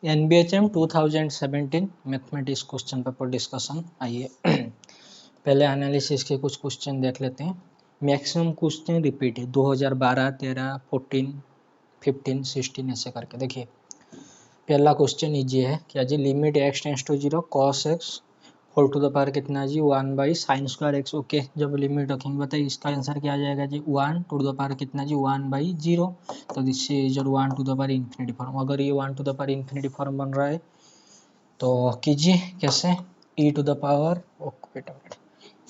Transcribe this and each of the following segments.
NBHM 2017 mathematics question paper discussion. आइए पहले analysis के कुछ क्वेश्चन देख लेते हैं। मैक्सिमम क्वेश्चन रिपीट है 2012, 13, 14, 15, 16 ऐसे करके। देखिए पहला क्वेश्चन इजी है क्या जी, limit x tends to 0 cos x whole to the power कितना जी 1 by sine square x. Okay, जब लिमिट रखेंगे बताइए इसका आंसर क्या आ जाएगा जी 1 टू द पावर कितना जी 1 बाई 0। तो this is 1 to the power infinity form. अगर ये 1 to the power infinity form बन रहा है तो कीजिए कैसे, e टू द पावर,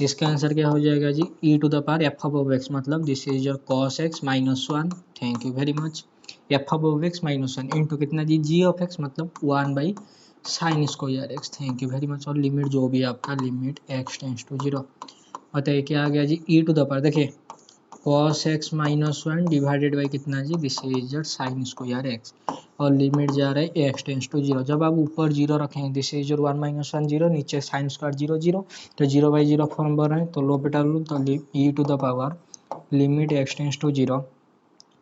इसका आंसर क्या हो जाएगा जी e to the power f of x, मतलब this is your cos x minus 1। Thank you very much. F of x minus 1 into कितना जी g ऑफ x, मतलब 1 by sine square x. Thank you very much. और limit जो भी आपका limit x tends to 0, बताइए क्या आ गया जी e टू द पावर। देखिए cos x minus 1 divided by कितना जी, this is your sine square x. और लिमिट जा रहा है x टेंस टू 0। जब आप ऊपर 0 रखेंगे दिस इज योर 1 माइनस 1 0, नीचे साइन स्क्वायर 0 0, तो 0 बाई 0 फॉर्म बन रहे हैं। तो लो बेटा लो, तो e to the power limit x tends to 0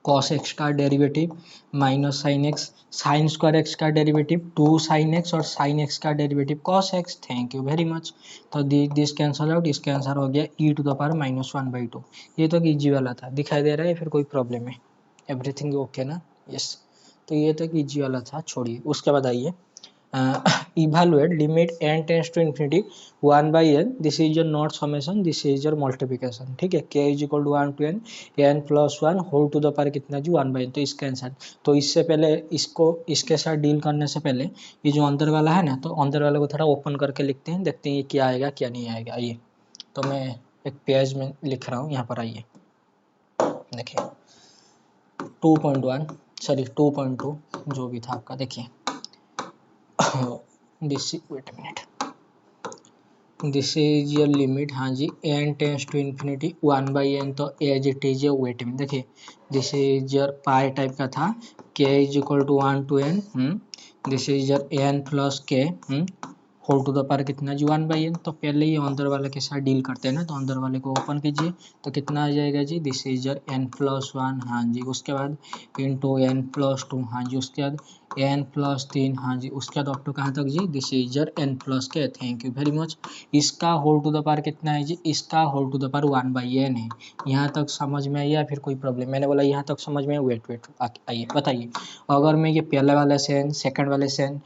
cos x का derivative minus sine x, sine square x का डेरिवेटिव 2 साइन एक्स और साइन एक्स का derivative cos x। Thank you very much. तो दिस कैंसल आउट, इसका answer हो गया e to the power minus 1 by 2। ये तो इजी वाला था, दिखाई दे रहा है फिर कोई प्रॉब्लम है? एवरीथिंग ओके ना? यस। तो ये तो इजी वाला था, छोड़िए। उसके बाद आइए evaluate limit n tends to infinity 1 by n, this is your not summation, this is your multiplication। ठीक है, k is equal to 1 to n, n plus 1 whole to the power कितना जी 1 by n। तो इसका answer, तो इससे पहले इसको इसके साथ डील करने से पहले ये जो अंदर वाला है ना, तो अंदर वाले को थोड़ा ओपन करके लिखते हैं, देखते हैं ये क्या आएगा क्या नहीं आएगा। आइए तो मैं एक पेज में लिख रहा हूँ, यहाँ पर आइए देखिए 2.1 सॉरी 2.2 जो भी था आपका, देखिए wait minute, this is your limit. हाँ जी, n tends to infinity 1 by n, तो as it is your wait minute. देखिए this is your pi type का था, k is equal to 1 to n, this is your n plus k whole to the power कितना जी 1 by n. तो पहले ही अंदर वाले के साथ डील करते हैं ना, तो अंदर वाले को ओपन कीजिए तो कितना आ जाएगा जी, this is your n plus 1। हाँ जी, उसके बाद इंटू n प्लस 2। हाँ जी, उसके बाद n प्लस 3। हाँ जी, उसके बाद अप टू कहाँ तक जी, this is your n plus k. Thank you very much. इसका होल टू द पावर कितना है जी, इसका whole to the power 1 by n है। यहाँ तक समझ में आइए या फिर कोई प्रॉब्लम? मैंने बोला यहाँ तक समझ में। वेट आइए बताइए, अगर मैं ये पहले वाले से n, सेकंड वाले से n,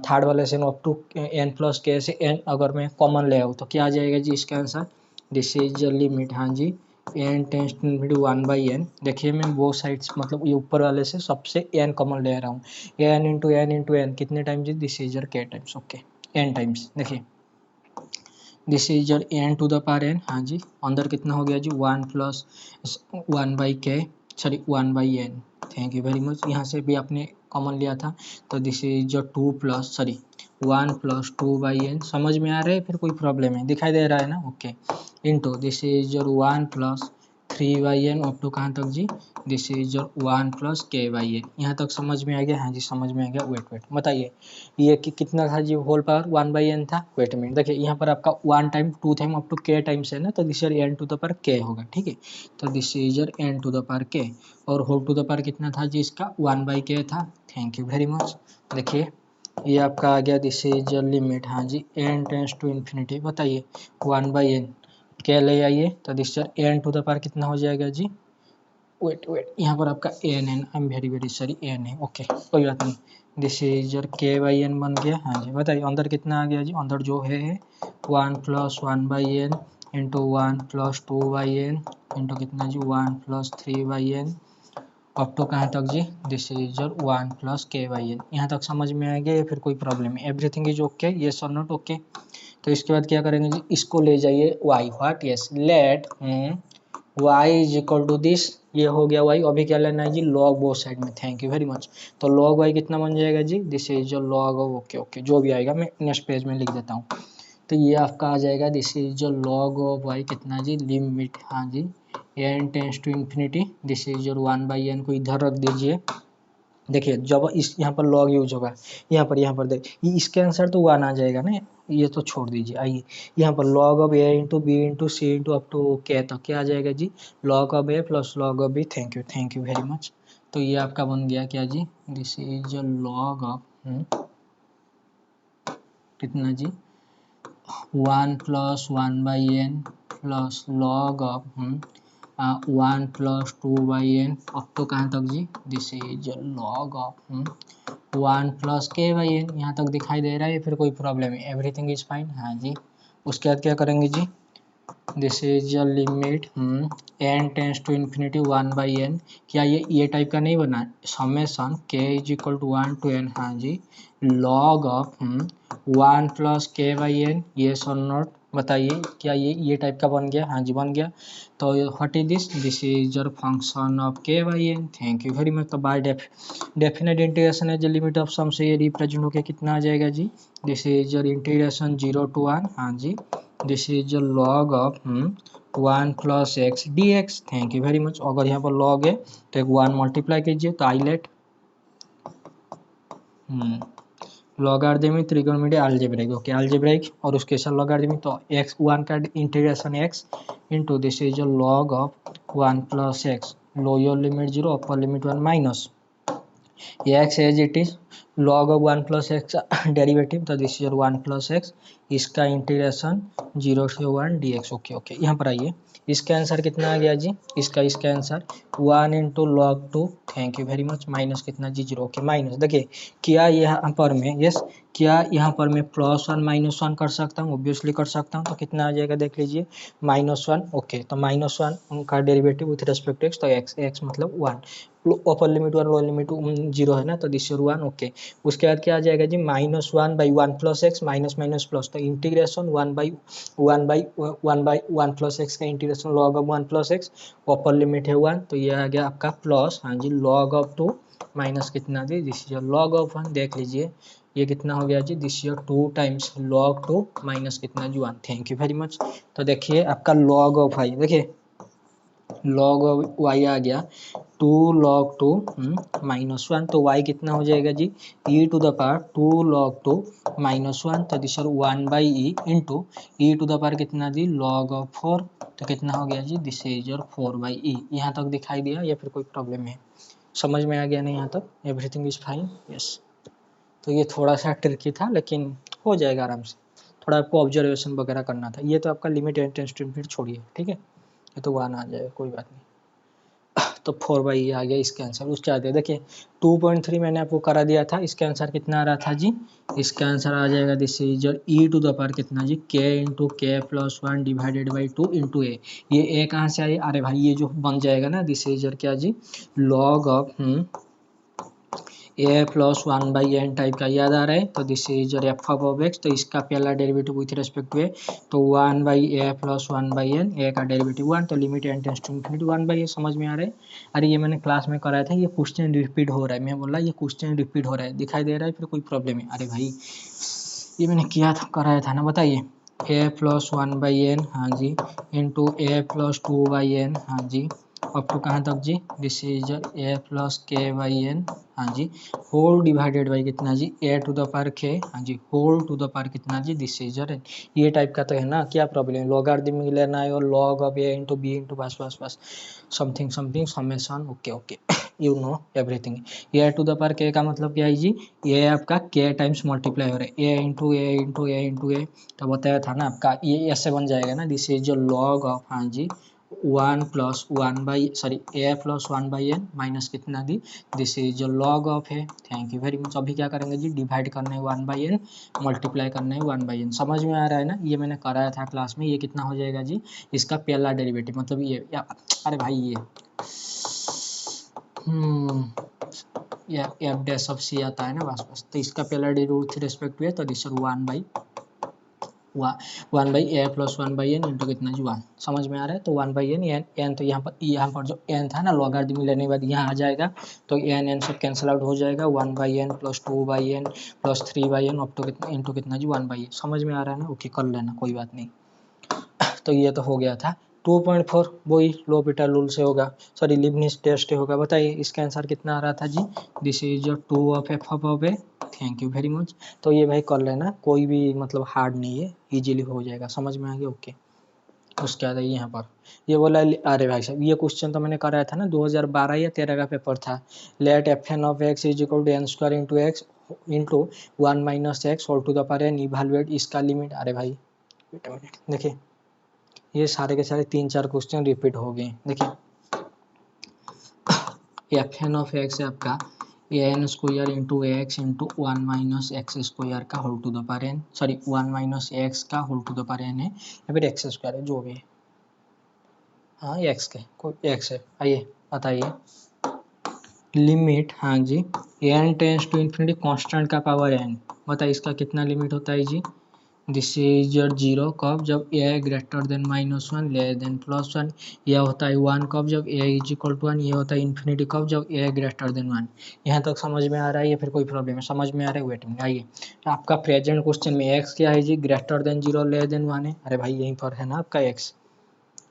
थर्ड वाले से अप टू n प्लस के से n अगर मैं कॉमन ले आऊँ तो क्या आ जाएगा जी इसका आंसर, दिस इज लिमिट। हाँ जी, n tends to infinity 1 by n। देखिए मैं वो साइड्स मतलब ये ऊपर वाले से सबसे n कॉमन ले रहा हूँ, n इंटू n कितने टाइम्स जी, this is k times. Okay, n times. देखिए this is your n to the power n। हाँ जी, अंदर कितना हो गया जी 1 plus 1 by k, sorry 1 by n। Thank you very much. यहाँ से भी आपने कॉमन लिया था, तो this is your 2 plus sorry 1 plus 2 by n। समझ में आ रहा है फिर कोई प्रॉब्लम है? दिखाई दे रहा है ना? Okay, into this is your 1 plus 3 by n up to कहाँ तक जी, this is your 1 plus k by n. यहाँ तक समझ में आ गया? हाँ जी समझ में आ गया। वेट बताइए ये कि कितना था जी होल पावर 1 बाई एन था। वेट मिनट, देखिए यहाँ पर आपका 1 time 2 time up to k times है ना, तो this is n to the power k होगा। ठीक है, तो this is your n to the power k, और होल टू द पावर कितना था जी इसका 1 बाई के था। Thank you very much. देखिए ये आपका आ गया, दिस इज योर लिमिट। हाँ जी, एन टेंस टू इन्फिनिटी, बताइए 1 बाई एन क्या ले आइए, तो this n to the power कितना हो जाएगा जी, वेट यहाँ पर आपका n n, I am very sorry n है। ओके कोई बात नहीं, this is your k by n बन गया। हाँ जी बताइए अंदर कितना आ गया जी, अंदर जो है 1 plus 1 by n into 1 plus 2 by n into कितना जी 1 plus 3 by n up to कहाँ तक जी, this is your 1 plus k by n. यहाँ तक समझ में आ गया या फिर कोई प्रॉब्लम है? एवरीथिंग इज ओके, येस और नॉट? ओके, तो इसके बाद क्या करेंगे जी, इसको ले जाइए y, what, yes, let y is equal to this, ये हो गया y। अभी क्या लेना है जी, log बोथ साइड में। Thank you very much. तो log y कितना बन जाएगा जी, दिस इज जो log, ओके जो भी आएगा मैं नेक्स्ट पेज में लिख देता हूँ। तो ये आपका आ जाएगा, दिस इज जो log ऑफ y कितना जी, लिमिट। हाँ जी, n tends to infinity, this is your 1 by n को इधर रख दीजिए। देखिए जब इस यहाँ पर लॉग यूज होगा, यहाँ पर देखिए इसके आंसर तो 1 आ जाएगा ना, ये तो छोड़ दीजिए। आइए यहाँ पर log of a into b into c into up to k, तो क्या आ जाएगा जी, log of a plus log of b. Thank you very much. तो ये आपका बन गया क्या जी, दिस इज लॉग ऑफ कितना जी 1 प्लस 1/n प्लस log of 1 plus 2/n up to कहाँ तक जी, this is log of 1 plus k/n। यहाँ तक दिखाई दे रहा है, फिर कोई प्रॉब्लम है, एवरीथिंग इज फाइन। हाँ जी, उसके बाद क्या करेंगे जी, this is a limit n tends to infinity 1/n। क्या ये टाइप का नहीं बना, summation k is equal to 1 to n। हाँ जी, log of 1 plus k/n, yes और नॉट, बताइए क्या ये टाइप का बन गया। हाँ जी बन गया। तो what is this is your function of k/n। Thank you very much. तो by definite integration as limit of sum से ये रिप्रेजेंट होकर कितना आ जाएगा जी, this is your integration 0 to 1। हाँ जी, this is your log of 1 plus x d x. Thank you very much. अगर यहाँ पर लॉग है तो एक 1 मल्टीप्लाई कीजिए, तो आई लेट लॉगरिथमिक त्रिकोणमिति अलजेब्रिक, ओके अलजेब्रिक, और उसके साथ लॉगरिथमिक, तो एक्स 1 का integration x into this is log of 1 plus x, lower limit 0 upper limit 1 minus x as it is log of 1 plus x derivative, तो this is 1 plus x, इसका integration 0 से 1 dx। Okay okay, यहाँ पर आइए, इसका answer कितना आ गया जी, इसका answer 1 into log 2, thank you very much, minus कितना जी 0। ओके माइनस, देखिए क्या यहाँ पर मैं यस क्या यहाँ पर मैं +1 -1 कर सकता हूँ, ऑब्वियसली कर सकता हूँ। तो कितना आ जाएगा देख लीजिए, -1। ओके, तो -1 उनका derivative with respect to x, तो एक्स मतलब 1, अपर लिमिट 1 लोअर लिमिट 0 है ना, तो दिस इज 1। ओके, उसके बाद क्या आ जाएगा जी, -1/1 plus x, minus minus plus, तो इंटीग्रेशन 1 प्लस एक्स का integration log of 1 plus x, upper limit है 1, तो ये आ गया आपका प्लस, हाँ जी, लॉग ऑफ 2 माइनस कितना जी, दिस इज लॉग ऑफ 1। देख लीजिए ये कितना हो गया जी, this is 2 times log 2 minus कितना जी 1। Thank you very much. तो देखिए आपका लॉग ऑफ y, देखिए लॉग ऑफ y आ गया 2 log 2 -1, तो y कितना हो जाएगा जी, e to the power 2 log 2 -1, तो this 1/e into e to the power कितना जी, log ऑफ 4, तो कितना हो गया जी, दिस इज योर 4/e। यहाँ तक दिखाई दिया या फिर कोई प्रॉब्लम है, समझ में आ गया नहीं यहाँ तक, एवरीथिंग इज फाइन, यस। तो ये थोड़ा सा ट्रिकी था, लेकिन हो जाएगा आराम से, थोड़ा आपको ऑब्जर्वेशन वगैरह करना था। ये तो आपका limit n tends to infinity छोड़िए, ठीक है, ये तो 1 आ जाएगा, कोई बात नहीं। तो 4/e आ गया इसका आंसर। उसके आगे देखिए 2.3 मैंने आपको करा दिया था, इसका आंसर कितना आ रहा था जी, इसका आंसर आ जाएगा this is e to the power कितना जी, k into k plus 1 divided by 2 into a. ये ए कहाँ से आई, अरे भाई ये जो बन जाएगा ना, दिस इज क्या जी, log of a plus 1/n type का, याद आ रहा है, तो this is f of x, तो इसका पहला derivative with respect to a, तो 1/a प्लस 1/n, ए का डेरिवेटिव 1, तो limit n tends to infinity 1/a। समझ में आ रहा है। अरे ये मैंने क्लास में कराया था, ये क्वेश्चन रिपीट हो रहा है, मैं बोला ये क्वेश्चन रिपीट हो रहा है, दिखाई दे रहा है, फिर कोई प्रॉब्लम है। अरे भाई ये मैंने किया था, कराया था ना, बताइए, a प्लस 1/n, हाँ जी, इंटू a प्लस 2/n, हाँ जी, अप टू कहाँ तक जी, this is a plus k/n, हाँ जी, होल डिवाइडेड बाई कितना जी, a to the power k, हाँ जी, होल टू द पावर कितना जी, दिस इज ये टाइप का तो है ना, क्या प्रॉब्लम है, लॉगरिथमिक लेना है और log of a into b into बस something something summation, okay okay, you know everything. A to the power k का मतलब क्या है जी, ये आपका k टाइम्स मल्टीप्लाई हो रहा है, a into a into a into a, तो बताया था ना आपका, ये ऐसे बन जाएगा ना, दिस इज जो लॉग ऑफ, हाँ जी, 1 plus 1/, a plus 1/n minus कितना दी, दिस इज जो लॉग ऑफ है। Thank you very much. अभी क्या करेंगे जी, डिवाइड करना है 1/n, मल्टीप्लाई करना है 1/n, समझ में आ रहा है ना, ये मैंने कराया था क्लास में। ये कितना हो जाएगा जी, इसका पहला डेरिवेटिव, मतलब ये अरे भाई ये या एफ डैश ऑफ सी आता है ना, बस, तो इसका पहला डेरिवेटिव विथ रिस्पेक्ट टू है, तो this 1/a plus 1/n into कितना जी 1, समझ में आ रहा है। तो 1/n n, तो यहाँ पर जो n था ना, लॉगरिथम लेने के बाद यहाँ आ जाएगा, तो n सब कैंसिल आउट हो जाएगा, 1/n plus 2/n plus 3/n up to कितना इंटू कितना जी 1/a, समझ में आ रहा है ना, ओके कर लेना, कोई बात नहीं। तो ये तो हो गया था। 2.4 वही लोपिटल रूल से होगा, सॉरी लिबनिज टेस्ट होगा। बताइए इसका आंसर कितना आ रहा था जी, this is your 2 of F of A. Thank you very much. तो ये भाई कर लेना, कोई भी मतलब हार्ड नहीं है, इजीली हो जाएगा, समझ में आ गया, ओके। उसके बाद यहाँ पर ये बोला, अरे भाई साहब ये क्वेश्चन तो मैंने कराया था ना, 2012 या 13 का पेपर था। Let f n of x is equal to n² into x into 1 minus x whole to the power n evaluate इसका लिमिट। अरे भाई वेट अ मिनट, देखिए ये सारे के सारे 3-4 क्वेश्चन रिपीट हो गए। देखिए एफ एन ऑफ एक्स है आपका a n square into x into 1 minus x square का whole to the power n, sorry 1 minus x का whole to the power n है या फिर एक्स स्क्वायर है जो भी है, हाँ एक्स के कोई एक्स है। आइए बताइए लिमिट, हाँ जी n tends to infinity constant का पावर एन, बताइए इसका कितना लिमिट होता है जी। दिस इज योर जीरो कब, जब a greater than -1 less than +1, यह होता है 1 कब, जब ए इज इक्वल टू 1, ये होता है इन्फिनिटी कब, जब ए ग्रेटर देन 1। यहाँ तक समझ में आ रहा है या फिर कोई प्रॉब्लम है, समझ में आ रहा है, वेट में आइए आपका प्रेजेंट क्वेश्चन में एक्स क्या है जी, ग्रेटर देन 0 लेस देन 1 है। अरे भाई यहीं पर है ना आपका x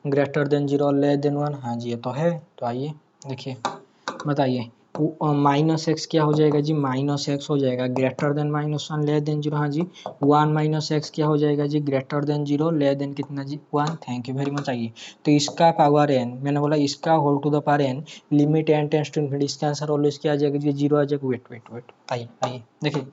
greater than 0 less than 1, हाँ जी ये तो है। तो आइए देखिए बताइए माइनस एक्स क्या हो जाएगा जी, माइनस एक्स हो जाएगा ग्रेटर देन -1 लेस देन 0, हाँ जी 1 माइनस एक्स क्या हो जाएगा जी, ग्रेटर देन 0 लेस देन कितना जी 1। Thank you very much. आइए तो इसका पावर एन, मैंने बोला इसका whole to the power n limit n tends to infinity, इसका आंसर ऑलवेज क्या आ जाएगा जी 0 आ जाएगा। वेट वेट वेट आइए आइए देखिए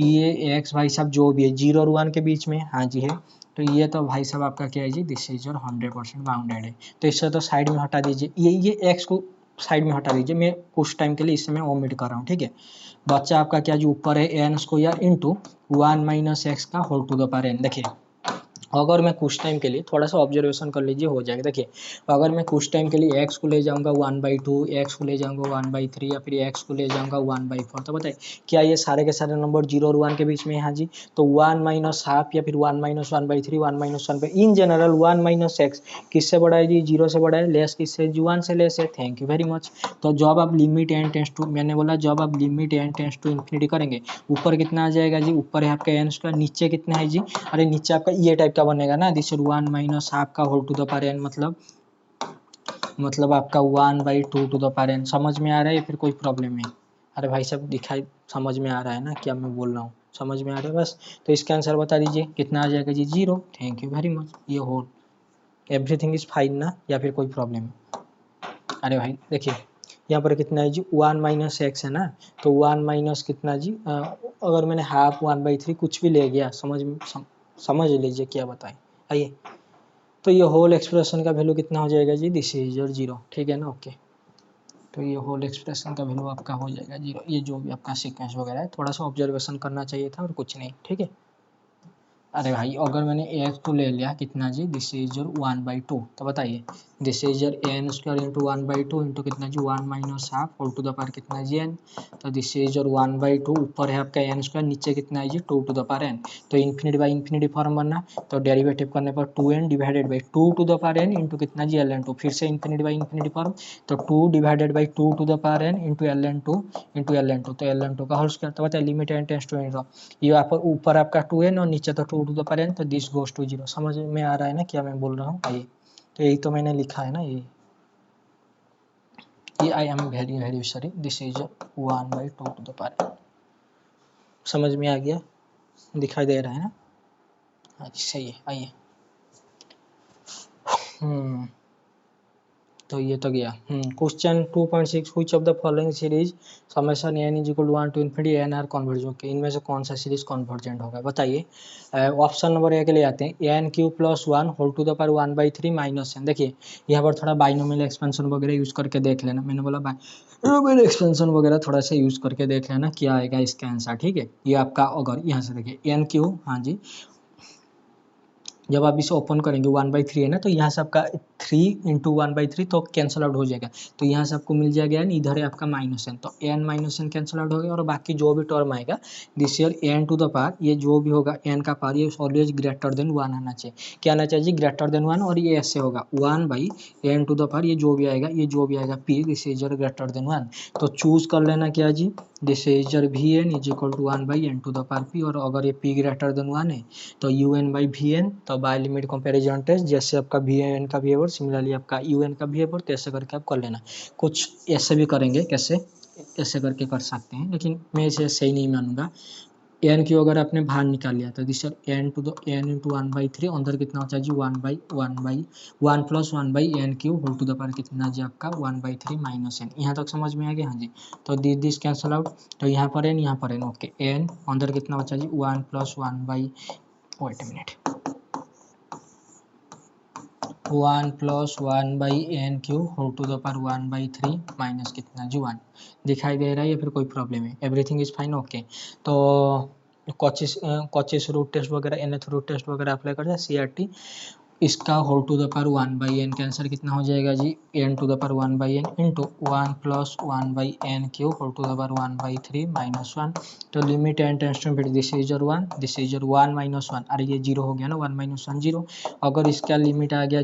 ये एक्स भाई साहब जो भी है 0 और 1 के बीच में, हाँ जी है। तो ये तो भाई साहब आपका क्या है जी, दिस इज योर 100% बाउंडेड है। तो इससे तो साइड में हटा दीजिए, ये एक्स को साइड में हटा दीजिए, मैं कुछ टाइम के लिए इसे मैं ओमिट कर रहा हूँ, ठीक है। बच्चा आपका क्या जो ऊपर है n square into 1 minus x का whole to the power n. देखिए अगर मैं कुछ टाइम के लिए थोड़ा सा ऑब्जर्वेशन कर लीजिए हो जाएगा। देखिए अगर मैं कुछ टाइम के लिए एक्स को ले जाऊंगा 1/2, एक्स को ले जाऊंगा 1/3 या फिर एक्स को ले जाऊंगा 1/4, तो बताइए क्या ये सारे के सारे नंबर 0 और 1 के बीच में है, हाँ जी। तो 1 माइनस हाफ या फिर 1 minus 1/3, 1 minus 1 in general 1 minus x किससे बड़ा है जी, 0 से बड़ा है, लेस किससे जी 1 से लेस है। Thank you very much. तो जब आप लिमिट एन टेंस टू, मैंने बोला जब आप limit n tends to infinity करेंगे ऊपर कितना आ जाएगा जी, ऊपर है आपका एन स्क्वायर, नीचे कितना है जी, अरे नीचे आपका ये टाइप का बनेगा ना, दिस 1 माइनस हाफ का whole to the power n, मतलब आपका 1/2 टू द पावर एन। समझ में आ रहा है या फिर कोई प्रॉब्लम है। अरे भाई साहब दिखाई समझ में आ रहा है ना क्या मैं बोल रहा हूँ, समझ में आ रहा है बस। तो इसका आंसर बता दीजिए कितना आ जाएगा जी 0। Thank you very much. ये होल एवरीथिंग इज फाइन ना या फिर कोई प्रॉब्लम है। अरे भाई देखिए यहाँ पर कितना है जी 1 माइनस एक्स है ना, तो 1 माइनस कितना जी अगर मैंने हाफ 1/3 कुछ भी ले गया समझ लीजिए क्या बताएं। आइए तो ये होल एक्सप्रेशन का वैल्यू कितना हो जाएगा जी, दिस इज योर 0, ठीक है ना, ओके। तो ये होल एक्सप्रेशन का वैल्यू आपका हो जाएगा 0। ये जो भी आपका सीक्वेंस वगैरह है थोड़ा सा ऑब्जर्वेशन करना चाहिए था और कुछ नहीं, ठीक है। अरे भाई अगर मैंने एक्स को ले लिया कितना जी, दिस इज योर 1/2, तो बताइए this is your n square into 1/2 into कितना जी 1 minus half whole to the power कितना जी एन। तो दिस इज योर 1/2, ऊपर है आपका एन स्क्वायर, नीचे कितना है जी 2 टू द पावर एन। तो इन्फिनिटी बाई इन्फिनिटी फॉर्म बनना, तो डेरिवेटिव करने पर 2n divided by 2 to the power n into कितना जी ln2, फिर से इन्फिनिटी बाई इन्फिनिटी फॉर्म, तो 2 divided by 2 to the power n into ln2, तो ln2 का होल स्क्वायर। तो बताइए limit n tends to n, ये ऊपर आपका 2n और नीचे तो 2 टू द पावर एन, तो दिस गोज टू 0। समझ में आ रहा है ना क्या मैं बोल रहा हूँ। आइए तो यही तो मैंने लिखा है ना, ये I am very very sorry, this is 1/2 to the power n. समझ में आ गया, दिखाई दे रहा है ना, हाँ सही है। आइए तो ये तो गया। Question 2.6 which of the following series summation n is equal to 1 to infinity n are convergent, okay इनमें से कौन सा सीरीज कन्वर्जेंट होगा बताइए। ऑप्शन नंबर ए के लिए आते हैं, n cube plus 1 whole to the power 1/3 minus n। देखिए यहाँ पर थोड़ा बाइनोमियल एक्सपेंशन वगैरह यूज करके देख लेना, मैंने बोला बाइनोमियल एक्सपेंशन वगैरह थोड़ा सा यूज करके देख लेना क्या आएगा इसका आंसर, ठीक है। ये आपका अगर यहाँ से देखिए n क्यू, हाँ जी जब आप इसे ओपन करेंगे 1/3 है ना, तो यहाँ से आपका 3 इंटू 1/3 तो कैंसल आउट हो जाएगा, तो यहाँ से आपको मिल जाएगा n, इधर है आपका -n, तो n minus n cancel out हो गया और बाकी जो भी टर्म आएगा this year n to the power, ये जो भी होगा n का पावर ये ऑलवेज ग्रेटर देन 1 आना चाहिए। क्या आना चाहिए जी, ग्रेटर देन 1, और ये ऐसे होगा 1/n टू द पावर, ये जो भी आएगा p this is greater than 1। तो चूज कर लेना क्या जी, this is vn is equal to 1/n to the power p, और अगर ये p ग्रेटर देन 1 है तो un/vn, तो बाय लिमिट कंपैरिजन टेस्ट, जैसे आपका vn का बिहेवियर सिमिलरली आपका un का बिहेवियर, तो ऐसे करके आप कर लेना। कुछ ऐसे भी करेंगे, कैसे ऐसे करके कर सकते हैं, लेकिन मैं इसे सही नहीं मानूंगा। एन क्यू अगर आपने बाहर निकाल लिया तो this n to the n into 1/3 अंदर कितना होता है जी 1 plus 1/n cube whole to the power कितना जी आपका 1/3 माइनस एन। यहाँ तक समझ में आ गया? हाँ जी। तो दिस कैंसल आउट, तो यहाँ पर एन यहाँ पर एन, ओके। एन अंदर कितना बचा जी 1 plus 1 by, wait a minute, 1 plus 1/n cube whole to the power 1/3 minus कितना जी 1। दिखाई दे रहा है या फिर कोई प्रॉब्लम है? Everything is fine, okay. तो कोचिस रूट टेस्ट वगैरह, nth रूट टेस्ट वगैरह अप्लाई कर दिया, CRT इसका whole to the power 1/n का आंसर कितना हो जाएगा जी n to the power 1/n into 1 plus 1/n cube whole to the power 1/3 minus 1। तो limit n tends to infinity, this is your 1, this is your 1 minus 1, अरे ये 0 हो गया ना, 1 माइनस 1 0। अगर इसका लिमिट आ गया,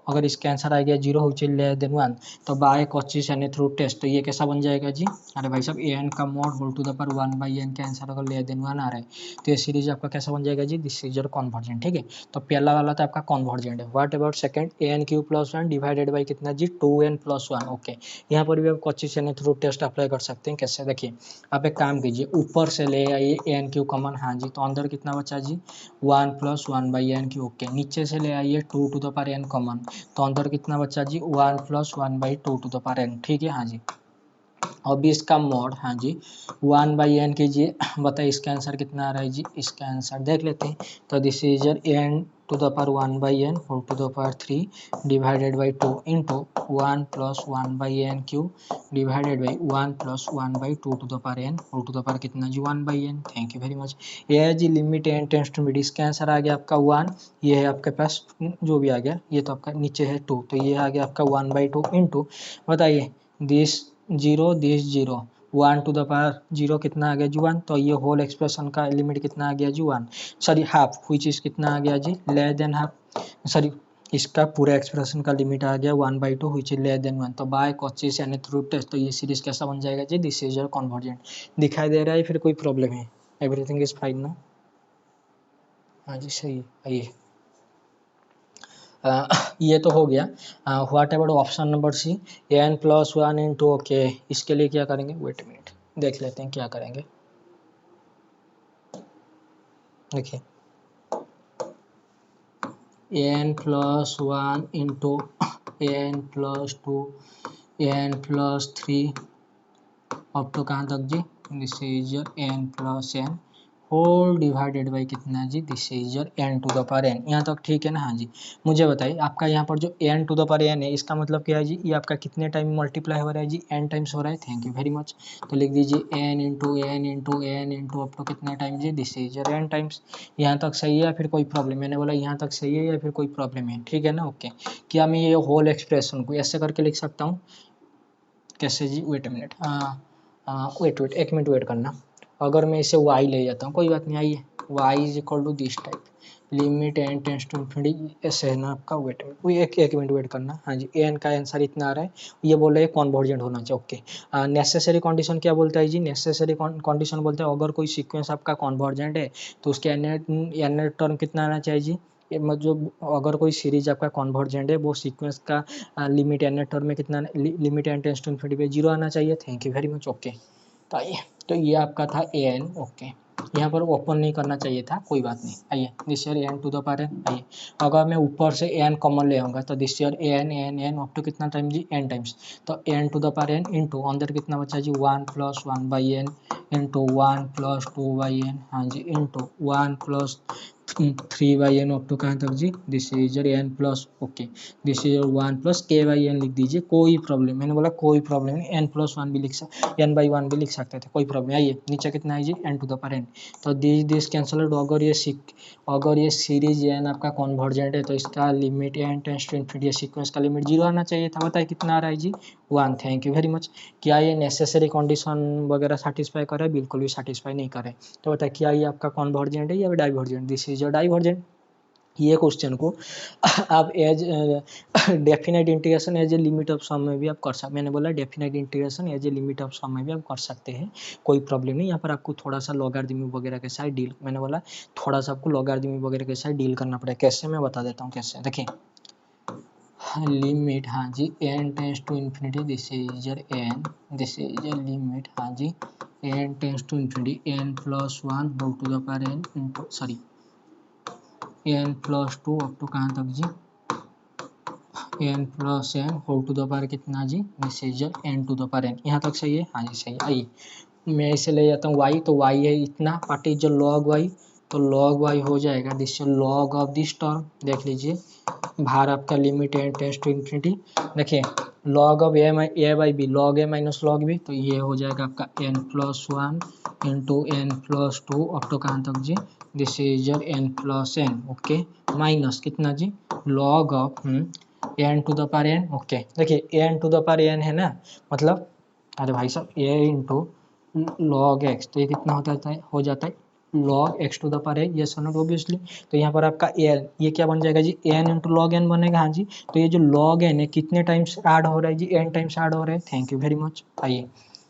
अगर इसका आंसर आ गया 0 which is less than 1, तो by Cauchy's nth root test, तो ये कैसा बन जाएगा जी? अरे भाई साहब an का mod whole to the power 1/n का आंसर अगर लेस देन 1 आ रहा है तो ये सीरीज आपका कैसा बन जाएगा जी? दिस इज योर कन्वर्जेंट, ठीक है। तो पहला वाला तो आपका कन्वर्जेंट है। What about second? an Q plus 1 divided by कितना जी 2n प्लस 1, ओके। यहाँ पर भी आप Cauchy's nth root test apply कर सकते हैं। कैसे? देखिए, आप एक काम कीजिए, ऊपर से ले आइए n क्यू कॉमन, हाँ जी, तो अंदर कितना बचा जी 1 प्लस 1/n क्यू, ओके। नीचे से ले आइए 2 to the power n common, तो अंदर कितना बचा जी 1 plus 1/2 to the power n, ठीक है, हाँ जी। अब इसका मॉड, हाँ जी, 1/n कीजिए, बताइए इसका आंसर कितना आ रहा है जी? इसका आंसर देख लेते हैं। तो this is n to the power 1/n whole to the power 3 divided by 2 into 1 plus 1/n cube divided by 1 plus 1/2 to the power n whole to the power कितना जी 1/n। Thank you very much. ये है जी limit n tends to infinity, इसका answer आ गया आपका 1। ये है आपके पास जो भी आ गया, ये तो आपका नीचे है 2, तो ये आ गया आपका 1/2 इंटू, बताइए, this 0 this 0, 1 to the power 0 कितना आ गया जी 1, तो ये होल एक्सप्रेशन का लिमिट कितना आ गया जी 1, सॉरी हाफ, व्हिच इज कितना आ गया जी लेस देन हाफ, सॉरी इसका पूरा एक्सप्रेशन का लिमिट आ गया 1/2 व्हिच इज लेस देन 1। तो by Cauchy's nth root test, तो ये सीरीज कैसा बन जाएगा जी? This is your convergent. दिखाई दे रहा है फिर कोई प्रॉब्लम है? एवरीथिंग इज फाइन ना? हाँ जी, सही है। आइए, ये तो हो गया। What about option number c, n plus 1 into, okay. इसके लिए क्या करेंगे? वेट मिनट, देख लेते हैं क्या करेंगे। देखिए, n plus 1 into n plus 2 n plus 3 up to कहाँ तक जी? This is your n plus n whole divided by कितना जी? This is your n to the power n। यहाँ तक ठीक है ना? हाँ जी। मुझे बताइए, आपका यहाँ पर जो n to the power n है, इसका मतलब क्या है जी? ये आपका कितने टाइम मल्टीप्लाई हो रहा है जी? n टाइम्स हो रहा है। Thank you very much. तो लिख दीजिए n into n into n into up to कितने टाइम जी? This is your n times. यहाँ तक सही है या फिर कोई प्रॉब्लम? मैंने बोला यहाँ तक सही है या फिर कोई प्रॉब्लम है? ठीक है ना? ओके। क्या मैं ये होल एक्सप्रेशन को ऐसे करके लिख सकता हूँ? कैसे जी? वेट अ मिनट, वेट एक मिनट वेट करना। अगर मैं इसे y ले जाता हूँ, कोई बात नहीं, आइए, y is equal to this type, limit n tends to infinity, ऐसे है ना आपका। वेट एक मिनट वेट करना। हाँ जी, n का आंसर इतना आ रहा है, ये बोल रहे हैं कॉन्वर्जेंट होना चाहिए, ओके। नेसेसरी कंडीशन क्या बोलता है जी? नेसेसरी कंडीशन बोलता है अगर कोई सीक्वेंस आपका कॉन्वर्जेंट है तो उसके n टर्म कितना आना चाहिए जी? मतलब अगर कोई सीरीज आपका कॉन्वर्जेंट है, वो सीक्वेंस का लिमिट n टर्म में कितना, limit n tends to infinity पे 0 आना चाहिए। Thank you very much, okay. तो आइए, तो ये आपका था an, ओके। यहाँ पर ओपन नहीं करना चाहिए था, कोई बात नहीं। आइए, this year n to the power n। आइए, अगर मैं ऊपर से n कॉमन ले आऊँगा तो this year n up to कितना टाइम जी? n times. तो n to the power n into अंदर कितना बचा जी? 1 plus 1/n into 1 plus 2/n, हाँ जी, into 1 plus 3/n up to कहाँ तक जी? This is your n plus, okay, this is your 1 plus k/n लिख दीजिए, कोई प्रॉब्लम, मैंने बोला कोई प्रॉब्लम नहीं, n प्लस 1 भी लिख सकते, n/1 भी लिख सकते थे, कोई प्रॉब्लम। आइए, नीचे कितना है जी? n to the power n। तो दिस कैंसल आउट। अगर ये सीरीज n आपका कॉन्वर्जेंट है तो इसका limit n tends to infinity, sequence का लिमिट 0 आना चाहिए था। बताइए कितना आ रहा है जी? 1। Thank you very much. क्या ये नेसेसरी कंडीशन वगैरह सेटिस्फाई कर रहा है? बिल्कुल भी सेटिस्फाई नहीं करे। तो बताइए, क्या ये आपका कॉन्वर्जेंट है या divergent? This is your divergent. ये क्वेश्चन को आप as definite integration as a limit of sum में भी आप कर सकते, मैंने बोला definite integration as a limit of sum में भी आप कर सकते हैं, कोई प्रॉब्लम नहीं। यहाँ पर आपको थोड़ा सा लॉगरिथमिक वगैरह के साथ डील, मैंने बोला थोड़ा सा आपको लॉगरिथमिक वगैरह के साथ डील करना पड़ेगा। कैसे, मैं बता देता हूँ कैसे। देखिए, लिमिट, हाँ जी, n tends to infinity, this is your n, this is your limit, हाँ जी, n tends to infinity n plus one whole to the power n into sorry n plus two up to कहाँ तक जी n plus n whole to the power कितना जी, this is n to the power n. यहाँ तक सही है, हाँ जी सही है। आइए मैं इसे ले जाता हूँ y, तो y है इतना, व्हाट इज लॉग y, तो log y हो जाएगा this log of this term. देख लीजिए बाहर आपका limit n tends to infinity, देखिए log of a by b, log a minus log b, तो ये हो जाएगा आपका n plus one into n plus two up to कहाँ तक जी, this is n plus n, okay, minus कितना जी log of n to the power N, okay. देखिए n to the power n है ना, मतलब अरे भाई साहब ए इंटू लॉग एक्स, तो ये कितना होता है, हो जाता है log x to the power है, यस और नॉट ऑब्वियसली। तो यहाँ पर आपका एन ये क्या बन जाएगा जी, एन इंटू लॉग एन बनेगा, हाँ जी। तो ये जो लॉग एन है कितने टाइम्स ऐड हो रहा है जी, एन टाइम्स ऐड हो रहा है, थैंक यू वेरी मच। आइए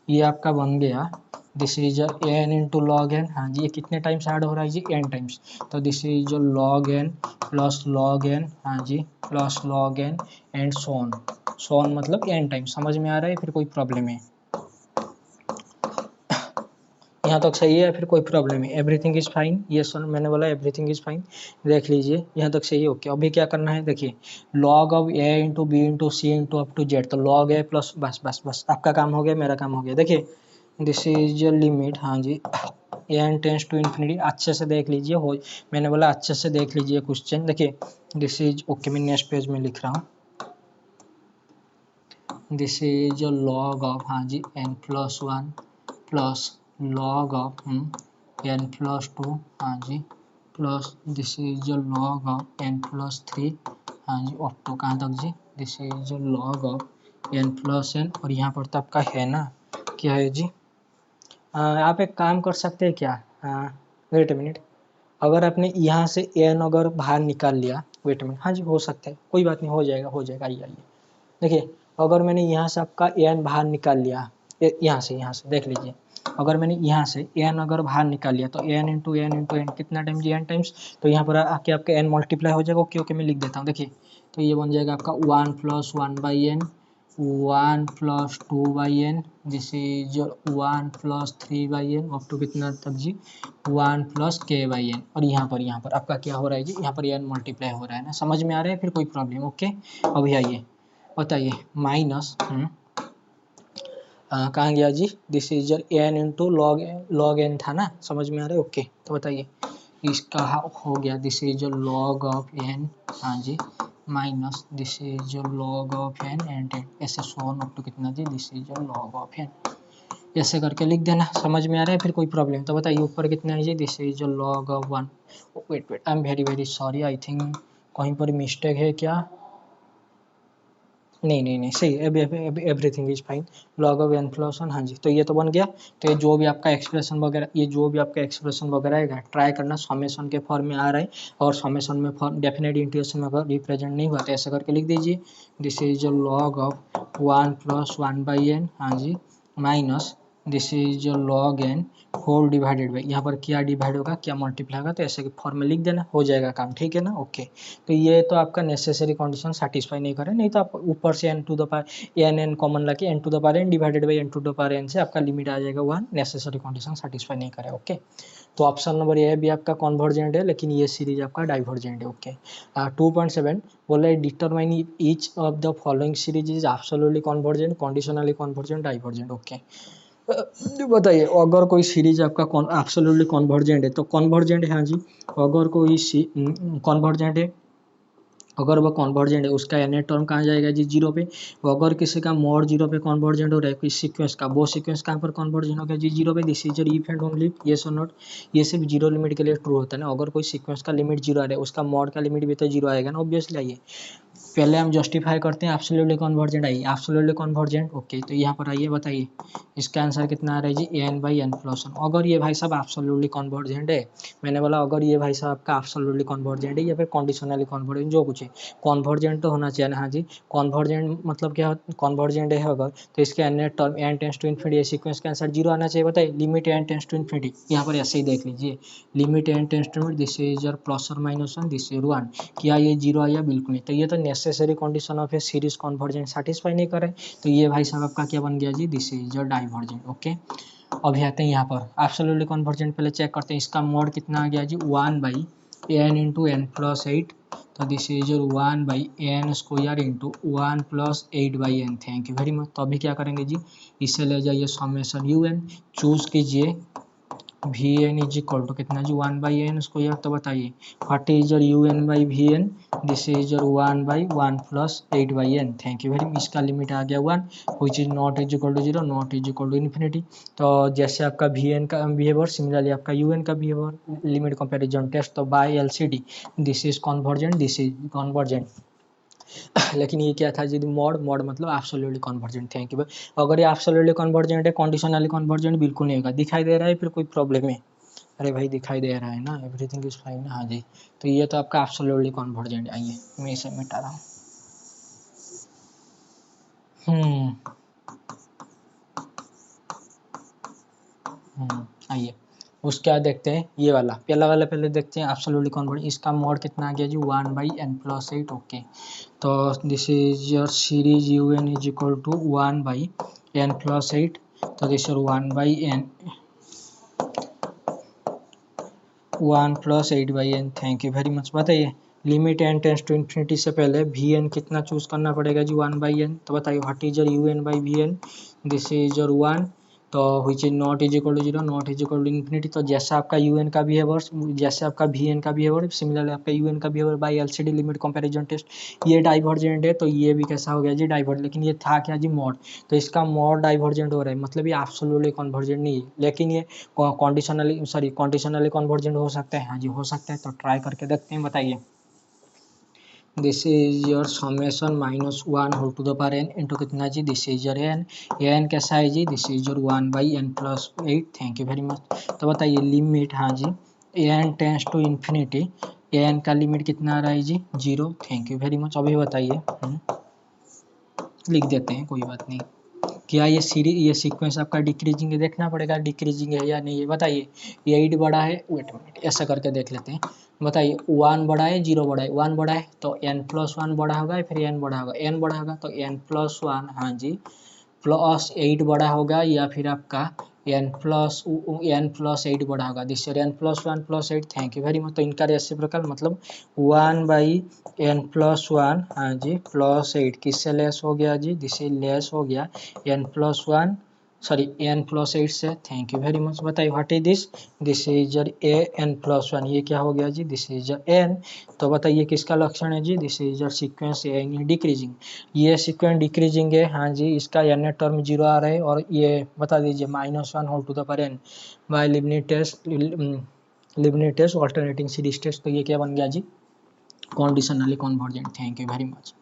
ये आपका बन गया this is n into log n, हाँ जी। ये कितने टाइम्स ऐड हो रहा है जी, एन टाइम्स, तो this is log n plus log n, हाँ जी, plus log n and so on, so on मतलब एन टाइम्स। समझ में आ रहा है, फिर कोई प्रॉब्लम है यहाँ तक सही है, फिर कोई प्रॉब्लम है, एवरीथिंग इज फाइन, ये सुन मैंने बोला एवरीथिंग इज फाइन। देख लीजिए यहाँ तक सही है, ओके। अभी क्या करना है, देखिए log of a into b into c into up to z, तो लॉग ए प्लस बस बस बस आपका काम हो गया, मेरा काम हो गया। देखिए दिस इज लिमिट, हाँ जी, एन टेंस टू इन्फिनिटी, अच्छे से देख लीजिए, हो मैंने बोला अच्छे से देख लीजिए क्वेश्चन। देखिए दिस इज ओके, मैं नेक्स्ट पेज में लिख रहा हूँ, दिस इज लॉग ऑफ, हाँ जी, n plus one plus log of n plus two, हाँ जी, plus this is log of n plus three, हाँ जी, अप टू कहाँ तक जी, this is log of n plus n. और यहाँ पर तो आपका है ना, क्या है जी, आप एक काम कर सकते हैं क्या, वेट ए मिनट, अगर आपने यहाँ से एन अगर बाहर निकाल लिया, वेट ए मिनट, हाँ जी हो सकता है, कोई बात नहीं, हो जाएगा हो जाएगा। आइए आइए देखिए, अगर मैंने यहाँ से आपका एन बाहर निकाल लिया, यहाँ से देख लीजिए, अगर मैंने यहाँ से एन अगर बाहर निकाल लिया, तो एन इंटू एन कितना टाइम्स जी, एन टाइम्स, तो यहाँ पर आके आपका एन मल्टीप्लाई हो जाएगा, ओके ओके मैं लिख देता हूँ। देखिए तो ये बन जाएगा आपका one plus one by n, one plus two by n, this is one plus three by n, up to कितना तक जी, one plus k by n. और यहाँ पर आपका क्या हो रहा है जी, यहाँ पर एन मल्टीप्लाई हो रहा है ना, समझ में आ रहा है, फिर कोई प्रॉब्लम, ओके। अभी आइए बताइए माइनस कहाँ गया जी, this is n into log n था ना, समझ में आ रहा है, ओके। तो बताइए इसका हो गया this is log of n, हाँ जी, minus this is log of n and ऐसे सोन अप टू कितना जी, this is log of n, ऐसे करके लिख देना, समझ में आ रहा है, फिर कोई प्रॉब्लम। तो बताइए ऊपर कितना है जी, this is log of one, wait wait I am very very sorry, I think कहीं पर मिस्टेक है क्या, नहीं सही, everything is fine, log of n plus one, हाँ जी। तो ये तो बन गया। तो ये जो भी आपका एक्सप्रेशन वगैरह, ये जो भी आपका एक्सप्रेशन वगैरह है, ट्राई करना समेशन के फॉर्म में आ रहा है, और समेशन में फॉर्म डेफिनेट इंटीग्रेशन में अगर रिप्रेजेंट नहीं हुआ तो ऐसा करके लिख दीजिए, this is log of one plus one by n, हाँ जी, minus this is log n whole divided by, यहाँ पर क्या डिवाइड होगा क्या मल्टीप्लाई होगा, तो ऐसे के फॉर्म में लिख देना, हो जाएगा काम, ठीक है ना, ओके। तो ये तो आपका नेसेसरी कंडीशन सेटिस्फाई नहीं करे, नहीं तो आप ऊपर से n to the power n common लाके n to the power n divided by n to the power n से आपका लिमिट आ जाएगा वन, नेसेसरी कंडीशन सेटिस्फाई नहीं करे, ओके। तो ऑप्शन नंबर ए भी आपका कन्वर्जेंट है, लेकिन ये सीरीज आपका डाइवर्जेंट है, ओके। 2.7 बोल रहा है determine each of the following series is absolutely convergent, conditionally convergent, divergent, okay. बताइए अगर कोई सीरीज आपका एब्सोल्युटली कन्वर्जेंट है, तो कन्वर्जेंट है, हाँ जी, अगर कोई कन्वर्जेंट है, अगर वो कन्वर्जेंट है उसका एन टर्म कहाँ जाएगा जी, जीरो पे। अगर किसी का मोड जीरो पे कन्वर्जेंट हो रहा है कोई सीक्वेंस का, वो सीक्वेंस कहाँ पर कन्वर्जेंट हो गया जी, जीरो पे, this is if and only yes और नॉट, ये सिर्फ जीरो लिमिट के लिए ट्रू होता है ना, अगर कोई सीक्वेंस का लिमिट जीरो आ रहा है उसका मोड का लिमिट भी तो जीरो आएगा ना, ऑब्वियसली। आइए पहले हम जस्टिफाई करते हैं, एब्सोल्युटली कन्वर्जेंट, आइए एब्सोल्युटली कन्वर्जेंट, ओके। तो यहाँ पर आइए बताइए इसका आंसर कितना आ रहा है जी, n by n plus one. अगर ये भाई साहब एब्सोल्युटली कन्वर्जेंट है, मैंने बोला अगर ये भाई साहब आपका एब्सोल्युटली कन्वर्जेंट है या फिर कंडीशनली कन्वर्जेंट, जो कुछ है कन्वर्जेंट तो होना चाहिए ना, हाँ जी। कन्वर्जेंट मतलब क्या, कन्वर्जेंट है अगर, तो इसके n term n tends to infinity sequence का आंसर जीरो आना चाहिए, बताइए limit n tends to infinity, यहाँ पर ऐसे ही देख लीजिए, limit n tends to infinity, this is plus और minus one, this is one, क्या ये जीरो आया, बिल्कुल नहीं। तो ये तो necessary condition of a series convergent satisfy नहीं करे, तो ये भाई साहब आपका क्या बन गया जी, दिस इज डाइवर्जेंट, ओके। अभी आते हैं यहाँ पर एब्सोल्युटली कन्वर्जेंट, पहले चेक करते हैं इसका मॉड कितना आ गया जी 1/n into n plus eight, तो this is your 1/n square into 1+8/n। Thank you very much. तो अभी क्या करेंगे जी, इसे ले जाइए समेशन यू एन, चूज कीजिए v n is equal to कितना जी 1/n स्क्वायर। तो बताइए what is your u n by v n, this is your 1/1+8/n। Thank you very much. इसका लिमिट आ गया 1 which is not is equal to 0, not is equal to infinity. तो जैसे आपका वी एन का behaviour similarly आपका u n का behaviour, limit comparison test, तो by L C D this is convergent, this is convergent. लेकिन ये क्या था जी मॉड, मॉड मतलब एब्सोल्युटली कन्वर्जेंट। Thank you. अगर ये एब्सोल्युटली कन्वर्जेंट है, कंडीशनली कन्वर्जेंट बिल्कुल नहीं होगा। दिखाई दे रहा है फिर कोई प्रॉब्लम है? अरे भाई दिखाई दे रहा है ना, एवरीथिंग इज फाइन ना। हाँ जी, तो ये तो आपका एब्सोल्युटली कन्वर्जेंट। आइए मैं इसे मिटा रहा हूँ। आइए उसके बाद देखते हैं ये वाला, पहला वाला पहले देखते हैं एब्सोल्युटली कन्वर्जेंट। इसका मोड कितना आ गया जी 1/n+8। ओके, तो this is your series u n is equal to 1/n+8, तो this is 1/n thank you very much. बताइए limit n tends to infinity से पहले वी एन कितना चूज करना पड़ेगा जी 1/n। तो बताइए what is your u n by v n, this is your 1, तो which is not is equal to 0, not is equal to infinity. तो जैसा आपका यू एन का बिहेवियर, जैसे आपका वी एन का बिहेवियर, सिमिलरली आपका यू एन का behaviour by L C D limit comparison test, ये डाइवर्जेंट है, तो ये भी कैसा हो गया जी डाइवर्जेंट। लेकिन ये था क्या जी मॉड, तो इसका मॉड डाइवर्जेंट हो रहा है, मतलब ये एब्सोल्युटली कन्वर्जेंट नहीं है। लेकिन ये कंडीशनली कन्वर्जेंट हो सकता है। हाँ जी हो सकता है, तो ट्राई करके देखते हैं। बताइए this is your summation -1 whole to the power n into कितना जी, this is your n, n कैसा है जी, this is your 1/n+8। Thank you very much. तो बताइए लिमिट, हाँ जी n tends to infinity, n का लिमिट कितना आ रहा है जी 0। Thank you very much. अभी बताइए लिख देते हैं, कोई बात नहीं। क्या ये सीरीज, ये सीक्वेंस आपका डिक्रीजिंग है, देखना पड़ेगा डिक्रीजिंग है या नहीं है। बताइए 8 बड़ा है, वेट मिनट ऐसा करके देख लेते हैं। बताइए 1 बड़ा है 0 बड़ा है, 1 बड़ा है तो n+1 बड़ा होगा, फिर n बड़ा होगा, n बड़ा होगा तो n+1, हाँ जी +8 बड़ा होगा, या फिर आपका n+8 बड़ा होगा, this n+1+8। Thank you very much. तो इनका रेसिप्रोकल मतलब 1/n+1, हाँ जी +8 किससे लेस हो गया जी, दिस लेस हो गया n+1 सॉरी n+8 से। Thank you very much. बताइए what is this, this is n+1, ये क्या हो गया जी, दिस इज n। तो बताइए किसका लक्षण है जी, दिस इज सीक्वेंस डिक्रीजिंग, ये सीक्वेंस डिक्रीजिंग है। हाँ जी इसका n टर्म 0 आ रहा है, और ये बता दीजिए -1 whole to the power n by Leibniz alternating series test. तो ये क्या बन गया जी conditionally convergent. Thank you very much.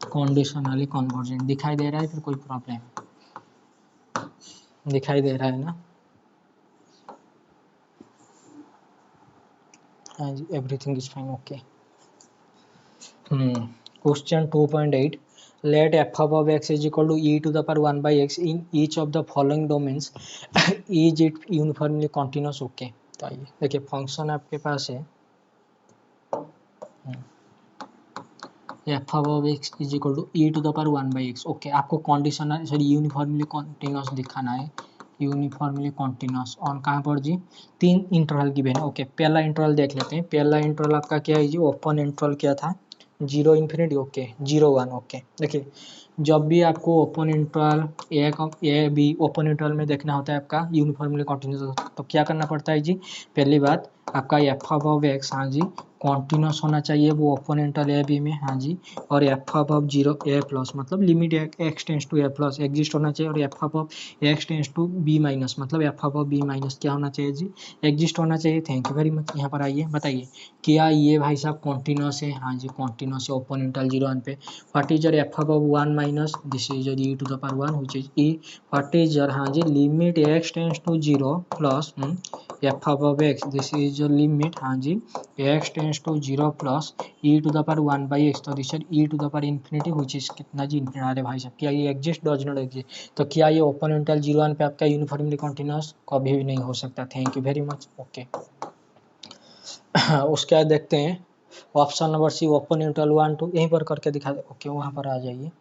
Conditionally convergent दिखाई दे रहा है, फिर कोई प्रॉब्लम दिखाई दे रहा है ना? हाँ जी everything is fine. Okay question 2.8, let f of x is equal to e to the power 1 by x in each of the following domains is it uniformly continuous। Okay तो आइए देखिए फंक्शन आपके पास है f of x is equal to e to the power 1 by x। Okay आपको conditional sorry uniformly continuous दिखाना है, uniformly continuous on कहाँ पर जी, 3 इंटरवल गिवन है। ओके पहला इंटरवल देख लेते हैं। पहला इंटरवल आपका क्या है जी, ओपन इंटरवल क्या था 0 इन्फिनिटी, ओके 0 1। ओके देखिए जब भी आपको open interval A be open interval में देखना होता है आपका यूनिफॉर्मली कॉन्टिन्यूस, तो क्या करना पड़ता है जी, पहली बात आपका एफ ऑफ एक्स, हाँ जी कॉन्टिन्यूस होना चाहिए वो ओपन इंटरवल ए बी में, हाँ जी। और एफ ऑफ 0 ए प्लस मतलब limit x tends to a plus exist होना चाहिए, और f of x tends to b minus मतलब एफ ऑफ बी माइनस क्या होना चाहिए जी, एग्जिस्ट होना चाहिए। Thank you very much. यहाँ पर आइए बताइए क्या ये भाई साहब कॉन्टिन्यूस है, हाँ जी कॉन्टिन्यूस है ओपन इंटरवल 0 1 पे। What is your F of 1 minus, this is your e to the power 1 which is e। What is your, हाँ जी limit x tends to 0 plus f of x, this is your limit, हाँ जी x tends to 0 plus e to the power 1 by x, तो this e to the power infinity which is कितना जी infinity. अरे भाई साहब क्या ये exist, does not exist. तो क्या ये ओपन इंटरवल 0 1 पे आपका यूनिफॉर्मली कॉन्टिन्यूस कभी भी नहीं हो सकता। Thank you very much. Okay उसके बाद देखते हैं option number C open interval 1 2, यहीं पर करके दिखा दे। ओके वहाँ पर आ जाइए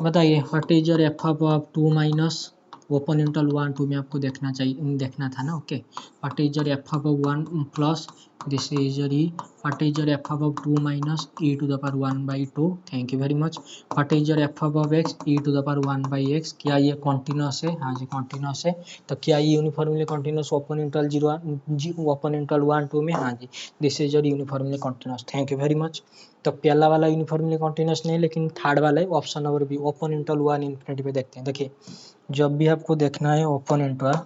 बताइए what is your F of 2 minus open interval 1 2 में आपको देखना था ना। Okay, what is your F of 1 plus this is your e, what is your F of 2 minus e to the power 1 by 2, thank you very much. What is your F of x e to the power 1 by x, क्या ये continuous है? हाँ जी continuous है। तो क्या ये uniformly continuous open interval 0 open interval 1 2 में? हाँ जी, this is your uniformly continuous, thank you very much. तो पहला वाला यूनिफॉर्मली कॉन्टिन्यूस नहीं, लेकिन थर्ड वाला है option number be open interval 1 infinity पे देखते हैं। देखिए जब भी आपको देखना है ओपन इंटरवल,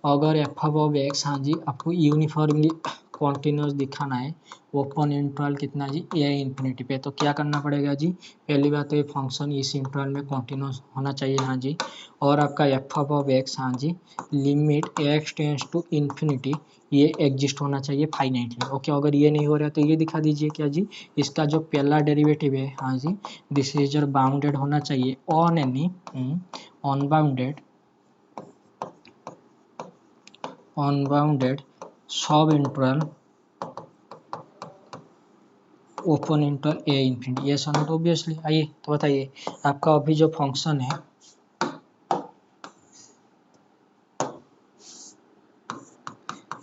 अगर एफ ऑफ एक्स, हाँ जी आपको यूनिफॉर्मली कॉन्टिन्यूस दिखाना है ओपन इंटरवल कितना जी ए इन्फिनिटी पे, तो क्या करना पड़ेगा जी? पहली बात तो ये फंक्शन इस इंटरवल में कॉन्टिन्यूस होना चाहिए, हाँ जी। और आपका एफ ऑफ एक्स, हाँ जी limit x tends to infinity ये एग्जिस्ट होना चाहिए फाइनाइटली। ओके, अगर ये नहीं हो रहा तो ये दिखा दीजिए क्या जी? इसका जो पहला डेरिवेटिव है, हाँ जी दिस इज बाउंडेड होना चाहिए on any unbounded subinterval open interval a infinity, ये नॉट ऑब्वियसली। आइए तो बताइए आपका अभी जो फंक्शन है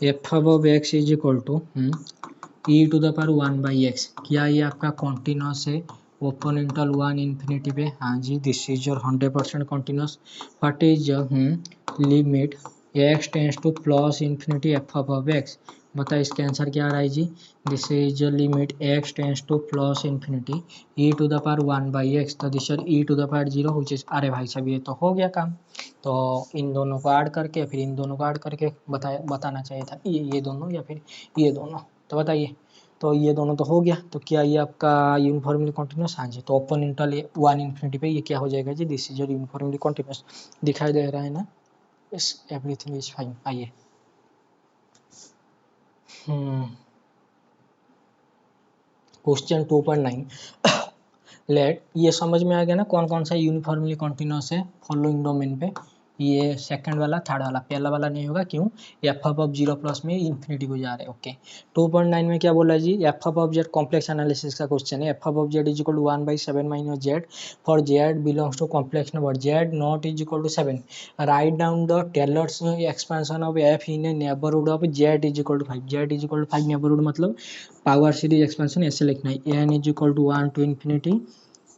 f of x is equal to e to the power 1 by x, क्या ये आपका कॉन्टिन्यूस है ओपन इंटरवल 1 इन्फिनिटी पे? हाँ जी this is your 100% continuous. What is limit x tends to plus infinity f of x, बताइए इसका answer क्या आ रहा है जी? This is your limit x tends to plus infinity e to the power 1 by x, तो this is e to the power 0 which is, अरे भाई साहब ये तो हो गया काम। तो इन दोनों को ऐड करके फिर इन दोनों को ऐड करके बताना चाहिए था ये दोनों या फिर ये दोनों। तो बताइए, तो ये दोनों तो हो गया, तो क्या ये आपका यूनिफॉर्मली कॉन्टिन्यूस? हाँ जी, तो ओपन इंटरवल 1 इन्फिनिटी पे ये क्या हो जाएगा जी? This is your uniformly continuous, दिखाई दे रहा है ना? Yes everything is fine. आइए क्वेश्चन 2.9 लेट, ये समझ में आ गया ना कौन कौन सा यूनिफॉर्मली कॉन्टिन्यूस है फॉलोइंग डोमेन पे? ये सेकंड वाला थर्ड वाला, पहला वाला नहीं होगा, क्यों? एफ ऑफ 0 प्लस में इन्फिनिटी को जा रहे हैं। ओके, 2.9 में क्या बोला जी? F of z complex analysis का क्वेश्चन है। F of z is equal to 1/7 minus z for z belongs to complex number z not is equal to 7, write down the Taylor's expansion of f in a neighbourhood of z is equal to 5, z is equal to 5 neighbourhood मतलब power series expansion ऐसे लिखना है, n is equal to 1 to infinity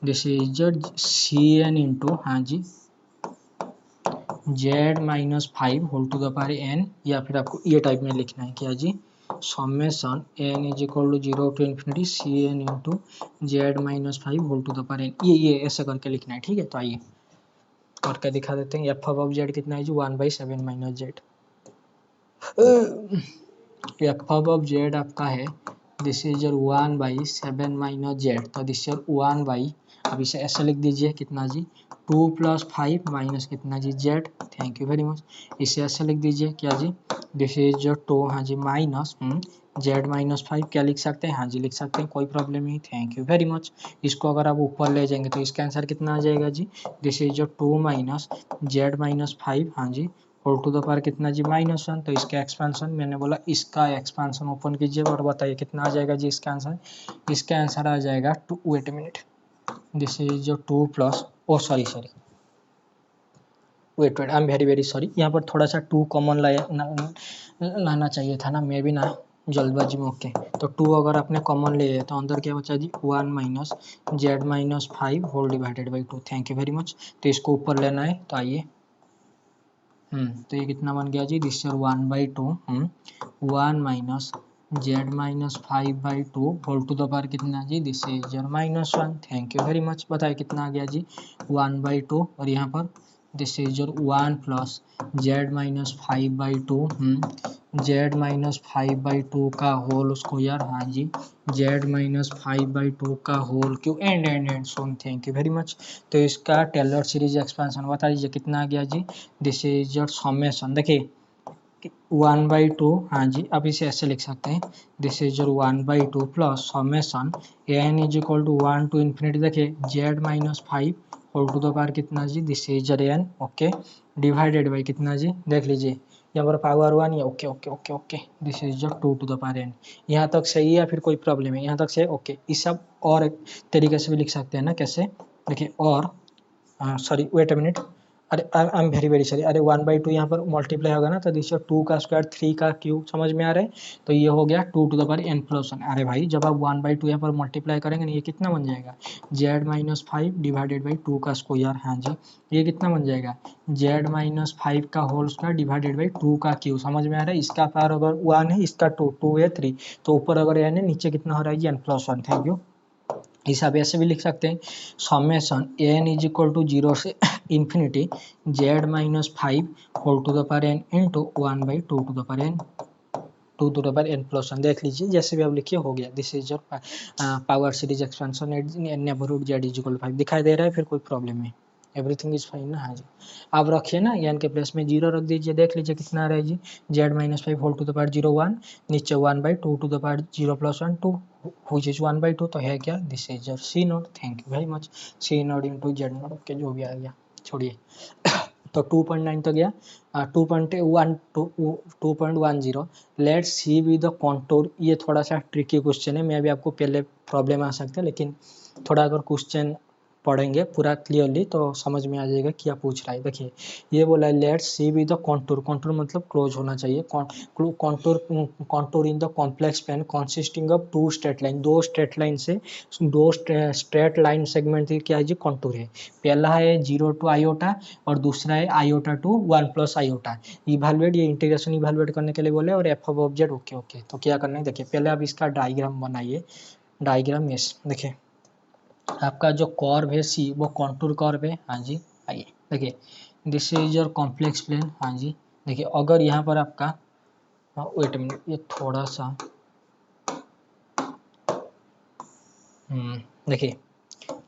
this is c n into, हाँ जी z minus 5 whole to the power n, या फिर आपको ये टाइप में लिखना है क्या जी? Summation n is equal to 0 to infinity c n into z minus 5 whole to the power n, ये ऐसा करके लिखना है। ठीक है, तो आइए करके दिखा देते हैं। एफ ऑफ जेड कितना है जी? 1/7 minus Z. F of Z आपका है this is your 1/7 minus Z, तो दिस योर 1 बाई, अब इसे ऐसे लिख दीजिए कितना जी? 2 + 5 माइनस कितना जी? Z, thank you very much. इसे ऐसे लिख दीजिए क्या जी? दिस इज योर 2, हाँ जी माइनस जेड माइनस 5, क्या लिख सकते हैं? हाँ जी लिख सकते हैं, कोई प्रॉब्लम नहीं, थैंक यू वेरी मच। इसको अगर आप ऊपर ले जाएंगे तो इसका आंसर कितना आ जाएगा जी? This is your 2 minus z minus 5, हाँ जी होल टू द पावर कितना जी? -1, तो इसका एक्सपेंशन, मैंने बोला इसका एक्सपेंशन ओपन कीजिए और बताइए कितना आ जाएगा जी इसका आंसर? इसका आंसर आ जाएगा 2, वेट मिनट, दिस इज जो 2 plus, oh sorry wait I am very sorry, यहाँ पर थोड़ा सा 2 कॉमन लाना चाहिए था ना, मैं भी ना जल्दबाजी में। ओके, तो 2 अगर आपने कॉमन ले तो अंदर क्या बचा जी? 1 minus z minus 5 whole divided by 2, thank you very much. तो इसको ऊपर लेना है, तो आइए तो ये कितना बन गया जी? This 1/2 1 minus z minus 5/2 whole to the power कितना जी? This is your -1, thank you very much. बताइए कितना आ गया जी? 1/2, और यहाँ पर this is your 1 plus z minus 5/2 z minus 5/2 का होल स्क्वायर, हाँ जी जेड माइनस 5/2 का होल क्यों एंड सोन, थैंक यू वेरी मच। तो इसका टेलर सीरीज एक्सपेंशन बता दीजिए कितना आ गया जी? दिस इज योर समेशन, देखिए 1/2, हाँ जी अब इसे ऐसे लिख सकते हैं, this is your 1/2 plus summation n is equal to 1 to infinity, देखिए z minus 5 whole to the power कितना जी? This is your n, okay divided by कितना जी? देख लीजिए यहाँ पर पावर 1 है, okay okay okay okay this is your 2 to the power n. यहाँ तक सही है या फिर कोई प्रॉब्लम है? यहाँ तक से ओके। इस सब और एक तरीके से भी लिख सकते हैं ना, कैसे? देखिए और सॉरी वेट अ मिनट, अरे आई एम वेरी सॉरी, अरे 1/2 यहाँ पर मल्टीप्लाई होगा ना, तो दिस 2 का स्क्वायर 3 का क्यूब, समझ में आ रहा है, तो ये हो गया 2 टू द पावर n+1। अरे भाई जब आप 1/2 यहाँ पर मल्टीप्लाई करेंगे ना, ये कितना बन जाएगा, z-5 डिवाइडेड बाई 2 का स्क्वायर, हाँ जी, ये कितना बन जाएगा, z-5 का होल स्क्वायर डिवाइडेड बाई 2 का क्यूब, समझ में आ रहा है, इसका पावर अगर 1 है, इसका 2 है 3, तो ऊपर अगर n है, नीचे कितना हो रहा है जी n+1। Thank you. इस आप ऐसे भी लिख सकते हैं, summation n is equal to 0 से infinity z-5 whole to the power n into 1/2 to the power n, 2 to the power n+1, देख लीजिए जैसे भी आप लिखिए हो गया। This is your power series expansion at neighbourhood z is equal to 5। दिखाई दे रहा है, फिर कोई प्रॉब्लम है, एवरीथिंग इज फाइन ना, हाँ जी। आप रखिए ना, n के प्लेस में 0 रख दीजिए, देख लीजिए कितना आ रहा है जी, z-5 whole to the power 0 1, नीचे 1/2 to the power 0 + 1 2, which is 1/2, तो है क्या, this is your c naught. Thank you very much. C naught into z naught, okay, जो भी आ गया छोड़िए। तो 2.9 तो गया, 2.10, let's see with the contour. ये थोड़ा सा ट्रिकी क्वेश्चन है, मैं भी आपको पहले प्रॉब्लम आ सकता है, लेकिन थोड़ा अगर क्वेश्चन पढ़ेंगे पूरा क्लियरली तो समझ में आ जाएगा क्या पूछ रहा है। देखिए ये बोला है let's see with the contour, contour मतलब क्लोज होना चाहिए, contour in the complex plane consisting of 2 straight line, 2 straight line से 2 स्ट्रेट लाइन सेगमेंट क्या है जी, कॉन्टूर है। पहला है 0 टू आयोटा और दूसरा है आयोटा टू 1 + आयोटा। इवेलुएट, ये इंटीग्रेशन इवेलुएट करने के लिए बोले, और f of object, okay okay. तो क्या करना है, देखिए पहले आप इसका डायग्राम बनाइए, डायग्राम यस, देखिए आपका जो कर्व है सी, वो कॉन्टूर कर्व है, हाँ जी। आइए देखिए, this is your complex plane, हाँ जी। देखिए अगर यहाँ पर आपका, वेट अ मिनट, ये थोड़ा सा देखिए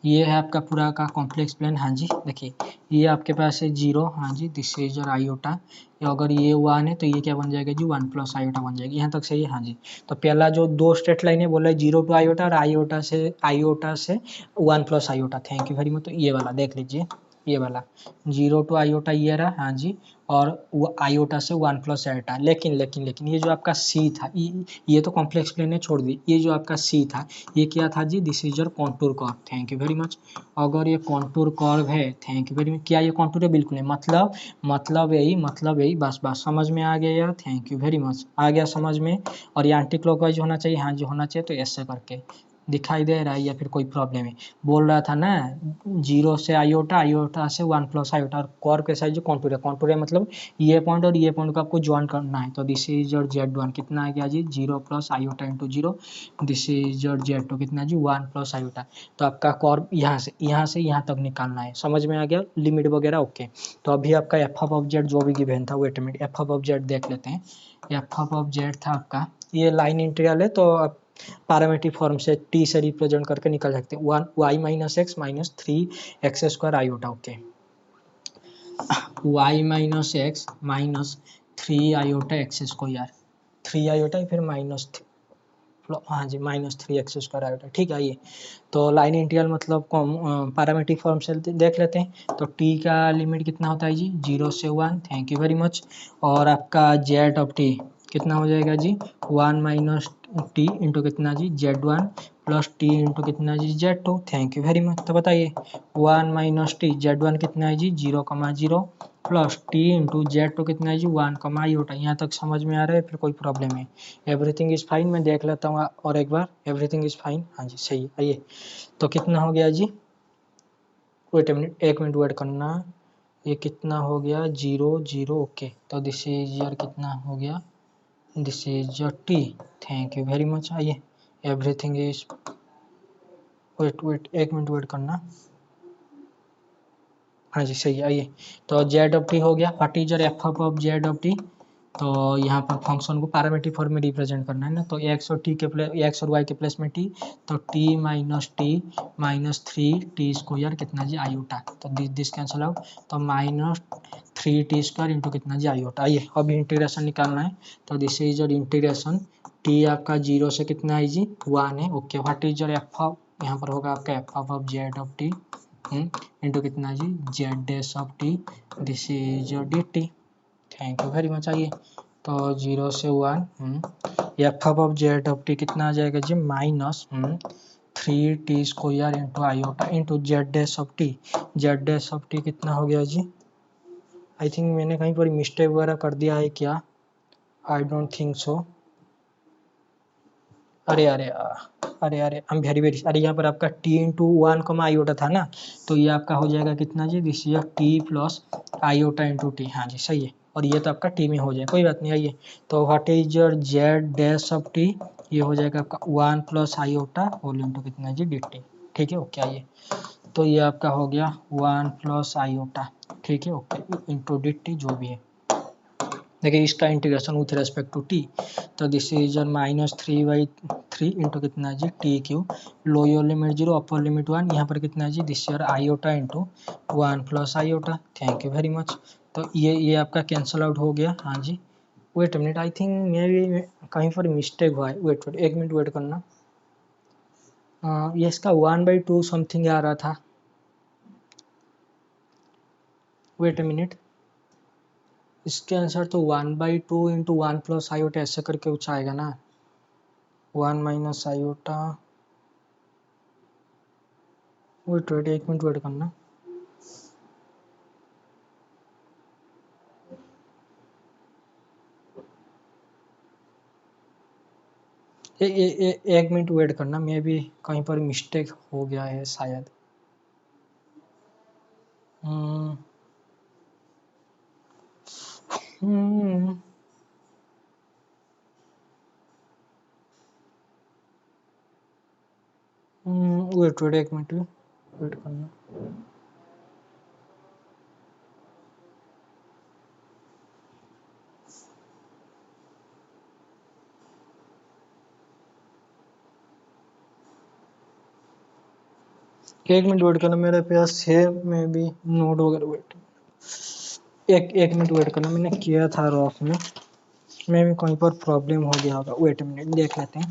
ये है आपका पूरा का कॉम्प्लेक्स प्लेन, हाँ जी। देखिए ये आपके पास है 0, हाँ जी, दिस इज योर आयोटा, अगर ये 1 है तो ये क्या बन जाएगा जी, 1 + आयोटा बन जाएगी। यहाँ तक सही है, हाँ जी। तो पहला जो 2 स्ट्रेट लाइन है बोला है 0 टू आयोटा और आयोटा से 1 + iota. Thank you very much. तो ये वाला देख लीजिए, ये वाला 0 टू आयोटा ये रहा, हाँ जी, और वो आयोटा से 1 + आयोटा। लेकिन ये जो आपका सी था, ये तो कॉम्प्लेक्स प्लेन है, छोड़ दी, ये जो आपका सी था ये क्या था जी, this is your contour curve. Thank you very much. अगर ये कॉन्टूर कर्व है, थैंक यू वेरी मच, क्या ये कॉन्टूर है, बिल्कुल है, मतलब यही, बस समझ में आ गया यार, थैंक यू वेरी मच, आ गया समझ में। और ये एंटी क्लॉकवाइज होना चाहिए, हाँ जी होना चाहिए, तो ऐसे करके दिखाई दे रहा है या फिर कोई प्रॉब्लम है, बोल रहा था ना 0 से आयोटा, आयोटा से 1 + आयोटा, और कर्व के साइड जो कॉन्टूर है मतलब ये पॉइंट और ये पॉइंट को आपको ज्वाइन करना है। तो दिस इज योर Z1 कितना आ गया जी, 0 + iota into 0, this is your Z2 कितना जी, 1 + आयोटा। तो आपका कर्व यहाँ से यहाँ तक निकालना है, समझ में आ गया, लिमिट वगैरह ओके। तो अभी आपका एफ ऑफ Z जो भी गिवन था, wait a minute, f of Z देख लेते हैं। एफ ऑफ Z था आपका, ये लाइन इंटीग्रल है, तो आप पैरामीट्रिक फॉर्म से t से रिप्रेजेंट करके निकल सकते हैं, 1 y - x - 3x² iota, okay, y - x - 3 iota x², 3 iota फिर माइनस, हाँ जी, -3x² आयोटा, ठीक है। ये तो लाइन इंटीग्रल मतलब पैरामीट्रिक फॉर्म से देख लेते हैं। तो t का लिमिट कितना होता है जी, 0 से 1, थैंक यू वेरी मच। और आपका Z(t) कितना हो जाएगा जी, 1 - t इंटू कितना जी, Z1 + t इंटू कितना जी, Z2, thank you very much. तो बताइए 1 - t, Z1 कितना है जी, 0,0 प्लस t इंटू Z2 कितना है जी, 1 आयोटा। यहाँ तक समझ में आ रहा है, फिर कोई प्रॉब्लम है, एवरीथिंग इज फाइन। मैं देख लेता हूँ और एक बार, एवरीथिंग इज फाइन, हाँ जी सही है। आइए तो कितना हो गया जी, wait a minute, 1 minute wait करना, ये कितना हो गया, 0 0, ओके। तो दिस इज योर कितना हो गया, this is your t, thank you very much. आइए everything is, wait 1 minute wait करना, हाँ जी सही है। आइए तो Z(t) हो गया, what is your F of Z(t)। तो यहाँ पर फंक्शन को पैरामीट्रिक फॉर्म में रिप्रेजेंट करना है ना, तो x और y के प्लेस में t, तो t - t - 3t² कितना जी, आयोटा। तो दिस कैंसल आउट, तो -3t² इंटू कितना जी, आयोटा। आइए अभी इंटीग्रेशन निकालना है, तो this is your integration, t आपका 0 से कितना है जी, 1 है, okay. What is your F of, यहाँ पर होगा आपका एफ ऑफ Z(t) इंटू कितना जी, Z(t), this is your dt, thank you very much. आइए तो 0 से 1, एफ ऑफ Z(t) कितना आ जाएगा जी, 3t² into iota into Z dash of T. Z dash of T कितना हो गया जी? आई थिंक मैंने कहीं पर मिस्टेक वगैरह कर दिया है क्या? I don't think so. अरे अरे अरे अरे आई एम वेरी वेरी, अरे यहाँ पर आपका t इंटू 1 आयोटा था ना, तो ये आपका हो जाएगा कितना जी? This is t plus iota into t. हाँ जी सही है, और ये तो आपका t में हो जाए, कोई बात नहीं। आइए, तो what is your Z dash of T? ये हो जाएगा आपका 1 प्लस आयोटा होल इंटू कितना जी? D T. ठीक है ओके। आइए, तो ये आपका हो गया 1 प्लस आयोटा, ठीक है ओके, इंटू डी टी जो भी है। देखिए इसका integration with respect to t, तो दिस इज -3/3 इंटू कितना जी? T cube. Lower limit 0, upper limit 1, यहाँ पर कितना है जी? This is iota into 1 plus iota. Thank you very much. तो ये आपका कैंसल आउट हो गया। हाँ जी, वेट मिनट, आई थिंक मे भी कहीं पर मिस्टेक हुआ है। वेट वेट, एक मिनट वेट करना। ये इसका 1/2 समथिंग आ रहा था। वेट ए मिनट, इसके आंसर तो 1/2 इंटू 1 प्लस आयोटा ऐसे करके कुछ आएगा ना। 1 माइनस आयोटा, वेट वेट, एक मिनट वेट करना। एक मिनट वेट करना, मे भी कहीं पर मिस्टेक हो गया है शायद। वेट वेट, एक मिनट वेट करना। एक मिनट वेट करना, मेरे पास है में भी नोट वगैरह। वेट, एक मिनट वेट करना, मैंने किया था रॉफ में, मे भी कहीं पर प्रॉब्लम हो गया होगा। वेट मिनट, देख लेते हैं।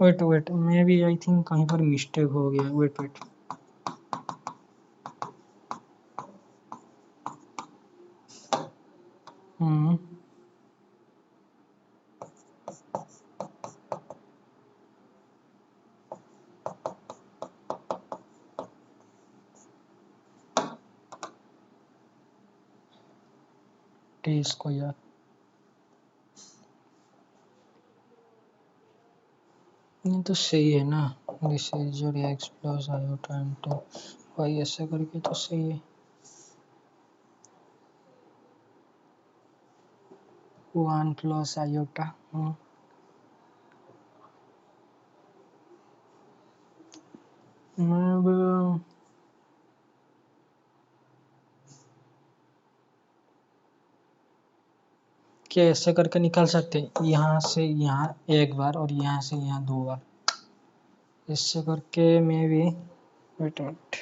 Wait wait, maybe I think कहीं पर मिस्टेक हो गया। वेट वेट, टी इसको यार, ये तो सही है ना। This is your x plus iota into y, ऐसे करके तो सही है। 1 प्लस आयोटा। क्या ऐसे करके निकाल सकते हैं? यहाँ से यहाँ एक बार और यहाँ से यहाँ 2 बार, इससे करके मैं भी। वेट वेट,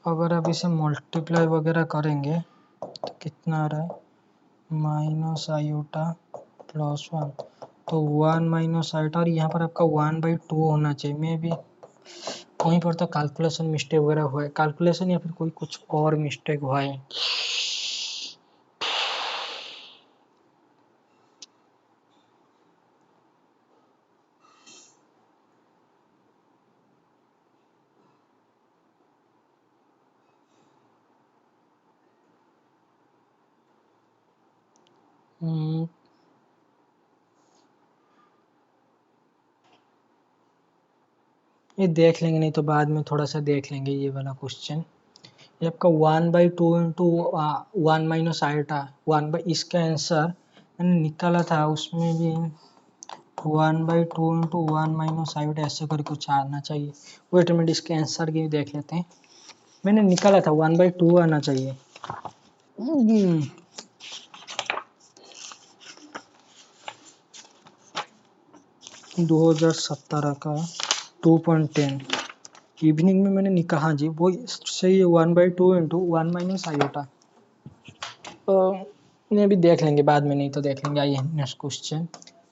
अगर आप इसे मल्टीप्लाई वगैरह करेंगे तो कितना आ रहा है? माइनस आयोटा प्लस 1, तो 1 माइनस आयोटा, और यहाँ पर आपका 1/2 होना चाहिए। मे भी वहीं पर तो कैलकुलेशन मिस्टेक वगैरह हुआ है, कैलकुलेशन या फिर कोई कुछ और मिस्टेक हुआ है। ये देख लेंगे, नहीं तो बाद में थोड़ा सा देख लेंगे ये वाला क्वेश्चन। ये आपका 1/2 इंटू 1 माइनस आयोटा 1 बाई, इसका आंसर मैंने निकाला था उसमें भी 1/2 इंटू 1 माइनस आयोटा ऐसे कर कुछ आना चाहिए। वेट मिनट इसके आंसर की देख लेते हैं। मैंने निकाला था 1/2 आना चाहिए। 2017 का 2.10 इवनिंग में मैंने निकाला। हाँ जी वो सही है 1/2 इंटू 1 माइनस आयोटा। ने भी देख लेंगे बाद में, नहीं तो देख लेंगे। आइए नेक्स्ट क्वेश्चन,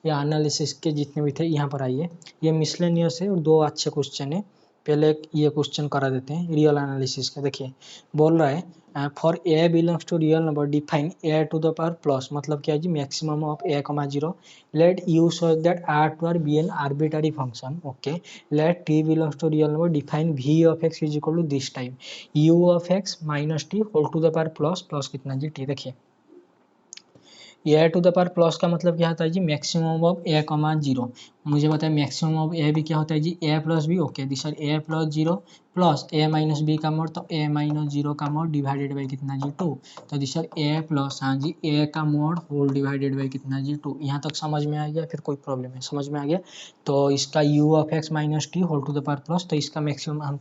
या एनालिसिस के जितने भी थे यहाँ पर आइए। ये मिसलेनियस है और दो अच्छे क्वेश्चन है। पहले ये क्वेश्चन करा देते हैं रियल एनालिसिस का। देखिए बोल रहा है for a belongs to real number define a to the power plus, मतलब क्या है जी maximum of a comma 0। Let u so that R to R be an arbitrary function. Okay, let t belongs to real number define v of x is equal to this type u of x minus t whole to the power plus plus कितना जी t. देखिए a to the power plus का मतलब क्या होता है जी maximum of a comma 0। मुझे बताया मैक्सिमम ऑफ ए भी क्या होता है जी a plus b. Okay this are a plus 0 plus a minus B का मोड, तो ए माइनस 0 का मोड डिवाइडेड बाई कितना जी 2। तो दिस आर ए प्लस हाँ जी ए का मोड होल डिवाइडेड बाई कितना जी 2। यहाँ तक समझ में आ गया, फिर कोई प्रॉब्लम है? समझ में आ गया। तो इसका u of x minus t whole to the power plus, तो इसका मैक्सिमम हम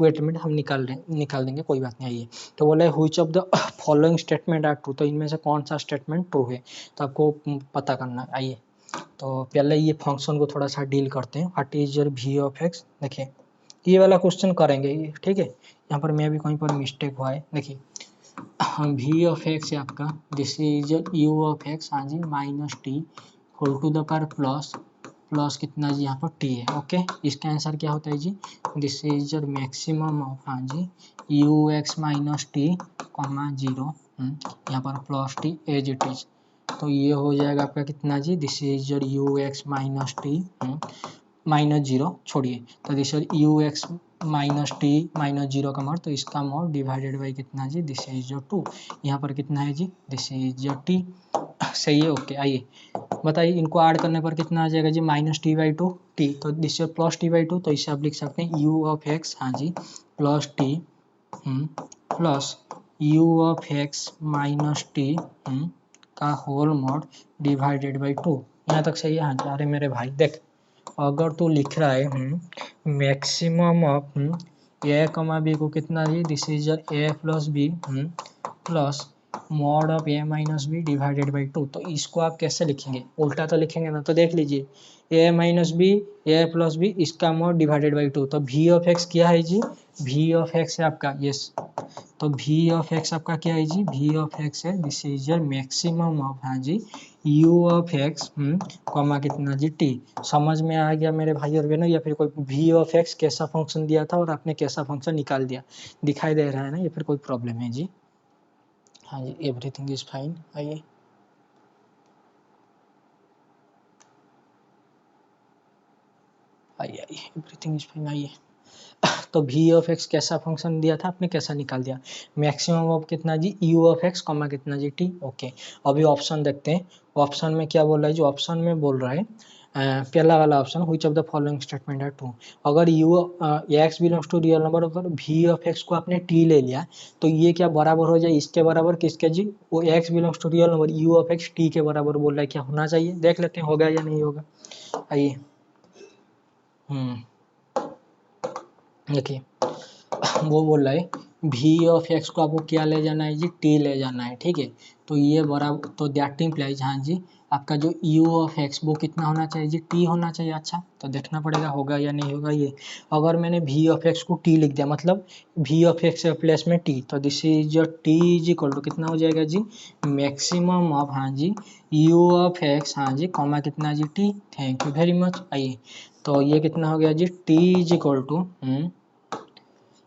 वेट मिनट हम निकाल देंगे, कोई बात नहीं। आइए तो बोला है which of the following statement are true, तो इनमें से कौन सा स्टेटमेंट ट्रू है तो आपको पता करना है। आइए तो पहले ये फंक्शन को थोड़ा सा डील करते हैं। What is your v of x. देखिए ये वाला क्वेश्चन करेंगे ये, ठीक है। यहाँ पर मैं भी कहीं पर मिस्टेक हुआ है। देखिए वी ऑफ एक्स है आपका, this is your u of x हाँ जी minus t whole to the power plus plus कितना जी यहाँ पर टी है। ओके इसका आंसर क्या होता है जी this is your maximum of हाँ जी u x minus t comma 0 यहाँ पर plus t as it is. तो ये हो जाएगा आपका कितना जी this is your u x minus t minus 0 छोड़िए, तो this is u x minus t minus 0 का मोड, तो इसका मोड डिवाइडेड बाई कितना जी दिस इज योर 2। यहाँ पर कितना है जी दिस इज योर टी। सही है। ओके आइए बताइए इनको ऐड करने पर कितना आ जाएगा जी माइनस टी बाई 2 टी, तो this is plus T by 2, तो इसे आप लिख सकते हैं यू ऑफ एक्स हाँ जी plus t plus u of x minus t का होल मोड डिवाइडेड बाई 2। यहाँ तक सही है? हाँ जी। अरे मेरे भाई देख, अगर तू लिख रहा है मैक्सिमम ऑफ ए कमा बी को कितना जी this is a plus b plus mod of a minus b divided by 2, तो इसको आप कैसे लिखेंगे? उल्टा तो लिखेंगे ना। तो देख लीजिए ए माइनस बी ए प्लस बी इसका मॉड डिवाइडेड बाई 2, तो वी ऑफ एक्स क्या है जी वी ऑफ एक्स है आपका यस। तो वी ऑफ एक्स आपका क्या है जी वी ऑफ एक्स है this is your maximum of हाँ जी यू ऑफ एक्स कॉमा कितना जी टी। समझ में आ गया मेरे भाई और बहनों? या फिर कोई वी ऑफ एक्स कैसा फंक्शन दिया था और आपने कैसा फंक्शन निकाल दिया, दिखाई दे रहा है ना? या फिर कोई प्रॉब्लम है जी? हाँ जी एवरीथिंग इज फाइन। आइए आइए आइए एवरीथिंग इज फाइन। आइए तो वी ऑफ एक्स कैसा फंक्शन दिया था आपने, कैसा निकाल दिया? मैक्सिमम ऑफ कितना जी यू ऑफ एक्स कॉमा कितना जी टी। ओके अभी ऑप्शन देखते हैं। ऑप्शन में क्या बोल रहा है? जो ऑप्शन में बोल रहा है पहला वाला option which of the following statement are true. अगर u x belongs to real number, अगर वी ऑफ एक्स को आपने टी ले लिया तो ये क्या बराबर हो जाए इसके बराबर, किसके जी वो x belongs to real number u of x t के बराबर बोल रहा है। क्या होना चाहिए देख लेते हैं होगा या नहीं होगा। आइए देखिए वो बोल रहा है वी ऑफ एक्स को आपको क्या ले जाना है जी टी ले जाना है, ठीक है। तो ये बराबर, तो दैट इम्प्लाइज हाँ जी आपका जो यू ऑफ एक्स वो कितना होना चाहिए जी टी होना चाहिए। अच्छा तो देखना पड़ेगा होगा या नहीं होगा ये। अगर मैंने वी ऑफ एक्स को टी लिख दिया मतलब वी ऑफ एक्स प्लेस में टी, तो दिस इज जो टी इज इक्वल टू कितना हो जाएगा जी मैक्सिमम ऑफ हाँ जी यू ऑफ एक्स हाँ जी कॉमा कितना जी t. Thank you very much. आइए तो ये कितना हो गया जी t is equal to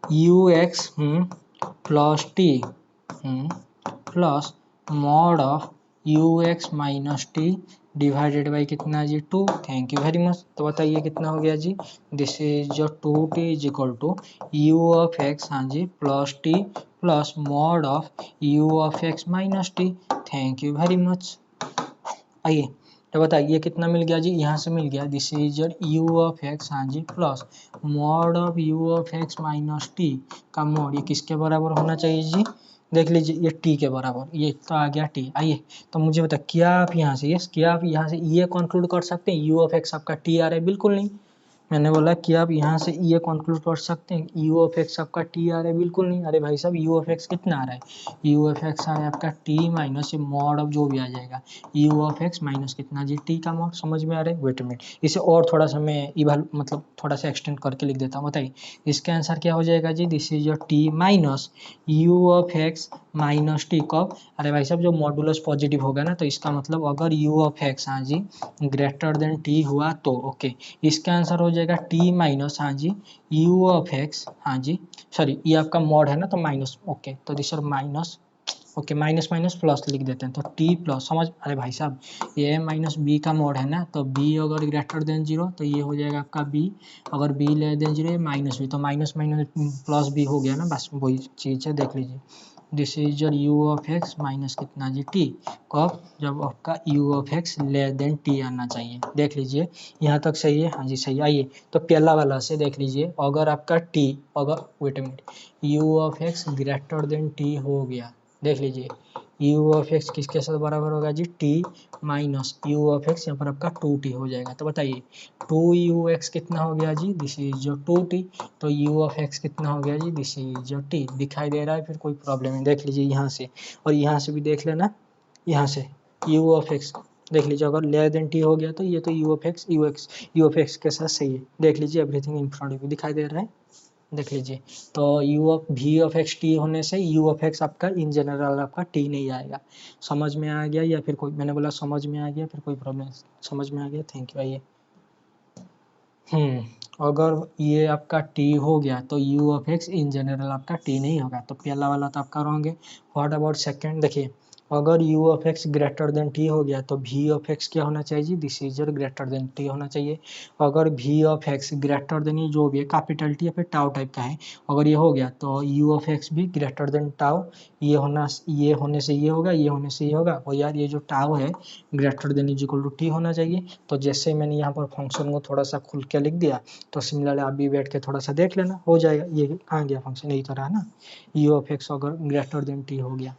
u x plus t plus mod of u x minus t divided by कितना जी 2। Thank you very much. तो बताइए कितना हो गया जी दिस इज जो 2t is equal to u of x हाँ जी plus t plus mod of u of x minus t. Thank you very much. आइए तो बताइए कितना मिल गया जी, यहाँ से मिल गया this is your u of x हाँ जी plus mod of u of x minus t का मॉड, ये किसके बराबर होना चाहिए जी देख लीजिए ये टी के बराबर, ये तो आ गया टी। आइए तो मुझे बता, क्या आप यहाँ से क्या आप यहाँ से ये कंक्लूड कर सकते हैं यू ऑफ एक्स आपका टी आ रहा है? बिल्कुल नहीं। मैंने बोला कि आप यहाँ से ये कंक्लूड कर सकते हैं यू ऑफ एक्स आपका टी आ रहा है? बिल्कुल नहीं। अरे भाई साहब यू ऑफ एक्स कितना आ रहा है? यू ऑफ एक्स आ रहा है आपका टी माइनस मॉड ऑफ जो भी आ जाएगा यू ऑफ एक्स माइनस कितना जी टी का मॉड। समझ में आ रहा है? वेट मिनट, इसे और थोड़ा सा मैं इवल मतलब थोड़ा सा एक्सटेंड करके लिख देता हूँ। बताइए इसका आंसर क्या हो जाएगा जी? This is your t minus u of x minus t कब? अरे भाई साहब जो मॉडुलस पॉजिटिव होगा ना, तो इसका मतलब अगर यू ऑफ एक्स हाँ जी ग्रेटर देन टी हुआ तो ओके, इसका आंसर हो जाएगा टी माइनस हाँ जी यू ऑफ एक्स हाँ जी, सॉरी ये आपका मॉड है ना तो माइनस, ओके तो this minus, okay minus minus plus लिख देते हैं तो टी प्लस। समझ? अरे भाई साहब ए माइनस बी का मॉड है ना, तो बी अगर ग्रेटर देन जीरो तो ये हो जाएगा आपका बी, अगर b less than zero minus b, तो माइनस माइनस प्लस बी हो गया ना, बस वही चीज़ है। देख लीजिए this is your u of x minus कितना जी टी, कब? जब आपका u of x less than t आना चाहिए। देख लीजिए यहाँ तक सही है? हाँ जी सही है। आइए तो पहला वाला से देख लीजिए, अगर आपका टी, अगर wait a minute u of x greater than t हो गया, देख लीजिए यू ऑफ एक्स किसके साथ बराबर होगा जी? T minus u of x, यहाँ पर आपका टू टी हो जाएगा। तो बताइए टू यू एक्स कितना हो गया जी? दिस इज जो टू टी, तो यू ऑफ एक्स कितना हो गया जी? दिस इज जो टी। दिखाई दे रहा है? फिर कोई प्रॉब्लम है? देख लीजिए यहाँ से, और यहाँ से भी देख लेना, यहाँ से यू ऑफ एक्स देख लीजिए, अगर लेस देन टी हो गया तो ये तो यू ऑफ एक्स के साथ सही है। देख लीजिए everything in front of you दिखाई दे रहा है? देख लीजिए तो u of v of x t होने से यू ऑफ एक्स आपका इन जनरल आपका टी नहीं आएगा। समझ में आ गया? या फिर कोई, मैंने बोला समझ में आ गया, फिर कोई प्रॉब्लम? समझ में आ गया, थैंक यू। आइए अगर ये आपका टी हो गया तो u of x in general आपका टी नहीं होगा, तो पहला वाला तो आपका रॉन्ग है। What about second? देखिए अगर u of x greater than t हो गया तो वी ऑफ एक्स क्या होना चाहिए जी? This is greater than t होना चाहिए। अगर v of x greater than, ये जो भी है कैपिटल टी या फिर टाउ टाइप का है, अगर ये हो गया तो यू ऑफ एक्स भी ग्रेटर देन टाउ, ये होने से ये होगा, ये होने से ये होगा, और यार ये जो टाउ है greater than is equal to t होना चाहिए। तो जैसे मैंने यहाँ पर फंक्शन को थोड़ा सा खुल के लिख दिया, तो सिमिलरली आप भी बैठ के थोड़ा सा देख लेना, हो जाएगा। ये कहाँ गया फंक्शन? यही तो रहा ना, यू ऑफ एक्स अगर ग्रेटर देन टी हो गया,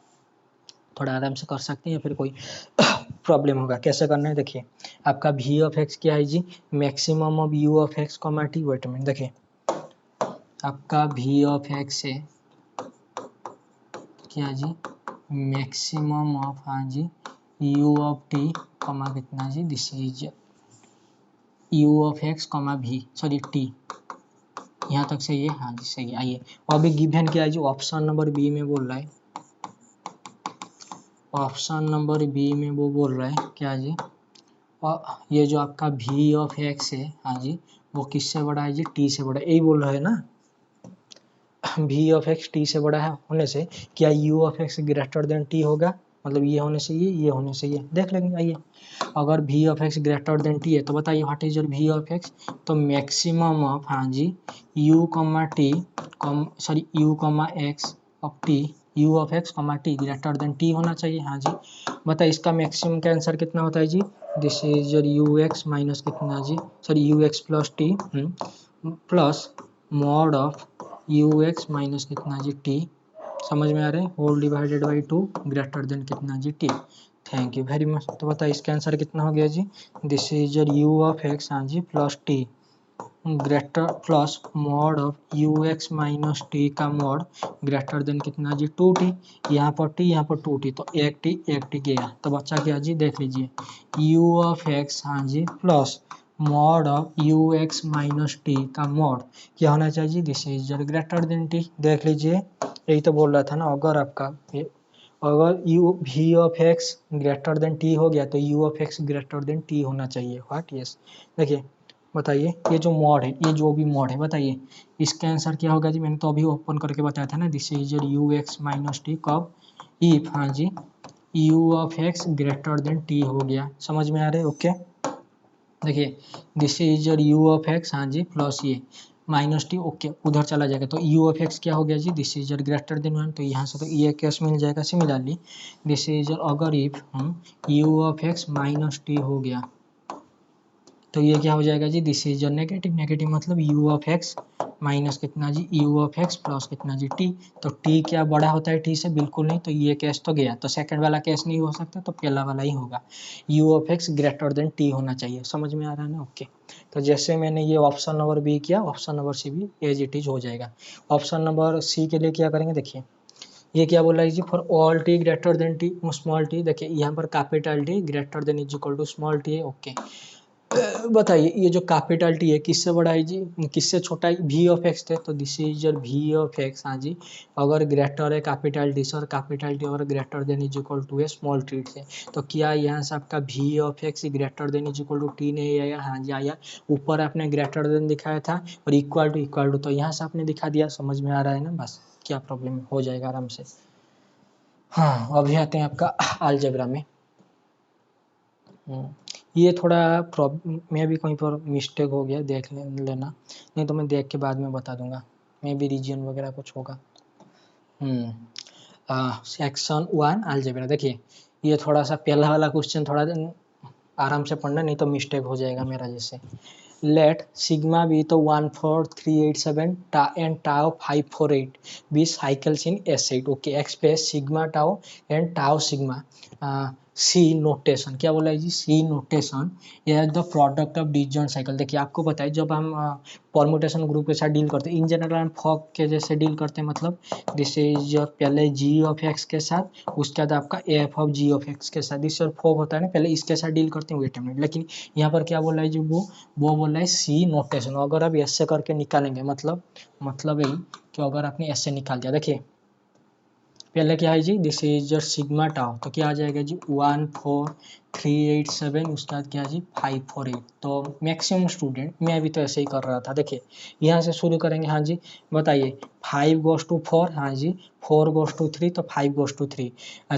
थोड़ा आराम से कर सकते हैं या फिर कोई प्रॉब्लम होगा? कैसे करना है देखिए, आपका वी ऑफ एक्स क्या है जी? Maximum of u of x comma t. Wait minute, देखिए आपका वी ऑफ एक्स है क्या जी? मैक्सिमम ऑफ हाँ जी यू ऑफ टी कॉमा कितना जी? This is u of x comma v, sorry t, यहाँ तक सही है? हाँ जी सही है। आइए और अभी गिवन क्या है जी? ऑप्शन नंबर बी में बोल रहा है, ऑप्शन नंबर बी में वो बोल रहा है क्या जी? और ये जो आपका वी ऑफ एक्स है हाँ जी, वो किससे बड़ा है जी? टी से बड़ा है, यही बोल रहा है ना? वी ऑफ एक्स टी से बड़ा है होने से क्या you of x greater than T होगा? मतलब ये होने से ये होने से ये, देख लेंगे। आइए अगर v of x greater than t है तो बताइए what is your v of x? तो मैक्सिमम ऑफ हाँ जी u comma t sorry u comma x of t, u of x comma t greater than t होना चाहिए। हाँ जी बताइए इसका मैक्सिमम का आंसर कितना होता है जी? This is your u x minus कितना जी? Sorry u x plus t plus mod of u x minus कितना जी? टी। समझ में आ रहा है? Whole divided by two greater than कितना जी? T. Thank you very much. तो बताइए इसका आंसर कितना हो गया जी? This is your u of x हाँ जी plus t greater plus mod of u x minus t का मॉड ग्रेटर देन कितना जी? To T. यहाँ पर टी यहाँ पर टू टी, तो एक टी गया, तो बच्चा क्या जी? देख लीजिए यू ऑफ एक्स हाँ जी plus mod of u x minus t का मॉड क्या होना चाहिए जी? This is greater than t. देख लीजिए यही तो बोल रहा था ना, अगर u v of x greater than t हो गया तो u of x greater than t होना चाहिए। व्हाट? यस। देखिए बताइए ये जो मॉड है, ये जो भी मॉड है, बताइए इसका आंसर क्या होगा जी? मैंने तो अभी ओपन करके बताया था ना, this is your u x minus t कब? इफ हाँ जी u of x greater than t हो गया। समझ में आ रहा है? ओके देखिए this is your u of x हाँ जी प्लस ये माइनस टी, ओके उधर चला जाएगा तो यू ऑफ एक्स क्या हो गया जी? This is your greater than one, तो यहाँ से तो ये केस मिल जाएगा। सिमिलरली दिस इज योर अगर इफ हम u of x minus t हो गया, तो ये क्या हो जाएगा जी, this is your negative, negative मतलब u ऑफ x माइनस कितना जी u ऑफ x प्लस कितना जी t। तो t क्या बड़ा होता है t से, बिल्कुल नहीं, तो ये केस तो गया, तो सेकंड वाला केस नहीं हो सकता, तो पहला वाला ही होगा, u of x greater than t होना चाहिए। समझ में आ रहा है ना? ओके। तो जैसे मैंने ये ऑप्शन नंबर बी किया, ऑप्शन नंबर सी भी एज इट इज हो जाएगा। ऑप्शन नंबर सी के लिए क्या करेंगे, देखिए ये क्या बोला है जी, for all t greater than t small t, देखिए यहाँ पर capital t greater than is equal to small t है। ओके, बताइए ये जो कैपिटल टी है किससे बड़ा है जी, किससे छोटा है, वी ऑफ एक्स थे, तो this is your v of x. हाँ जी, अगर ग्रेटर है कैपिटल टी से और कैपिटल टी अगर greater than is equal to है स्मॉल टी से, तो क्या यहाँ से आपका v of x greater than is equal to t नहीं आया? हाँ जी आया। ऊपर आपने ग्रेटर देन दिखाया था और इक्वल टू, तो यहाँ से आपने दिखा दिया। समझ में आ रहा है ना? बस क्या प्रॉब्लम हो जाएगा आराम से। हाँ, अभी आते हैं आपका अलजेब्रा में। ये थोड़ा प्रॉब्लम में भी कहीं पर मिस्टेक हो गया, देख लेना, नहीं तो मैं देख के बाद में बता दूंगा, मे भी रीजन वगैरह कुछ होगा। सेक्शन 1 अलजेब्रा, देखिए ये थोड़ा सा पहला वाला क्वेश्चन थोड़ा आराम से पढ़ना, नहीं तो मिस्टेक हो जाएगा मेरा जैसे। लेट सिग्मा बी तो 14387 and tau 548 be cycles in acid. Okay, express sigma tau and tau sigma c notation, क्या बोला है जी, c notation as the product of disjoint cycle. देखिए आपको पता है जब हम परमुटेशन ग्रुप के साथ डील करते हैं, इन जनरल हम फॉक के जैसे डील करते हैं, मतलब दिस इज योर पहले जी ऑफ एक्स के साथ, उसके बाद आपका f of g of x के साथ, दिस योर फॉक होता है ना, पहले इसके साथ डील करते हैं, वेट अ मिनट। लेकिन यहाँ पर क्या बोला है जी, वो बोल रहा है सी नोटेशन। अगर आप ऐसे करके निकालेंगे, मतलब यही कि अगर आपने ऐसे निकाल दिया, देखिए पहले क्या है जी, this is your sigma tau, तो क्या आ जाएगा जी 14387, उसके बाद क्या जी 548। तो मैक्सिमम स्टूडेंट, मैं अभी तो ऐसे ही कर रहा था, देखिए यहाँ से शुरू करेंगे। हाँ जी बताइए, 5 goes to 4, हाँ जी 4 goes to 3, तो 5 goes to 3,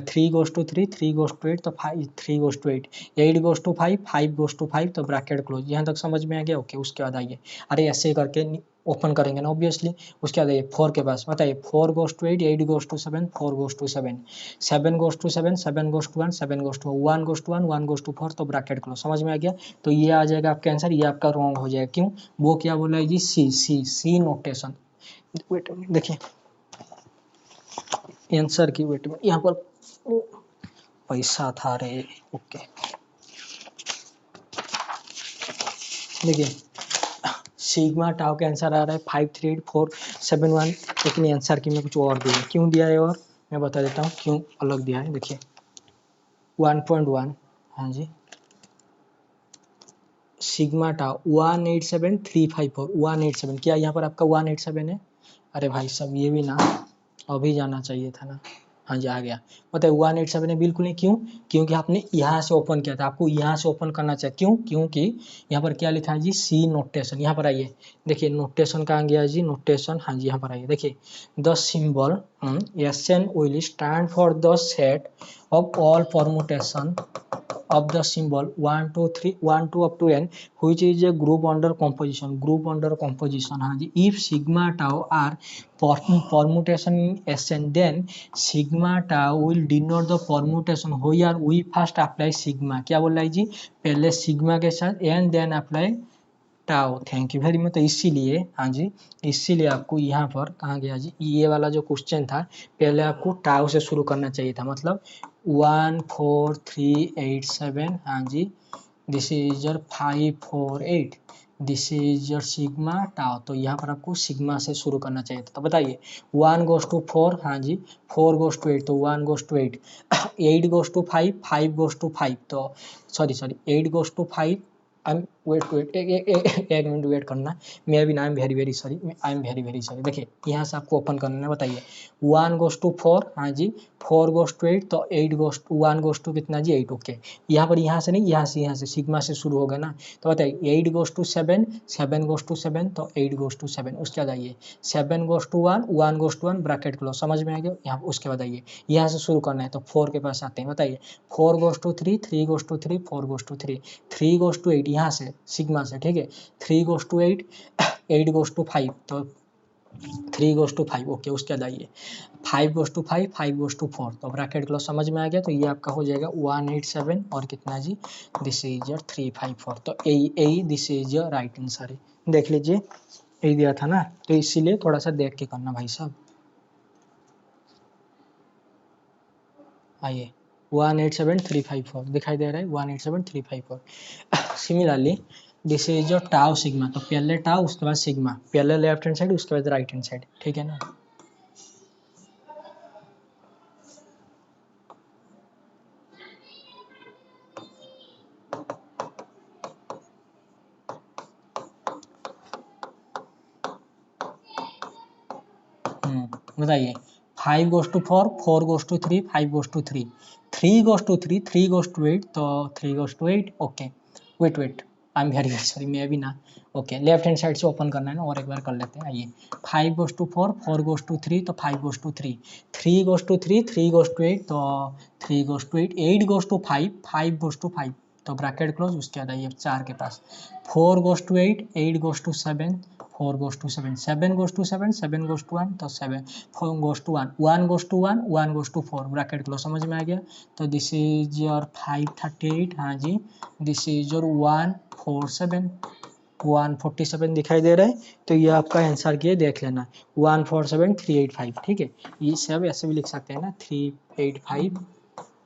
3 goes to 3, 3 goes to 8, तो 3 goes to 8, 8 goes to 5, 5 goes to 5, तो ब्रैकेट क्लोज। यहाँ तक समझ में आ गया? ओके, उसके बाद आइए, अरे ऐसे ही करके ओपन करेंगे ना ऑब्वियसली। उसके बाद आइए 4 के पास, बताइए 4 goes to 8, 8 goes to 7, 4 goes to 7, 7 goes to 7, 7 goes to 1, 7 goes to 1 goes to 1, 1 goes to 4, तो ब्रैकेट क्लोज। समझ में आ गया? तो ये आ जाएगा आपका आंसर, ये आपका रॉन्ग हो जाएगा। क्यों? वो क्या बोला है जी, सी नोटेशन। वेट देखिए आंसर की, वेट यहाँ पर पैसा था रे। ओके देखिए सिग्मा टाउ का आंसर आ रहा है 538,471, लेकिन आंसर की मैं कुछ और दिया है। क्यों दिया है और मैं बता देता हूँ क्यों अलग दिया है। देखिए 1.1, हाँ जी सिग्मा टाउ 187,354, 187, क्या यहाँ पर आपका 187 है? अरे भाई साहब ये भी ना अभी जाना चाहिए था ना। हाँ जी आ गया, बताइए 187 है, बिल्कुल नहीं। क्यों? क्योंकि आपने यहाँ से ओपन किया था, आपको यहाँ से ओपन करना चाहिए। क्यों? क्योंकि यहाँ पर क्या लिखा है जी, सी नोटेशन। यहाँ पर आइए देखिए नोटेशन कहाँ गया जी, नोटेशन, हाँ जी यहाँ पर आइए देखिए, the symbol SN will stand for the set of all permutation of the symbol 1 2 3 1 2 up to n which is a group under composition। हाँ जी, if sigma tau are permutation in Sn then sigma tau will denote the permutation where we first apply sigma। क्या बोल रहा है जी, पहले sigma के साथ and then apply tau. Thank you very much. तो इसीलिए हाँ जी, इसीलिए आपको यहाँ पर कहाँ गया जी, ये वाला जो क्वेश्चन था पहले आपको टाओ से शुरू करना चाहिए था, मतलब 14387, हाँ जी this is your 548, this is your sigma tau, तो यहाँ पर आपको सिग्मा से शुरू करना चाहिए था। तो बताइए 1 goes to 4, हाँ जी 4 goes to 8, तो 1 goes to 8, 8 goes to 5, 5 goes to 5, तो sorry 8 goes to 5, I am wait एक मिनट वेट करना, मैं भी ना, I am very sorry, I am very sorry. देखिए यहाँ से आपको ओपन करना है, बताइए 1 goes to 4, हाँ जी 4 goes to 8, तो 8 goes to 1 goes to कितना जी 8। ओके, यहाँ पर यहाँ से नहीं, यहाँ से सिग्मा से शुरू होगा ना, तो बताइए 8 goes to 7, 7 goes to 7, तो 8 goes to 7। उसके बाद आइए 7 goes to 1, 1 goes to 1, bracket close. समझ में आ गया? यहाँ उसके बाद आइए यहाँ से शुरू करना है, तो 4 के पास आते हैं, बताइए 4 goes to 3, 3 goes to 3, 4 goes to 3, 3 goes to 8, यहाँ से सिग्मा से, ठीक है 3 goes to 8, 8 goes to 5, तो 3 गोज टू 5, ओके। उसके बाद आइए 5 गोज टू 5, 5 गोज टू 4, तो ब्रैकेट क्लोज समझ में आ गया। तो ये आपका हो जाएगा 187 और कितना जी, दिस इज योर 354। तो a this is your right answer है। देख लीजिए यही दिया था ना, तो इसीलिए थोड़ा सा देख के करना भाई साहब। आइए 187354 दिखाई दे रहा है, 187354। Similarly this is your tau sigma, तो पहले टाउ उसके बाद सिग्मा, पहले लेफ्ट हैंड साइड उसके बाद राइट हैंड साइड, ठीक है ना। बताइए 5 goes to 4, 4 goes to 3, 5 goes to 3, 3 goes to 3, 3 goes to 8, तो 3 goes to 8, okay. Wait I am very sorry, मैं भी ना, ओके लेफ्ट हैंड साइड से ओपन करना है ना, और एक बार कर लेते हैं। आइए 5 गोज टू 4, 4 गोज टू 3, तो 5 goes to 3, 3 goes to 3, 3 goes to 8, तो 3 goes to 8, 8 goes to 5, 5 goes to 5, तो ब्रैकेट क्लोज। उसके बाद आइए 4 के पास 4 goes to 8, 8 goes to 7, 4 goes to 7, 7 goes to 7, 7 goes to 1, तो 7, 4 goes to 1, 1 goes to 1, 1 goes to 4, bracket close समझ में आ गया। तो दिस इज योर 538, हाँ जी, दिस इज योर 147, 147 दिखाई दे रहा है। तो ये आपका आंसर किया, देख लेना 147385, ठीक है। ये सब ऐसे भी लिख सकते हैं ना, 385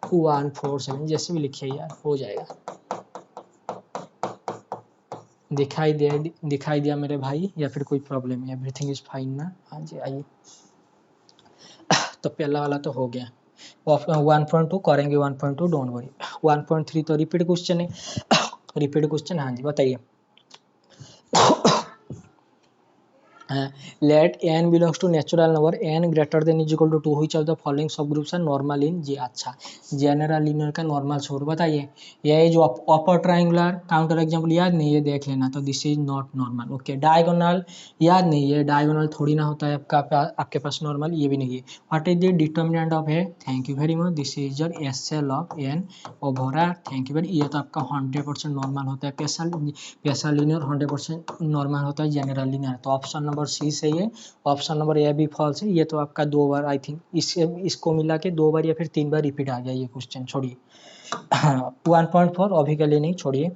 147, जैसे भी लिखिए यार हो जाएगा। दिखाई दिया मेरे भाई, या फिर कोई प्रॉब्लम है? एवरीथिंग इज फाइन ना? हाँ जी आइए। तो पहला वाला तो हो गया। 1.2 करेंगे, 1.2 डोंट वरी। 1.3 तो रिपीट क्वेश्चन है। रिपीट क्वेश्चन, हाँ जी बताइए। let n belongs to natural number n greater than is equal to 2, which of the following subgroups are normal in जी। अच्छा जनरल लिनियर का नॉर्मल छोड़ बताइए। ये जो अपर ट्राइंगुलर काउंटर एग्जांपल याद नहीं है, देख लेना। तो this is not normal, okay. Diagonal याद नहीं है, डायगोनल थोड़ी ना होता है आपके पास नॉर्मल, ये भी नहीं है। What is the determinant of A, thank you very much, this is your SL of n over R, thank you very. ये तो आपका 100% नॉर्मल होता है। पैसा लिनियर 100% नॉर्मल होता है जनरल लिनियर। तो ऑप्शन नंबर सी सही है, ऑप्शन नंबर ए भी फॉल्स है। ये तो आपका 2 बार आई थिंक इसको मिला के 2 बार या फिर 3 बार रिपीट आ गया ये क्वेश्चन, छोड़िए। 1.4 अभी के लिए नहीं, छोड़िए।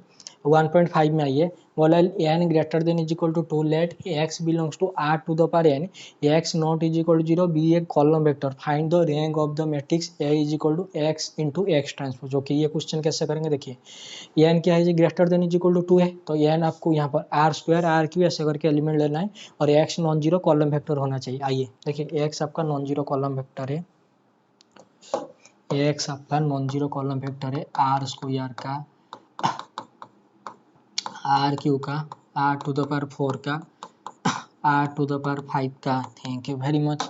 1.5 में आइए, बोला n greater than is equal to 2, let x belongs to r to the power n, x not is equal to 0 be a column vector, find the rank of the matrix a is equal to x into x transpose. Okay, ये question कैसे करेंगे देखिए। N क्या है जी, greater than is equal to 2 है, तो N आपको यहाँ पर आर स्क्वायर आर क्यू ऐसे करके एलिमेंट लेना है, और x non zero column vector होना चाहिए। आइए देखिए, एक्स आपका नॉन जीरो कॉलम वेक्टर है, एक्स आपका नॉन जीरो कॉलम वेक्टर है, आर स्क्वायर का, आर क्यू का, आर टू द पावर 4 का, आर टू द पावर 5 का, थैंक यू वेरी मच।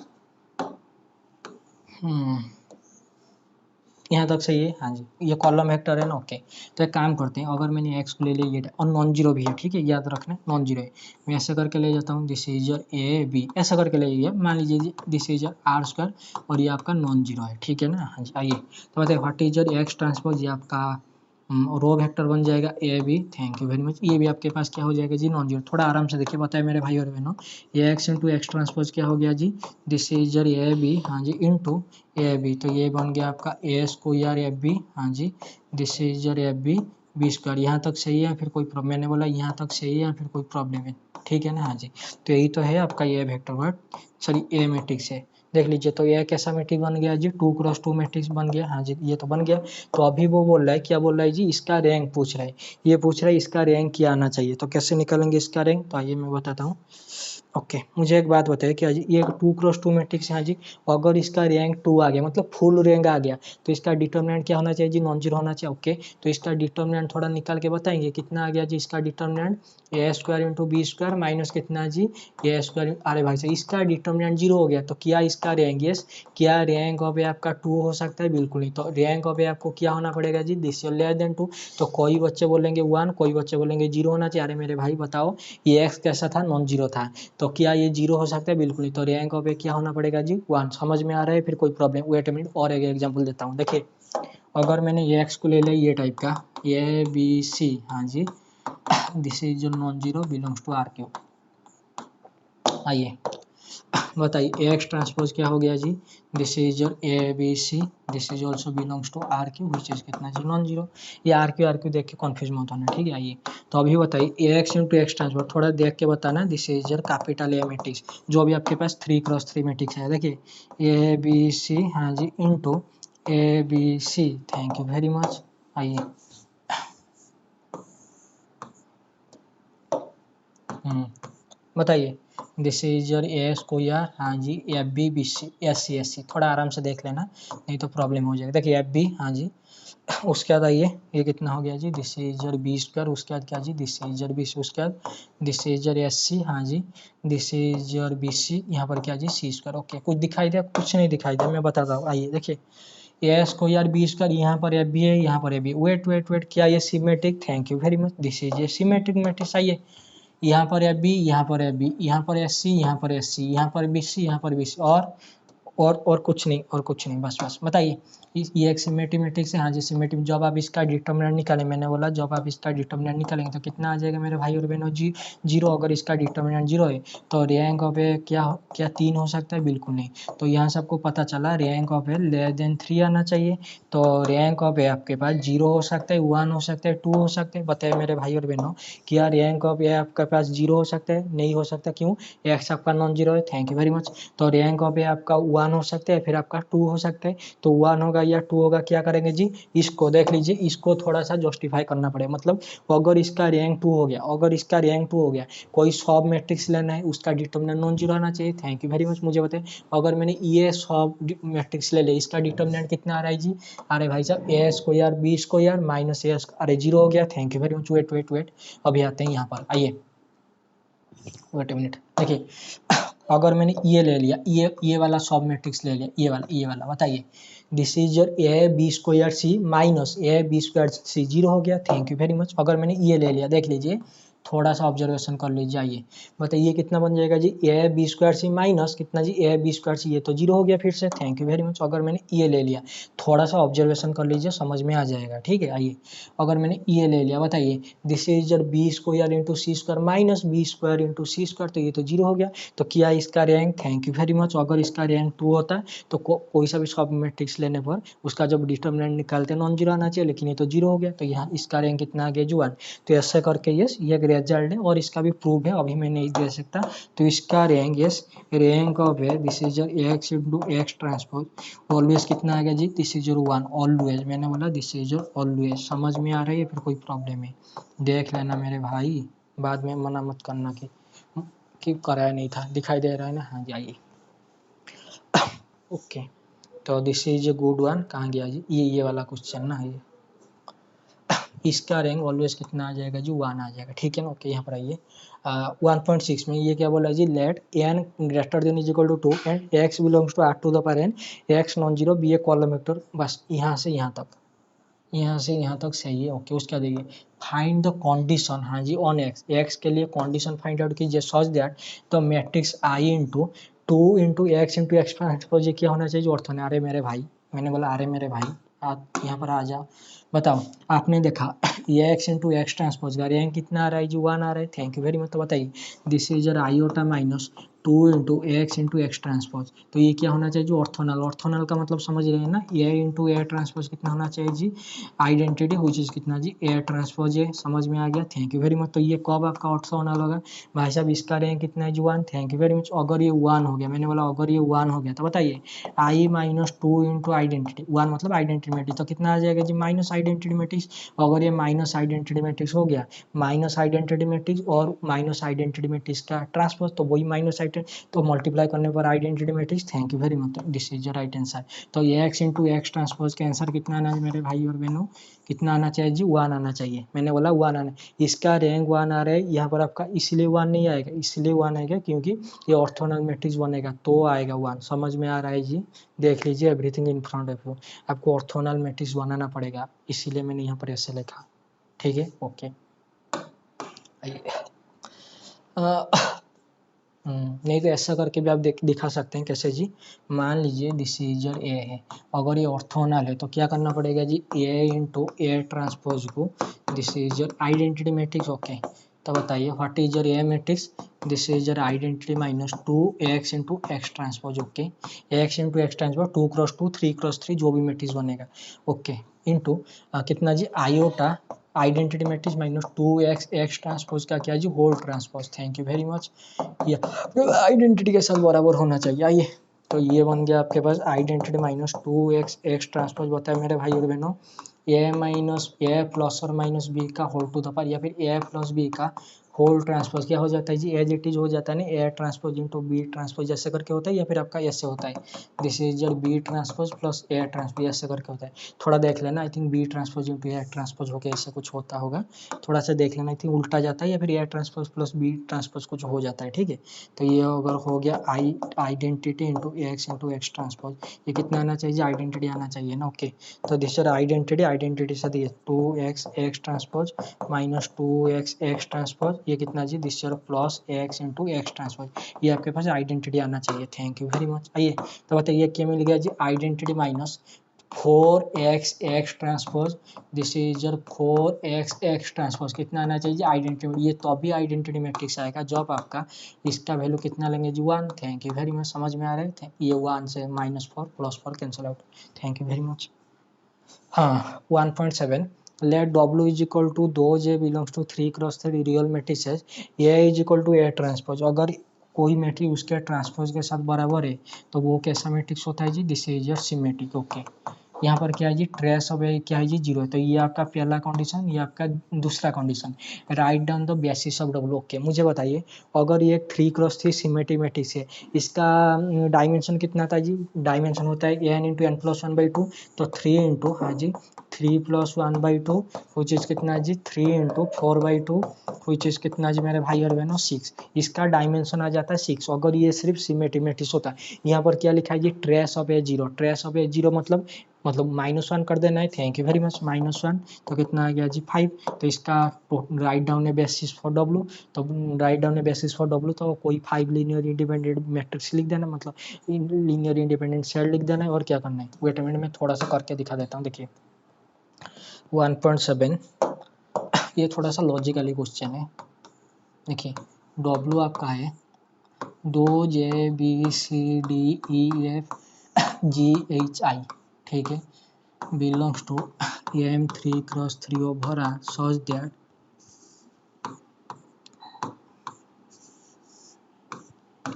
यहाँ तक सही है, हाँ जी, ये कॉलम वेक्टर है ना, ओके। तो एक काम करते हैं, अगर मैंने एक्स को ले लिया ये, और नॉन जीरो भी है, ठीक है, याद रखना नॉन जीरो है। मैं ऐसे करके ले जाता हूँ, this is your A B, ऐसा करके ले जाइए, मान लीजिए this is your R square, और ये आपका नॉन जीरो है, ठीक है ना। हाँ जी आइए, तो बताइए what is your x transpose, ये आपका रो वेक्टर बन जाएगा A B, thank you very much. ये भी आपके पास क्या हो जाएगा जी, नॉन जीरो। थोड़ा आराम से देखिए, बताए मेरे भाई और बहनों, ये एक्स इंटू एक्स ट्रांसपोज क्या हो गया जी, this is your A b, हाँ जी, इंटू ए बी, तो ये बन गया आपका ए स्क्वायर एफ बी, हाँ जी, this is your f b b square. यहाँ तक सही है, फिर कोई प्रॉब्लम, मैंने बोला यहाँ तक सही है, फिर कोई प्रॉब्लम है, ठीक है ना। हाँ जी, तो यही तो है आपका ये वेक्टर वर्ड, सॉरी ए मैट्रिक्स है। देख लीजिए, तो ये कैसा मैट्रिक्स बन गया जी, 2x2 मैट्रिक्स बन गया, हाँ जी, ये तो बन गया। तो अभी वो बोल रहा है, क्या बोल रहा है जी, इसका रैंक पूछ रहा है, ये पूछ रहा है इसका रैंक क्या आना चाहिए। तो कैसे निकालेंगे इसका रैंक, तो आइए मैं बताता हूँ। ओके, मुझे एक बात बताइए कि ये 2x2 मैट्रिक्स है, हाँ जी, अगर इसका रैंक 2 आ गया, मतलब फुल रैंक आ गया, तो इसका डिटर्मिनेंट क्या होना चाहिए जी, नॉन जीरो होना चाहिए। ओके, तो इसका डिटर्मिनेंट थोड़ा निकाल के बताएंगे, कितना आ गया जी इसका determinant, a square into b square minus कितना जी, ए स्क्वायर। अरे भाई साहब, इसका डिटर्मिनेंट जीरो हो गया, तो क्या इसका रैंक, यस, क्या रैंक ऑफ ए आपका 2 हो सकता है, बिल्कुल नहीं। तो रैंक ऑफ ए आपको क्या होना पड़ेगा जी, दिस इज लेस देन 2। तो कोई बच्चे बोलेंगे 1, कोई बच्चे बोलेंगे 0 होना चाहिए। अरे मेरे भाई बताओ, ये एक्स कैसा था, नॉन जीरो था, तो क्या ये जीरो हो सकता है, बिल्कुल नहीं। तो रैंक ऑफ ए क्या होना पड़ेगा जी, 1। समझ में आ रहा है, फिर कोई प्रॉब्लम, वेट अ मिनट, और एक एग्जांपल देता हूँ। देखिए, अगर मैंने ये एक्स को ले लिया ये टाइप का, ए बी सी, हाँ जी, दिस इज जो non zero belongs to r q. आइए बताइए ए एक्स ट्रांसपोज क्या हो गया जी, this is your A b c, this is also belongs to r q which is कितना जी नॉन जीरो। ये आर क्यू देख के कन्फ्यूज मत होना, ठीक है। आइए तो अभी बताइए a x into x transpose, थोड़ा देख के बताना। This is your capital A matrix, जो भी आपके पास 3x3 मैट्रिक्स है, देखिए ए बी सी, हाँ जी, into a b c, thank you very much. आइए बताइए, this is your a square, हाँ जी, f b b c s c, थोड़ा आराम से देख लेना नहीं तो प्रॉब्लम हो जाएगा। देखिए एफ बी, हाँ जी, उसके बाद आइए ये कितना हो गया जी, this is your B square, उसके बाद क्या जी, this is your B C, उसके बाद this is your S C, हाँ जी, this is your B C, यहाँ पर क्या जी सी स्क्वायर। ओके, कुछ दिखाई दिया? कुछ नहीं दिखाई दिया, मैं बताता हूँ। आइए देखिए ए स्क्वायर बी स्क्वायर, यहाँ पर एफ बी है, यहाँ पर F B, wait wait wait, क्या ये symmetric? Thank you very much, this is a symmetric matrix. आइए यहाँ पर एफ बी, यहाँ पर एफ बी, यहाँ पर एस सी, यहाँ पर एस सी, यहाँ पर बी सी, यहाँ पर बी सी, और कुछ नहीं, और कुछ नहीं, बस बस। बताइए ये एक सिमेट्रिक मैट्रिक्स है, हाँ जी सिमेट्रिक। जब आप इसका डिटर्मिनेंट निकालें, मैंने बोला जब आप इसका डिटर्मिनेंट निकालेंगे तो कितना आ जाएगा मेरे भाई और बहनों जी, जीरो। अगर इसका डिटर्मिनेंट जीरो है तो रैंक ऑफ ए क्या क्या 3 हो सकता है? बिल्कुल नहीं। तो यहाँ से आपको पता चला rank of A less than 3 आना चाहिए। तो रैंक ऑफ ए आपके पास 0 हो सकता है, 1 हो सकता है, 2 हो सकते हैं। बताइए मेरे भाई और बहनों, क्या रैंक ऑफ ए आपके पास 0 हो सकता है? नहीं हो सकता। क्यों? एक्स आपका नॉन जीरो है। Thank you very much. तो रैंक ऑफ ए आपका 1 हो सकता है, फिर आपका 2 हो सकता है। तो 1 होगा या 2 होगा, क्या करेंगे जी, इसको देख लीजिए, इसको थोड़ा सा जस्टिफाई करना पड़ेगा। मतलब अगर इसका रैंक 2 हो गया, अगर इसका रैंक 2 हो गया, कोई सब मैट्रिक्स लेना है, उसका डिटर्मिनेंट नॉन जीरो आना चाहिए। Thank you very much. मुझे बताएं, अगर मैंने ये सब मैट्रिक्स ले लिया, इसका डिटर्मिनेंट कितना आ रहा है जी? अरे भाई साहब A square B square minus A, अरे जीरो हो गया। Thank you very much. Wait wait wait, अभी आते हैं यहाँ पर। आइए वेट मिनट, देखिए अगर मैंने ये ले लिया, ये वाला सब मैट्रिक्स ले लिया, ये वाला बताइए, this is your A B square C minus A B square C, zero हो गया। Thank you very much. अगर मैंने ये ले लिया, देख लीजिए, थोड़ा सा ऑब्जर्वेशन कर लीजिए। आइए बताइए कितना बन जाएगा जी, A B square C minus कितना जी, ए बी स्क्वायर सी, ये तो जीरो हो गया फिर से। Thank you very much. अगर मैंने ये ले लिया, थोड़ा सा ऑब्जर्वेशन कर लीजिए, समझ में आ जाएगा, ठीक है। आइए अगर मैंने ये ले लिया, बताइए this is your B square into C square minus B square into C square, तो ये तो जीरो हो गया। तो क्या इसका rank? Thank you very much. अगर इसका रैंक 2 होता है तो कोई सा भी सब मैट्रिक्स लेने पर उसका जब डिटर्मिनेंट निकालते हैं नॉन जीरो आना चाहिए, लेकिन ये तो जीरो हो गया। तो यहाँ इसका रैंक कितना आ गया जी, 1। तो ऐसे करके यस ये एक रिजल्ट है, और इसका भी प्रूफ है, अभी मैं नहीं दे सकता। तो इसका रैंक, यस रैंक ऑफ है this is X into x transpose always कितना आ गया जी, दिस इज 1 ऑलवेज। मैंने बोला दिस इज ऑलवेज। समझ में आ रही है? फिर कोई प्रॉब्लम है देख लेना मेरे भाई, बाद में मना मत करना कि कराया नहीं था। दिखाई दे रहा है ना? हाँ जी आइए ओके। तो this is a good one. कहाँ गया जी, ये वाला क्वेश्चन ना, ये इसका रैंक ऑलवेज कितना आ जाएगा जी, 1 आ जाएगा, ठीक है ना। ओके यहाँ पर आइए 1.6 में ये क्या बोला जी, let N greater than is equal to 2 and X belongs to R to the power N, X non zero be a column vector. बस यहाँ से यहाँ तक, यहाँ से यहाँ तक सही है। ओके उसके बाद देखिए फाइंड द कंडीशन, हाँ जी ऑन एक्स, एक्स के लिए कंडीशन फाइंड आउट कीजिए such that the matrix I into 2 into x transpose क्या होना चाहिए जो ऑर्थो ने। अरे मेरे भाई, मैंने बोला अरे मेरे भाई, आप यहाँ पर आ जाओ। बताओ, आपने देखा ये एक्स इंटू एक्स ट्रांसपोज का रैंक कितना आ रहा है जी, 1 आ रहा है। Thank you very much. तो बताइए this is a iota minus 2 into x transpose, तो ये क्या होना चाहिए जो ऑर्थोनल। ऑर्थोनल का मतलब समझ रहे हैं ना, ए इंटू ए ट्रांसपोज कितना होना चाहिए जी, आइडेंटिटी हुई चीज कितना जी, ए ट्रांसपोज है। समझ में आ गया? Thank you very much. तो ये कब आपका ऑर्थोनल होगा भाई साहब, इसका रैंक कितना है जी, 1। Thank you very much. अगर ये 1 हो गया, मैंने बोला अगर ये 1 हो गया, तो बताइए आई माइनस 2 इंटू आइडेंटिटी, 1 मतलब आइडेंटिटी मैट्रिक्स, तो कितना आ जाएगा जी, माइनस आइडेंटिटी मैट्रिक्स। अगर ये माइनस आइडेंटिटी मैट्रिक्स हो गया, माइनस आइडेंटिटी मैट्रिक्स और माइनस आइडेंटिटी मैट्रिक्स का ट्रांसपोज, तो वही माइनस आइडेंटिटी, तो मल्टीप्लाई करने पर identity matrix. Thank you very much. This is the right answer. तो ये एक्स इंटू एक्स ट्रांसपोज का आंसर कितना आना है मेरे भाई और बहनों, कितना आना चाहिए जी, 1 आना चाहिए। मैंने बोला 1 आना, इसका रैंक 1 आ रहा है यहाँ पर आपका, इसलिए 1 नहीं आएगा, इसलिए 1 आएगा क्योंकि ये ऑर्थोनल मैट्रिक्स बनेगा तो आएगा 1। समझ में आ रहा है जी? देख लीजिए everything in front of you, आपको ऑर्थोनल मैट्रिक्स बनाना पड़ेगा, इसीलिए मैंने यहाँ पर ऐसे लिखा, ठीक है। ओके नहीं तो ऐसा करके भी आप दिखा सकते हैं। कैसे जी, मान लीजिए दिस इज ए है, अगर ये ऑर्थोनल है तो क्या करना पड़ेगा जी, ए इंटू ए ट्रांसपोज को, this is your identity matrix. Okay तो बताइए what is your A matrix, this is your identity minus 2x into x transpose, okay, X into x transpose 2x2 3x3 जो भी matrix बनेगा, okay, into कितना जी iota identity matrix minus 2x X transpose का क्या जी whole transpose, thank you very much, ये identity के साथ बराबर होना चाहिए। आइए तो ये बन गया आपके पास identity minus 2x X transpose बताया मेरे भाई और बहनों, ए माइनस ए प्लस और माइनस बी का होल टू द पावर या फिर ए प्लस बी का होल ट्रांसपोज क्या हो जाता है जी, एज इट इज हो जाता है ना, A transpose into B transpose ऐसे करके होता है, या फिर आपका ऐसे होता है, this is your B transpose plus A transpose ऐसे करके होता है, थोड़ा देख लेना, I think B transpose into A transpose हो गया, ऐसे कुछ होता होगा, थोड़ा सा देख लेना, आई थिंक उल्टा जाता है या फिर A transpose plus B transpose कुछ हो जाता है, ठीक है। तो ये अगर हो गया आइडेंटिटी इंटू एक्स ट्रांसपोज, ये कितना आना चाहिए, आइडेंटिटी आना चाहिए ना, ओके। तो दिस इज आइडेंटिटी से दिए 2x X transpose minus 2x X transpose, ये कितना जी, this is plus x into x transpose, ये आपके पास आइडेंटिटी आना चाहिए, थैंक यू वेरी मच। आइए तो बताइए क्या मिल गया जी, identity minus 4x X transpose, this is your 4x X transpose, कितना आना चाहिए आइडेंटिटी, ये तो अभी आइडेंटिटी मैट्रिक्स आएगा जब आपका इसका वैल्यू कितना लेंगे जी 1, थैंक यू वेरी मच, समझ में आ रहा है, ये 1 से -4 +4 cancel out, thank you very much. हाँ 1.7 let W is equal to दो J belongs to 3x3 real matrices, A is equal to A transpose, अगर कोई मैट्रिक्स उसके ट्रांसपोज के साथ बराबर है तो वो कैसा मैट्रिक्स होता है जी, this is your symmetric, okay. यहाँ पर क्या है जी, ट्रेस ऑफ ए क्या है जी 0, तो ये आपका पहला कंडीशन, ये आपका दूसरा condition, right down the basis of W, okay. मुझे बताइए अगर ये 3x3 सिमेट्रिक मैट्रिक्स है, इसका डायमेंशन कितना था जी, डायमेंशन होता है n इंटू एन प्लस 1/2, तो 3 इंटू हाँ जी 3 + 1/2 विच इज कितना जी 3 इंटू 4/2 विच इज कितना जी मेरे भाई और बहनों 6, इसका डायमेंशन आ जाता है 6, अगर ये सिर्फ सिमेट्रिक मैट्रिक्स होता है। यहाँ पर क्या लिखा है जी, trace of A 0, trace of A 0 मतलब -1 कर देना है, थैंक यू वेरी मच, -1 तो कितना आ गया जी 5, तो इसका राइट डाउन है बेसिस फॉर W, तो राइट डाउन है बेसिस फॉर W, तो कोई 5 लीनियर इंडिपेंडेंट मैट्रिक्स लिख देना, मतलब लीनियर इंडिपेंडेंट सेल लिख देना है, और क्या करना है, वेट अ मिनट में थोड़ा सा करके दिखा देता हूँ, देखिए 1.7 ये थोड़ा सा लॉजिकली क्वेश्चन है, देखिए W आपका है 2J BCDEF GHI, ठीक है, belongs to M 3x3 over R such that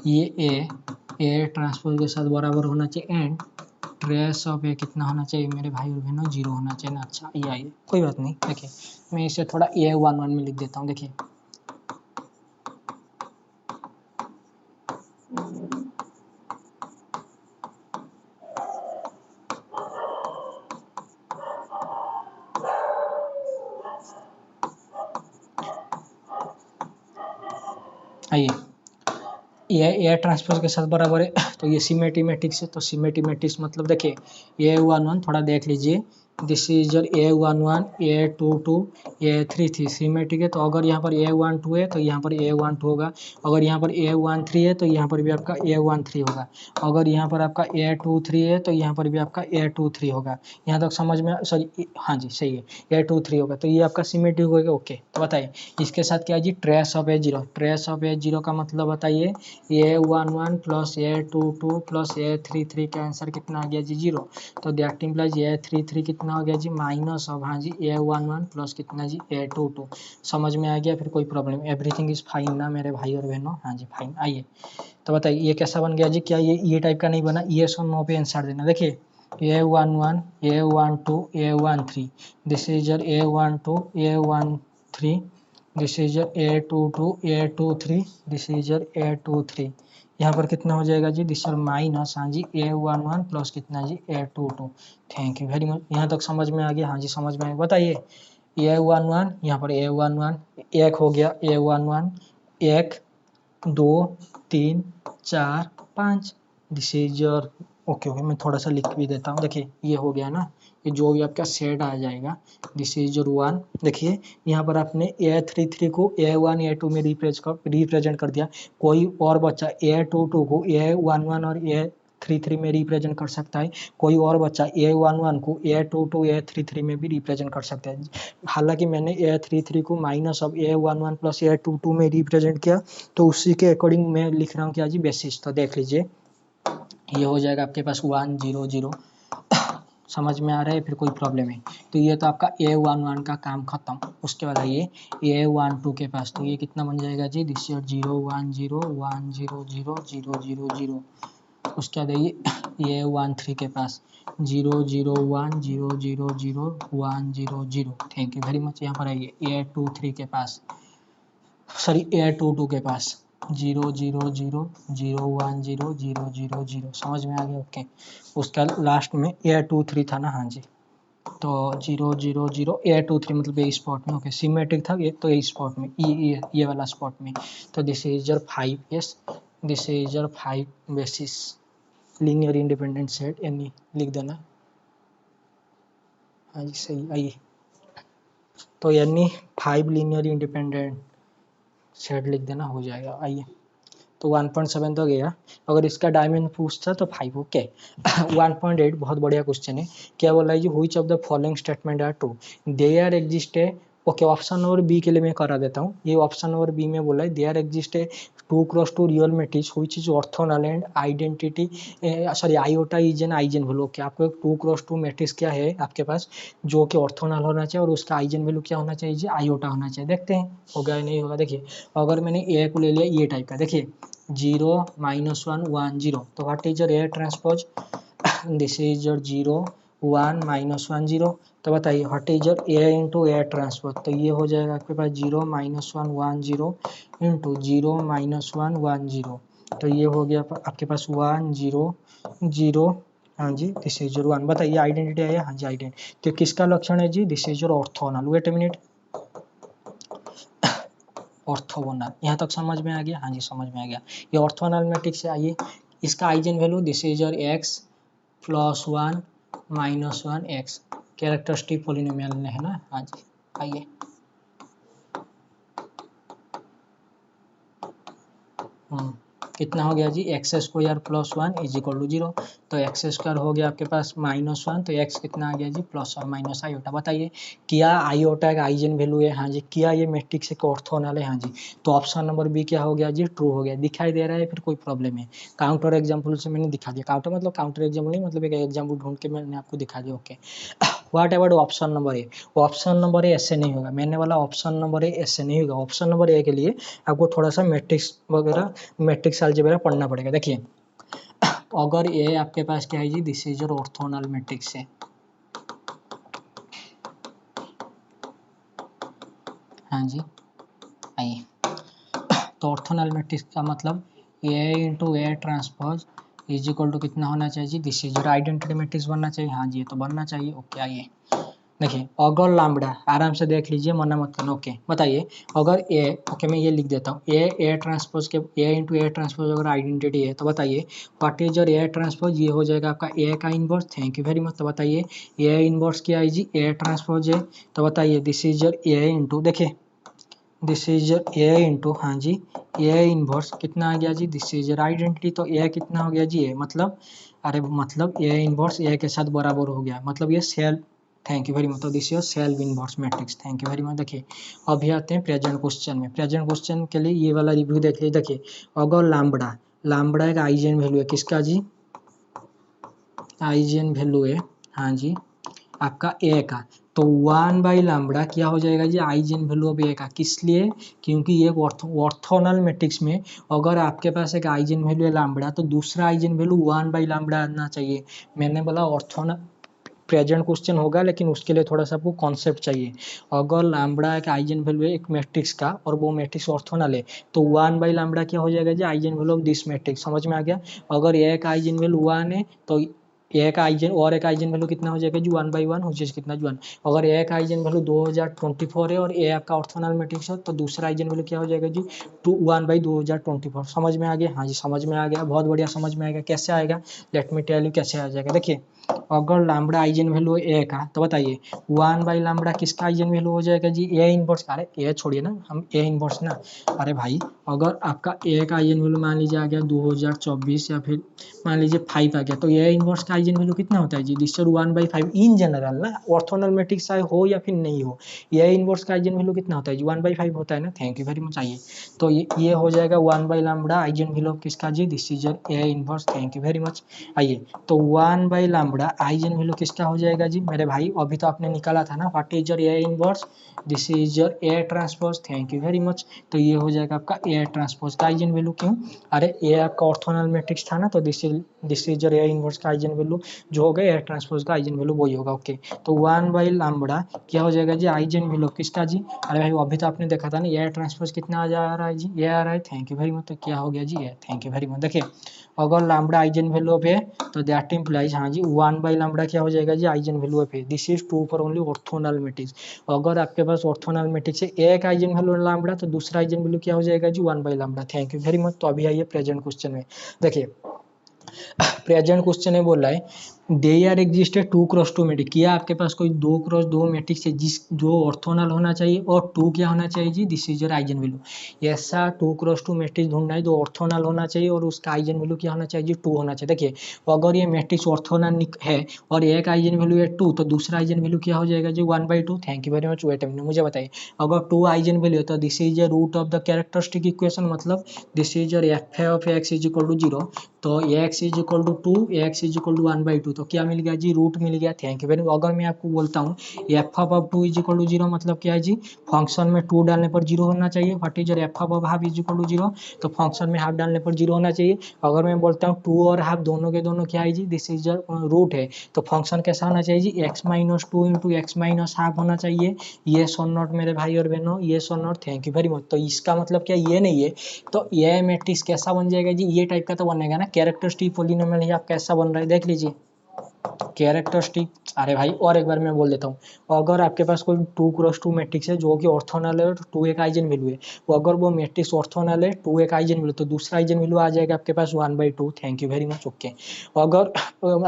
ये A ट्रांसपोज के साथ बराबर होना चाहिए, एंड ट्रेस ऑफ ए कितना होना चाहिए मेरे भाई और बहनों, 0 होना चाहिए ना, अच्छा ये आइए कोई बात नहीं, देखिए मैं इसे थोड़ा A11 में लिख देता हूँ, देखिए आइए ये ट्रांसपोज के साथ बराबर है, तो ये सिमेट्रिक मैट्रिक्स है, तो सिमेट्रिक मैट्रिक्स मतलब देखिए A11 थोड़ा देख लीजिए, this is your A11 A22 A33 symmetric है, तो अगर यहाँ पर A12 है तो यहाँ पर A12 होगा, अगर यहाँ पर A13 है तो यहाँ पर भी आपका A13 होगा, अगर यहाँ पर आपका A23 है तो यहाँ पर भी आपका A23 होगा, यहाँ तक समझ में, सॉरी हाँ जी सही है A23 होगा, तो ये आपका सिमेट्रिक होगा, ओके। तो बताइए इसके साथ क्या है जी, trace of A0, trace of A0 का मतलब बताइए A11 plus A22 plus A33 का आंसर कितना आ गया जी 0, तो दैट इम्प्लाइज A33 कितना हो गया जी माइनस ऑफ हाँ जी A11 प्लस कितना जी A22, समझ में आ गया, फिर कोई प्रॉब्लम, एवरीथिंग इज फाइन ना मेरे भाई और बहनों, हाँ जी फाइन। आइए तो बताइए ये कैसा बन गया जी, क्या ये टाइप का नहीं बना, yes और नो पे आंसर देना, देखिए A11 A12 A13, this is your A12 A13, this is your A22 A23, this is your A23, यहाँ पर कितना हो जाएगा जी, दिस इज माइनस हाँ जी A11 प्लस कितना जी A22, thank you very much, यहाँ तक समझ में आ गया, हाँ जी समझ में आ गया। बताइए A11 यहाँ पर A11 एक हो गया, A11 1 2 3 4 5, this is your okay, मैं थोड़ा सा लिख भी देता हूँ, देखिए ये हो गया ना, ये जो भी आपका सेट आ जाएगा, दिस इज योर 1, देखिए यहाँ पर आपने A33 को A1 A2 में रिप्रेजेंट कर दिया, कोई और बच्चा A22 को A11 और A33 में रिप्रेजेंट कर सकता है, कोई और बच्चा A11 को A22 A33 में भी रिप्रेजेंट कर सकता है। हालांकि मैंने A33 को minus of A11 plus A22 में रिप्रेजेंट किया, तो उसी के अकॉर्डिंग मैं लिख रहा हूँ क्या जी, बेसिस। तो देख लीजिए ये हो जाएगा आपके पास 1 0 0। समझ में आ रहा है, फिर कोई प्रॉब्लम है? तो ये तो आपका A11 का काम खत्म। उसके बाद आइए A12 के पास, तो ये कितना बन जाएगा जी, दिस इज 0 1 0 1 0 0 0 0 0। उसके बाद आइए A13 के पास 0 0 1 0 0 0 1 0 0। Thank you very much. यहाँ पर आइए A23 के पास, सॉरी A22 के पास 0 0 0 0 1 0 0 0 0। समझ में आ गया? ओके। उसका लास्ट में A23 था ना, हाँ जी, तो 0 0 0 A23 मतलब ए स्पॉट में। ओके, सिमेट्रिक था ये, तो ए स्पॉट में, ये वाला स्पॉट में। तो this is your 5, yes this is your 5 basis linear independent set, यानी लिख देना। हाँ जी सही। आइए तो यानी 5 लीनियर इंडिपेंडेंट सेट लिख देना, हो जाएगा। आइए तो 1.7 तो गया। अगर इसका डायमेंशन पूछता तो 5। ओके 1.8 बहुत बढ़िया क्वेश्चन है। क्या बोला है जी, which of the following statement are true, there exist a. Okay, option number B के लिए मैं करा देता हूँ। ये ऑप्शन नंबर बी में बोला है there exist a 2x2 real matrix which is orthogonal and identity, sorry iota is an eigenvalue. Okay, आपको एक 2x2 मैट्रिक्स क्या है आपके पास, जो कि ऑर्थोगोनल होना चाहिए और उसका आइजन वैल्यू क्या होना चाहिए जी, आयोटा होना चाहिए। देखते हैं होगा या नहीं होगा। देखिए अगर मैंने ए को ले लिया ये टाइप का, देखिए 0 -1 1 0, तो what is your A transpose, this is your 0 1 -1 0। तो बताइए what is your A into A transpose, तो ये हो जाएगा आपके पास 0 -1 1 0 इंटू 0 -1 1 0। तो ये हो गया आपके पास 1 0 0। हाँ जी, दिस इज योर 1। बताइए आइडेंटिटी आया? हाँ जी आइडेंटिटी। तो किसका लक्षण है जी, this is your orthogonal. Wait a minute, orthogonal. यहाँ तक समझ में आ गया? हाँ जी समझ में आ गया। ये ऑर्थोगोनल मैट्रिक्स है। आइए इसका eigen value this is your x + 1 -1 x, characteristic polynomial में है ना। हाँ जी आइए कितना हो गया जी, x² + 1 = 0। तो x² हो गया आपके पास -1, तो x कितना आ गया जी, प्लस और माइनस आयोटा। बताइए क्या आयोटा का आइजन वैल्यू है? हाँ जी। क्या ये मैट्रिक्स एक ऑर्थोगोनल है? हाँ जी। तो ऑप्शन नंबर बी क्या हो गया जी, ट्रू हो गया। दिखाई दे रहा है? फिर कोई प्रॉब्लम है? काउंटर एग्जाम्पल से मैंने दिखा दिया। काउंटर मतलब काउंटर एग्जाम्पल नहीं, मतलब एक एग्जाम्पल ढूंढ के मैंने आपको दिखा दिया। Okay what about option number A? Option number ए ऐसे नहीं होगा। मैंने वाला ऑप्शन नंबर ए ऐसे नहीं होगा। ऑप्शन नंबर ए के लिए आपको थोड़ा सा मैट्रिक्स वगैरह, मैट्रिक्स अलजेब्रा पढ़ना पड़ेगा। देखिए अगर ये आपके पास क्या है जी, this is your orthogonal matrix है। हाँ जी आइए तो ऑर्थोगोनल मैट्रिक्स का मतलब A into A transpose is equal to कितना होना चाहिए जी, this is your identity matrix बनना चाहिए। हाँ जी ये तो बनना चाहिए। ओके आइए देखिए अगर लैम्बडा, आराम से देख लीजिए, मना मत करना। ओके बताइए अगर ए, ओके मैं ये लिख देता हूँ, ए ट्रांसपोज के ए इंटू ए ट्रांसपोज अगर आइडेंटिटी है, तो बताइए what is your A transpose, ये हो जाएगा आपका ए का inverse. Thank you very much. तो बताइए ए इनवर्स क्या है जी, ए ट्रांसपोज है। तो बताइए this is your A into, देखिए this is your A into, हाँ जी ए इनवर्स कितना आ गया जी, दिस इज योर आइडेंटिटी। तो ए कितना हो गया जी, ए मतलब, अरे मतलब ए इनवर्स ए के साथ बराबर हो गया, मतलब ये self. Thank you very much. तो this is self inverse matrix. Thank you very much. देखिए अभी आते हैं प्रेजेंट क्वेश्चन में। प्रेजेंट क्वेश्चन के लिए ये वाला रिव्यू देख लीजिए। देखिए अगर लैम्बडा, लैम्बडा एक आइजेन वैल्यू है किसका जी, आइजेन वैल्यू है हाँ जी आपका ए का, तो 1/λ क्या हो जाएगा जी, आइजेन वैल्यू ऑफ ए का। किस लिए, क्योंकि ये ऑर्थोगोनल मैट्रिक्स में अगर आपके पास एक आइजेन वैल्यू है लैम्बडा, तो दूसरा आइजेन वैल्यू 1/λ आना चाहिए। मैंने बोला ऑर्थोगोनल प्रेजेंट क्वेश्चन होगा, लेकिन उसके लिए थोड़ा सा आपको कॉन्सेप्ट चाहिए। अगर लैम्बडा एक आइजेन वैल्यू है एक मैट्रिक्स का और वो मैट्रिक्स ऑर्थोगोनल है, तो 1/λ क्या हो जाएगा जी, eigenvalue of this matrix. समझ में आ गया? अगर ए का आइजेन वैल्यू 1 है तो एक आइजन और एक आइजन वैल्यू कितना हो जाएगा जी 1/1 हो जाएगा कितना जी 1। अगर एक आइजन वैल्यू 2024 है और ए आपका ऑर्थोनल मैट्रिक्स है तो दूसरा आइजन वैल्यू क्या हो जाएगा जी 1/2024। समझ में आ गया? हाँ जी समझ में आ गया, बहुत बढ़िया समझ में आएगा। कैसे आएगा लेट मी टेल यू कैसे आ जाएगा। देखिए अगर लैम्बडा आइजन वैल्यू ए का तो बताइए 1/लैम्बडा किसका आइजन वैल्यू हो जाएगा जी ए इनवर्स। अरे ए छोड़िए ना, हम ए इनवर्स ना, अरे भाई अगर आपका ए का आइजन वैल्यू मान लीजिए आ गया 2024 या फिर मान लीजिए 5 आ गया तो ए इनवर्स का आइजन वैल्यू कितना होता है जी दिस 1/5 इन जनरल ना, ऑर्थोनल मैट्रिक्स चाहे हो या फिर नहीं हो, ए इनवर्स का आइजन वैल्यू कितना होता है जी 1/5 होता है ना। Thank you very much. आइए तो ये हो जाएगा 1/लैम्बडा आइजन वैल्यू किसका जी this is A inverse. Thank you very much. आइए तो 1/लैम्बडा आइजन वैल्यू किसका हो जाएगा जी मेरे भाई, अभी तो आपने निकाला था ना what is your A inverse, this is your A transpose. Thank you very much. तो ये हो जाएगा आपका ए ट्रांसपोज का आइजन वैल्यू। क्यों? अरे ए आपका ऑर्थोनल मैट्रिक्स था ना, तो this is your A inverse का आइजन वैल्यू जो होगा ए ट्रांसपोज का आइजन वैल्यू वही होगा। ओके तो 1/लैम्बडा क्या हो जाएगा जी आइजन वैल्यू किसका जी, अरे भाई अभी तो आपने देखा था ना ए ट्रांसपोज कितना आ जा रहा है जी, ये आ रहा है। Thank you very much. तो क्या हो गया जी A. Thank you very much. देखिए अगर lambda eigenvalue of A तो दैट इंप्लाइज हाँ जी 1/लैम्बडा क्या हो जाएगा जी eigenvalue of A, this is true for only orthogonal matrix. अगर आपके पास ऑर्थोनल मैट्रिक्स है एक आइजन वैल्यू लैम्बडा तो दूसरा आइजन वैल्यू क्या हो जाएगा जी one by lambda. Thank you very much. तो अभी आइए प्रेजेंट क्वेश्चन में। देखिए प्रेजेंट क्वेश्चन में बोल रहा है देयर एग्जिस्ट 2x2 मैट्रिक्स, क्या आपके पास कोई 2x2 मैट्रिक्स है जिस जो ऑर्थोनल होना चाहिए और 2 क्या होना चाहिए जी this is your eigenvalue. ऐसा 2x2 मैट्रिक्स ढूंढना है जो ऑर्थोनल होना चाहिए और उसका आइजन वैल्यू क्या होना चाहिए जी 2 होना चाहिए। देखिए अगर ये मैट्रिक्स ऑर्थोनल है और एक आइजन वैल्यू है 2 तो दूसरा आइजन वैल्यू क्या हो जाएगा जी 1/2। Thank you very much. Wait a minute मुझे बताइए अगर 2 आइजन वैल्यू है तो this is the root of the characteristic equation, मतलब this is your F of x is equal to 0 तो X is equal to 2 X is equal to 1/2 तो क्या मिल गया जी रूट मिल गया। Thank you very much. अगर मैं आपको बोलता हूँ F of 2 is equal to 0 मतलब क्या है जी फंक्शन में 2 डालने पर 0 होना चाहिए। What is your F of half is equal to 0 तो फंक्शन में हाफ डालने पर 0 होना चाहिए। अगर मैं बोलता हूँ 2 और हाफ दोनों के दोनों क्या है जी दिस इज योर रूट है तो फंक्शन कैसा होना चाहिए जी x-2 इंटू x-हाफ होना चाहिए। ये सो नॉट मेरे भाई और बहनों, ये so not. Thank you very much. तो इसका मतलब क्या ये नहीं है तो ये मैट्रिक्स कैसा बन जाएगा जी ये टाइप का तो बनेगा ना कैरेक्टरिस्टिक पॉलिनोमियल। ही आप कैसा बन रहा है देख लीजिए कैरेक्टरिस्टिक। अरे भाई और एक बार मैं बोल देता हूँ अगर आपके पास कोई 2x2 मैट्रिक्स है जो कि ऑर्थोनल है और 2 एक आइजन वैल्यू है वो अगर वो मैट्रिक्स ऑर्थोनल है 2 एक आइजन वैल्यू तो दूसरा आइजन वैल्यू आ जाएगा आपके पास 1/2। Thank you very much. Okay अगर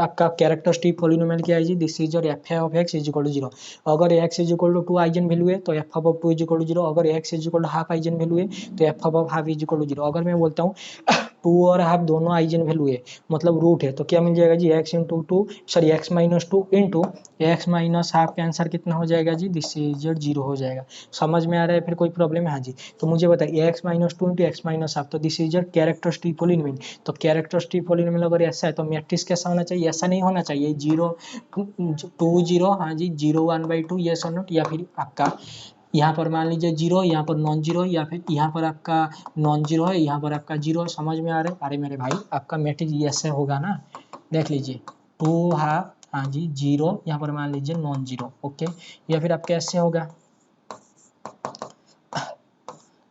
आपका कैरेक्टरिस्टिक पॉलिनोमियल क्या है जी this is your F of x is equal to 0। अगर X is equal to 2 eigenvalue है तो F of 2 is equal to 0। अगर X is equal to half eigenvalue है तो F of half is equal to 0। अगर मैं बोलता हूँ 2 और हाफ दोनों आइजन वैल्यू है मतलब रूट है तो क्या मिल जाएगा जी x into 2 sorry x-2 into x-हाफ का आंसर कितना हो जाएगा जी दिस इज 0 हो जाएगा। समझ में आ रहा है? फिर कोई प्रॉब्लम है? हाँ जी तो मुझे बताइए x-2 इंटू x-हाफ तो दिस इज कैरेक्टरिस्टिक पॉलिनोमियल। तो कैरेक्टरिस्टिक पॉलिनोमियल अगर ऐसा है तो मैट्रिक्स कैसा होना चाहिए, ऐसा नहीं होना चाहिए 0 2 0 हाँ जी 0 1/2 ये सो नॉट, या फिर आपका यहाँ पर मान लीजिए 0 यहाँ पर नॉन जीरो या फिर यहाँ पर आपका नॉन जीरो है यहाँ पर आपका 0। समझ में आ रहा है? अरे मेरे भाई आपका मैट्रिक्स ऐसे होगा ना, देख लीजिए 2 हाफ हाँ जी 0 यहाँ पर मान लीजिए नॉन जीरो। ओके या फिर आपका ऐसे होगा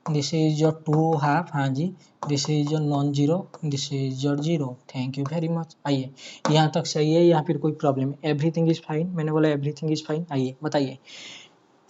दिस इज योर 2 हाफ हाँ जी this is your non zero this is your 0। Thank you very much. आइए यहाँ तक सही है या फिर कोई प्रॉब्लम है? एवरीथिंग इज फाइन, मैंने बोला एवरीथिंग इज फाइन। आइए बताइए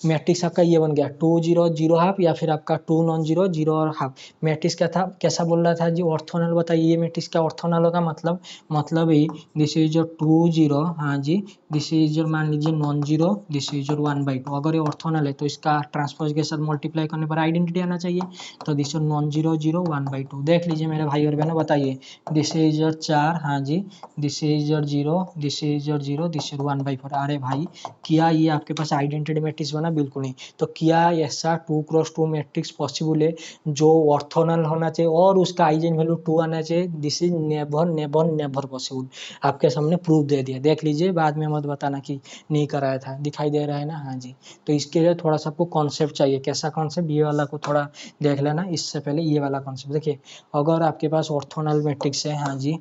मैट्रिक्स आपका ये बन गया 2 0 0 हाफ या फिर आपका 2 नॉन जीरो 0 और हाफ। मैट्रिक्स क्या था कैसा बोल रहा था जी ऑर्थोनल। बताइए ये मैट्रिक्स क्या ऑर्थोनल होगा, मतलब ही दिस इज योर 2 0 हाँ जी दिस इज योर मान लीजिए non zero this is your 1/2। अगर ये ऑर्थोनल है तो इसका ट्रांसपोज के साथ मल्टीप्लाई करने पर आइडेंटिटी आना चाहिए तो दिस इज नॉन जीरो 0 1/2। देख लीजिए मेरे भाई और बहनों बताइए दिस इज योर 4 हाँ जी this is your 0 this is your 0 this is 1/4। अरे भाई क्या ये आपके पास आइडेंटिटी मैट्रिक्स बना? बिल्कुल नहीं। तो क्या ऐसा 2x2 मैट्रिक्स पॉसिबल है जो ऑर्थोनल होना चाहिए और उसका आइजन वैल्यू 2 आना चाहिए? This is never never never possible. आपके सामने प्रूफ दे दिया, देख लीजिए बाद में मत बताना कि नहीं कराया था। दिखाई दे रहा है ना? हाँ जी तो इसके लिए थोड़ा सा आपको कॉन्सेप्ट चाहिए। कैसा कॉन्सेप्ट? ये वाला को थोड़ा देख लेना इससे पहले ये वाला कॉन्सेप्ट। देखिए अगर आपके पास ऑर्थोनल मैट्रिक्स है हाँ जी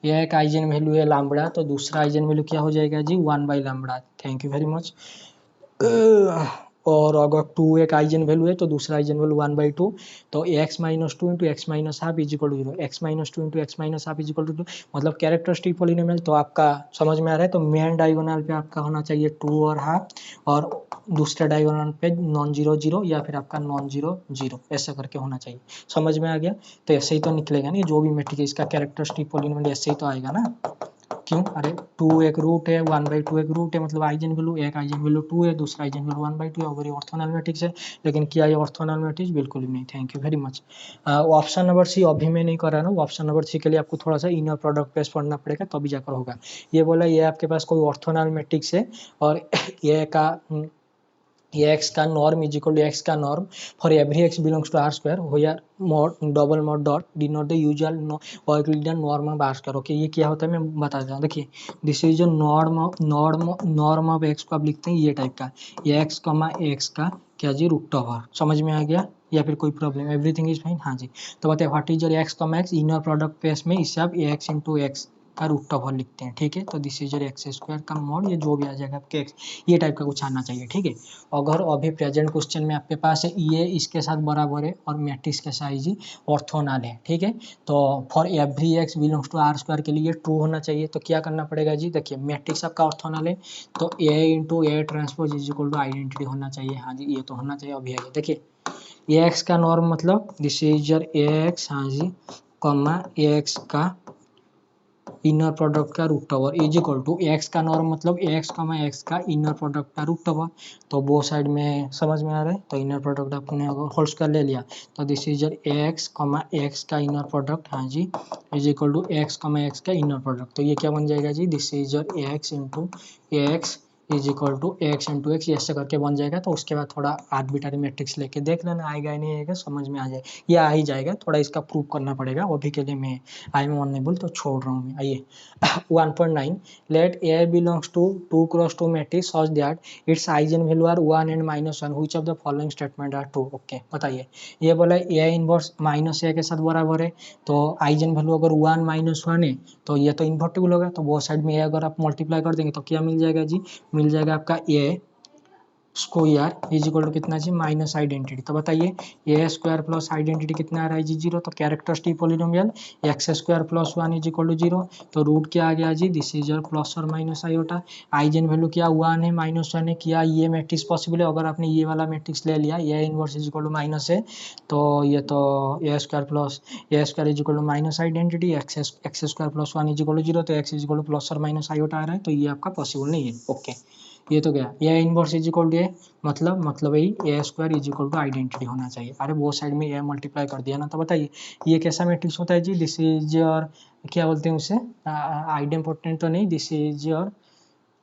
यह एक आइजन वैल्यू है लैम्बडा तो दूसरा आइजन वैल्यू क्या हो जाएगा जी one by lambda. Thank you very much. और अगर 2 एक आइजन वैल्यू है तो दूसरा आइजन वैल्यू 1/2, तो x minus two into x minus half is equal to 0, x minus two into x minus half is equal to 2, मतलब कैरेक्टरिस्टिक पॉलिनोमियल। तो आपका समझ में आ रहा है, तो मेन डायगोनल पे आपका होना चाहिए 2 और हाफ, और दूसरे डायगोनल पे नॉन जीरो जीरो या फिर आपका नॉन जीरो जीरो, ऐसा करके होना चाहिए। समझ में आ गया? तो ऐसे ही तो निकलेगा नहीं, जो भी मैट्रिक्स इसका कैरेक्टरिस्टिक पॉलिनोमियल ऐसे ही तो आएगा ना। क्यों? अरे 2 एक रूट है, 1/2 एक रूट है, मतलब आइजन वैल्यू, एक आइजन वैल्यू 2 है, दूसरा आइजन वैल्यू 1/2 है, और ये ऑर्थोनल मैट्रिक्स है। लेकिन क्या ये ऑर्थोनल मैट्रिक्स? बिल्कुल भी नहीं। Thank you very much. Option number C अभी मैं नहीं कर रहा ना, ऑप्शन नंबर सी के लिए आपको थोड़ा सा इनर प्रोडक्ट पेस्ट पढ़ना पड़ेगा, तभी जाकर होगा। ये बोला ये आपके पास कोई ऑर्थोनल मैट्रिक्स है, और ये का ये एक्स का norm is equal to X का norm for every X belongs to R square हो या mod double mod dot denote the usual norm of R square. Okay, ये क्या होता है मैं बता देता हूँ। देखिए, दिस इज जो नॉर्म ऑफ एक्स को आप लिखते हैं ये टाइप का, ये एक्स कमा एक्स का क्या जी रूट ओवर। समझ में आ गया या फिर कोई प्रॉब्लम? Everything is fine. हाँ जी, तो बताइए what is your X comma X inner product space में, इससे आप एक्स इंटू एक्स का रूट ओवर लिखते हैं। ठीक है, तो this is your X square का मॉड, ये जो भी आ जाएगा आपके एक्स, ये टाइप का कुछ आना चाहिए। ठीक है, अगर अभी प्रेजेंट क्वेश्चन में आपके पास है ये इसके साथ बराबर है और मैट्रिक्स का साइज ही ऑर्थोनल है। ठीक है, तो for every X belongs to R square के लिए ट्रू होना चाहिए। तो क्या करना पड़ेगा जी? देखिए, मैट्रिक्स आपका ऑर्थोनल है, तो A into A transpose is equal to identity होना चाहिए। हाँ जी, ये तो होना चाहिए। अभी आइए देखिए, ए एक्स का नॉर्म मतलब this is your A X, हाँ जी, कॉमा ए एक्स का इनर प्रोडक्ट का root over is equal to X का नॉर्म मतलब एक्स कमा एक्स का इनर प्रोडक्ट का रूट ओवर। तो वो साइड में समझ में आ रहा है, तो इनर प्रोडक्ट आपने अगर होल स्क्वायर ले लिया तो this is X comma X का इनर प्रोडक्ट, हाँ जी, is equal to X comma X का इनर प्रोडक्ट। तो ये क्या बन जाएगा जी? This is X into X is equal to X into X, ऐसे करके बन जाएगा। तो उसके बाद थोड़ा आर्बिट्ररी मैट्रिक्स लेके देख लेना, आएगा ही नहीं आएगा, समझ में आ जाएगा। ये आ ही जाएगा, थोड़ा इसका प्रूव करना पड़ेगा, अभी के लिए मैं आई एम अनएबल तो छोड़ रहा हूँ मैं। आइए 1.9 let A belongs to 2 cross 2 matrix such that its eigenvalue are 1 and -1 which of the following statement are true। Okay, बताइए, ये बोला A इनवर्स माइनस ए के साथ बराबर है, तो आइजन वैल्यू अगर 1 -1 है तो ये तो इन्वर्टिबल होगा, तो वो साइड में ए अगर आप मल्टीप्लाई कर देंगे तो क्या मिल जाएगा जी? मिल जाएगा आपका ए स्क्वायर इज इक्वल टू कितना जी? Minus identity. तो बताइए, ए स्क्वायर प्लस आइडेंटिटी कितना आ रहा है जी? 0। तो characteristic polynomial X square plus 1 is equal to 0। तो रूट क्या आ गया जी? दिस इज योर प्लस और माइनस आयोटा। आइजन वैल्यू क्या 1 है, -1 है। क्या ये मैट्रिक्स पॉसिबल है? अगर आपने ये वाला मैट्रिक्स ले लिया, A inverse is equal to minus है, तो ये तो A square plus A square is equal to minus identity, X square plus 1 is equal to 0, तो X is equal to plus और माइनस आयोटा आ रहा है, तो ये आपका पॉसिबल नहीं है। ओके, ये तो गया। A inverse is equal to A मतलब यही A square is equal to identity होना चाहिए। अरे वो साइड में ए मल्टीप्लाई कर दिया ना। तो बताइए, ये कैसा मैट्रिक्स होता है जी? दिस इज योर क्या बोलते हैं उसे, आइडेंपोटेंट तो नहीं, this is your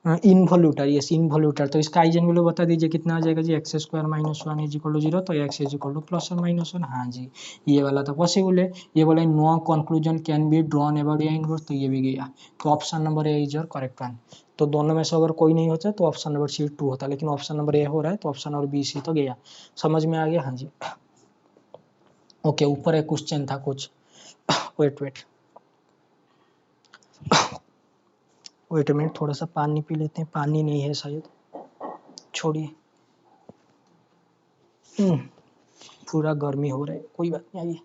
involutory. Yes, involutory. तो इसका आइजन वैल्यू बता दीजिए कितना आ जाएगा जी? X square minus 1 is equal to 0, तो X is equal to plus और माइनस 1। हाँ जी, ये वाला तो पॉसिबल है। ये बोला no conclusion can be drawn about A inverse, तो ये भी गया। तो option number A is your correct one. तो दोनों में से अगर कोई नहीं होता तो ऑप्शन नंबर सी ट्रू होता, लेकिन ऑप्शन नंबर ए हो रहा है, तो ऑप्शन नंबर बी सी तो गया। समझ में आ गया? हाँ जी। ओके, ऊपर एक क्वेश्चन था कुछ, वेट वेट मिनट, थोड़ा सा पानी पी लेते हैं। पानी नहीं है शायद, छोड़िए। पूरा गर्मी हो रहा है, कोई बात नहीं। आइए,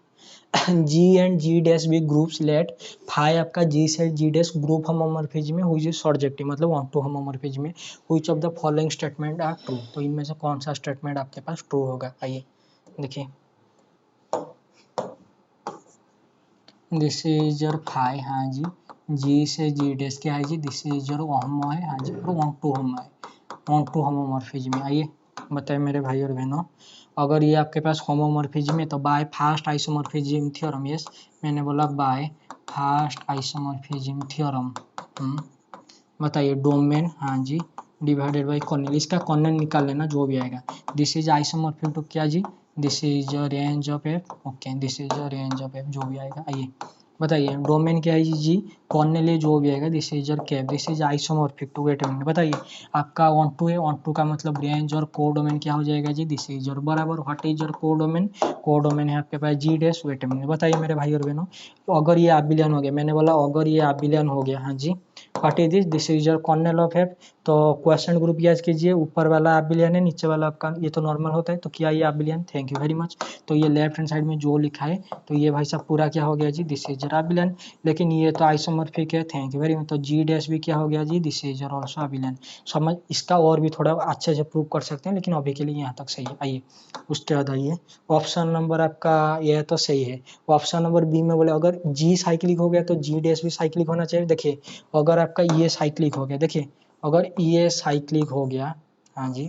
G and G dash be groups let five आपका जी से जी डैश ग्रुप होमोमॉर्फिज्म में हुई इज सब्जेक्टिव मतलब ऑन टू होमोमॉर्फिज्म में which of the following statement are true. तो इनमें से कौन सा स्टेटमेंट आपके पास ट्रू होगा? आइए देखिए, दिस इज योर फाइव, हाँ जी, जी से जी डैश क्या है जी? दिस इज योर होमो है, हाँ जी, और ऑन टू होमो है, ऑन टू होमोमॉर्फिज्म में। आइए बताए मेरे भाई और बहनों, अगर ये आपके पास होमोमॉर्फिज्म है तो by first isomorphism theorem, yes मैंने बोला बाय फास्ट आइसोमॉर्फिज्म थ्योरम। बताइए, डोमेन, हाँ जी, डिवाइडेड बाय कर्नेल, इसका कर्नेल निकाल लेना जो भी आएगा। दिस इज आइसोमॉर्फिक टू क्या जी? This is range of F. Okay, this is range of F, जो भी आएगा। आइए बताइए, डोमेन क्या है जी? कॉर्नेल जो भी आएगा this is your cap, this is isomorphic to. Wait minute बताइए, आपका ऑन टू है, ऑन टू का मतलब रेंज और कोडोमेन क्या हो जाएगा जी, दिस इज योर बराबर what is your codomain, codomain है आपके पास जी डैश। वेट मिनट बताइए मेरे भाई और बहनों, तो अगर ये आबिलियन हो गया, मैंने बोला अगर ये आबिलियन हो गया, हाँ जी what is this is your kernel of F. तो क्वेश्चन ग्रुप याद कीजिए, ऊपर वाला आबिलियन है, नीचे वाला आपका ये तो नॉर्मल होता है, तो क्या ये आबिलियन, थैंक यू वेरी मच। तो ये लेफ्ट हैंड साइड में जो लिखा है तो ये भाई साहब पूरा क्या हो गया जी, दिस इज योर आबिलियन। लेकिन ये तो आइसोमॉर्फिक है, थैंक यू वेरी मच। तो जी डैश भी क्या हो गया जी, दिस इज योर आल्सो आबिलियन। समझ, इसका और भी थोड़ा अच्छे से प्रूव कर सकते हैं, लेकिन अभी के लिए यहाँ तक सही है। आइए उसके बाद आइए, ऑप्शन नंबर आपका ये तो सही है। ऑप्शन नंबर बी में बोले अगर जी साइक्लिक हो गया तो जी डैश भी साइक्लिक होना चाहिए। देखिए अगर आपका ये साइक्लिक हो गया, देखिए अगर ये साइक्लिक हो गया, हाँ जी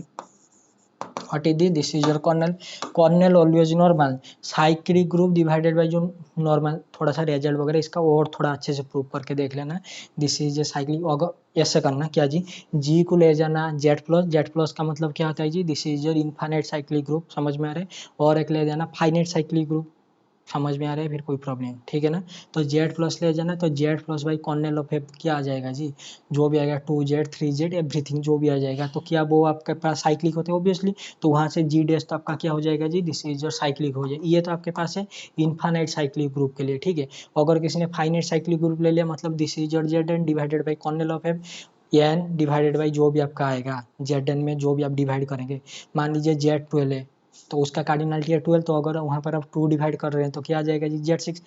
what is this is your kernel, kernel always normal, cyclic group divided by जो नॉर्मल, थोड़ा सा रिजल्ट वगैरह इसका और थोड़ा अच्छे से प्रूव करके देख लेना। दिस इज ए साइक्लिक, अगर ऐसे करना क्या जी, जी को ले जाना जेड प्लस, जेड प्लस का मतलब क्या होता है जी, this is your infinite cyclic group, समझ में आ रहा है, और एक ले जाना फाइनाइट साइक्लिक ग्रुप, समझ में आ रहा है, फिर कोई प्रॉब्लम नहीं, ठीक है ना। तो जेड प्लस ले जाना, तो Z plus by kernel of F क्या आ जाएगा जी, जो भी आएगा 2z 3z एवरीथिंग जो भी आ जाएगा, तो क्या वो आपके पास साइक्लिक होते हैं ऑब्वियसली, तो वहाँ से जी डैश तो आपका क्या हो जाएगा जी, दिस इज योर साइक्लिक हो जाएगा। ये तो आपके पास है इनफाइनाइट साइक्लिक ग्रुप के लिए, ठीक है। अगर किसी ने फाइनाइट साइक्लिक ग्रुप ले लिया, मतलब this is your Z N divided by kernel of F, N divided by जो भी आपका आएगा जेड एन में जो भी आप डिवाइड करेंगे, मान लीजिए जेड 12 है तो उसका कार्डिनलिटी है 12, तो अगर वहाँ पर आप 2 डिवाइड कर रहे हैं तो क्या आ जाएगा जी, जेड 6।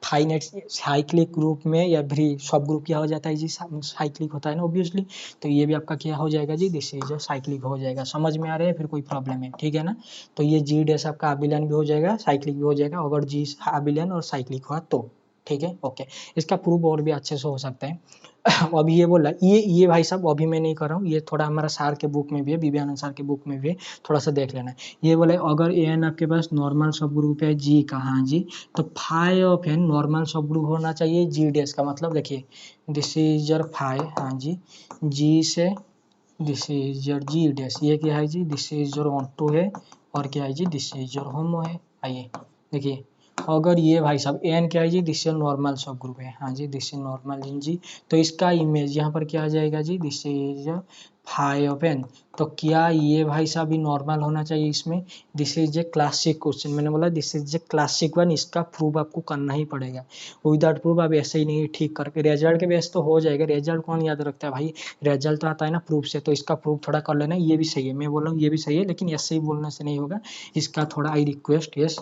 फाइनाइट साइक्लिक ग्रुप में या भी सब ग्रुप क्या हो जाता है जी, साइक्लिक होता है ना ऑब्वियसली, तो ये भी आपका क्या हो जाएगा जी, दिस इज साइक्लिक हो जाएगा। समझ में आ रहा है, फिर कोई प्रॉब्लम है, ठीक है ना। तो ये जी डैश आपका आबिलियन भी हो जाएगा, साइक्लिक भी हो जाएगा, अगर जी आबिलियन और साइक्लिक हुआ तो, ठीक है ओके। इसका प्रूफ और भी अच्छे से हो सकता है। अभी ये बोला, ये भाई साहब अभी मैं नहीं कर रहा हूँ, ये थोड़ा हमारा सार के बुक में भी है, विवेकानंद सर के बुक में भी है, थोड़ा सा देख लेना है। ये बोले अगर एन आपके पास नॉर्मल सब ग्रुप है जी का, हाँ जी, तो फाई ऑफ एन नॉर्मल सब ग्रुप होना चाहिए जी डैश का, मतलब देखिए दिस इज योर फाई, हाँ जी, जी से this is your G dash, ये क्या है जी, this is your onto है, और क्या है जी, दिस इज योर होमो है। आइए देखिए, अगर ये भाई साहब एन क्या है जी, दिस नॉर्मल सब ग्रुप है, हाँ जी, दिस नॉर्मल इन जी, तो इसका इमेज यहाँ पर क्या आ जाएगा जी, this is five of N. तो क्या ये भाई साहब ही नॉर्मल होना चाहिए इसमें, this is a classic question, मैंने बोला this is a classic one, इसका प्रूफ आपको करना ही पड़ेगा, विदाउट प्रूफ आप ऐसे ही नहीं ठीक करके, रिजल्ट के बेस तो हो जाएगा, रिजल्ट कौन याद रखता है भाई, रिजल्ट तो आता है ना प्रूफ से, तो इसका प्रूफ थोड़ा कर लेना। ये भी सही है, मैं बोल रहा हूँ ये भी सही है, लेकिन ऐसे ही बोलने से नहीं होगा, इसका थोड़ा I request, yes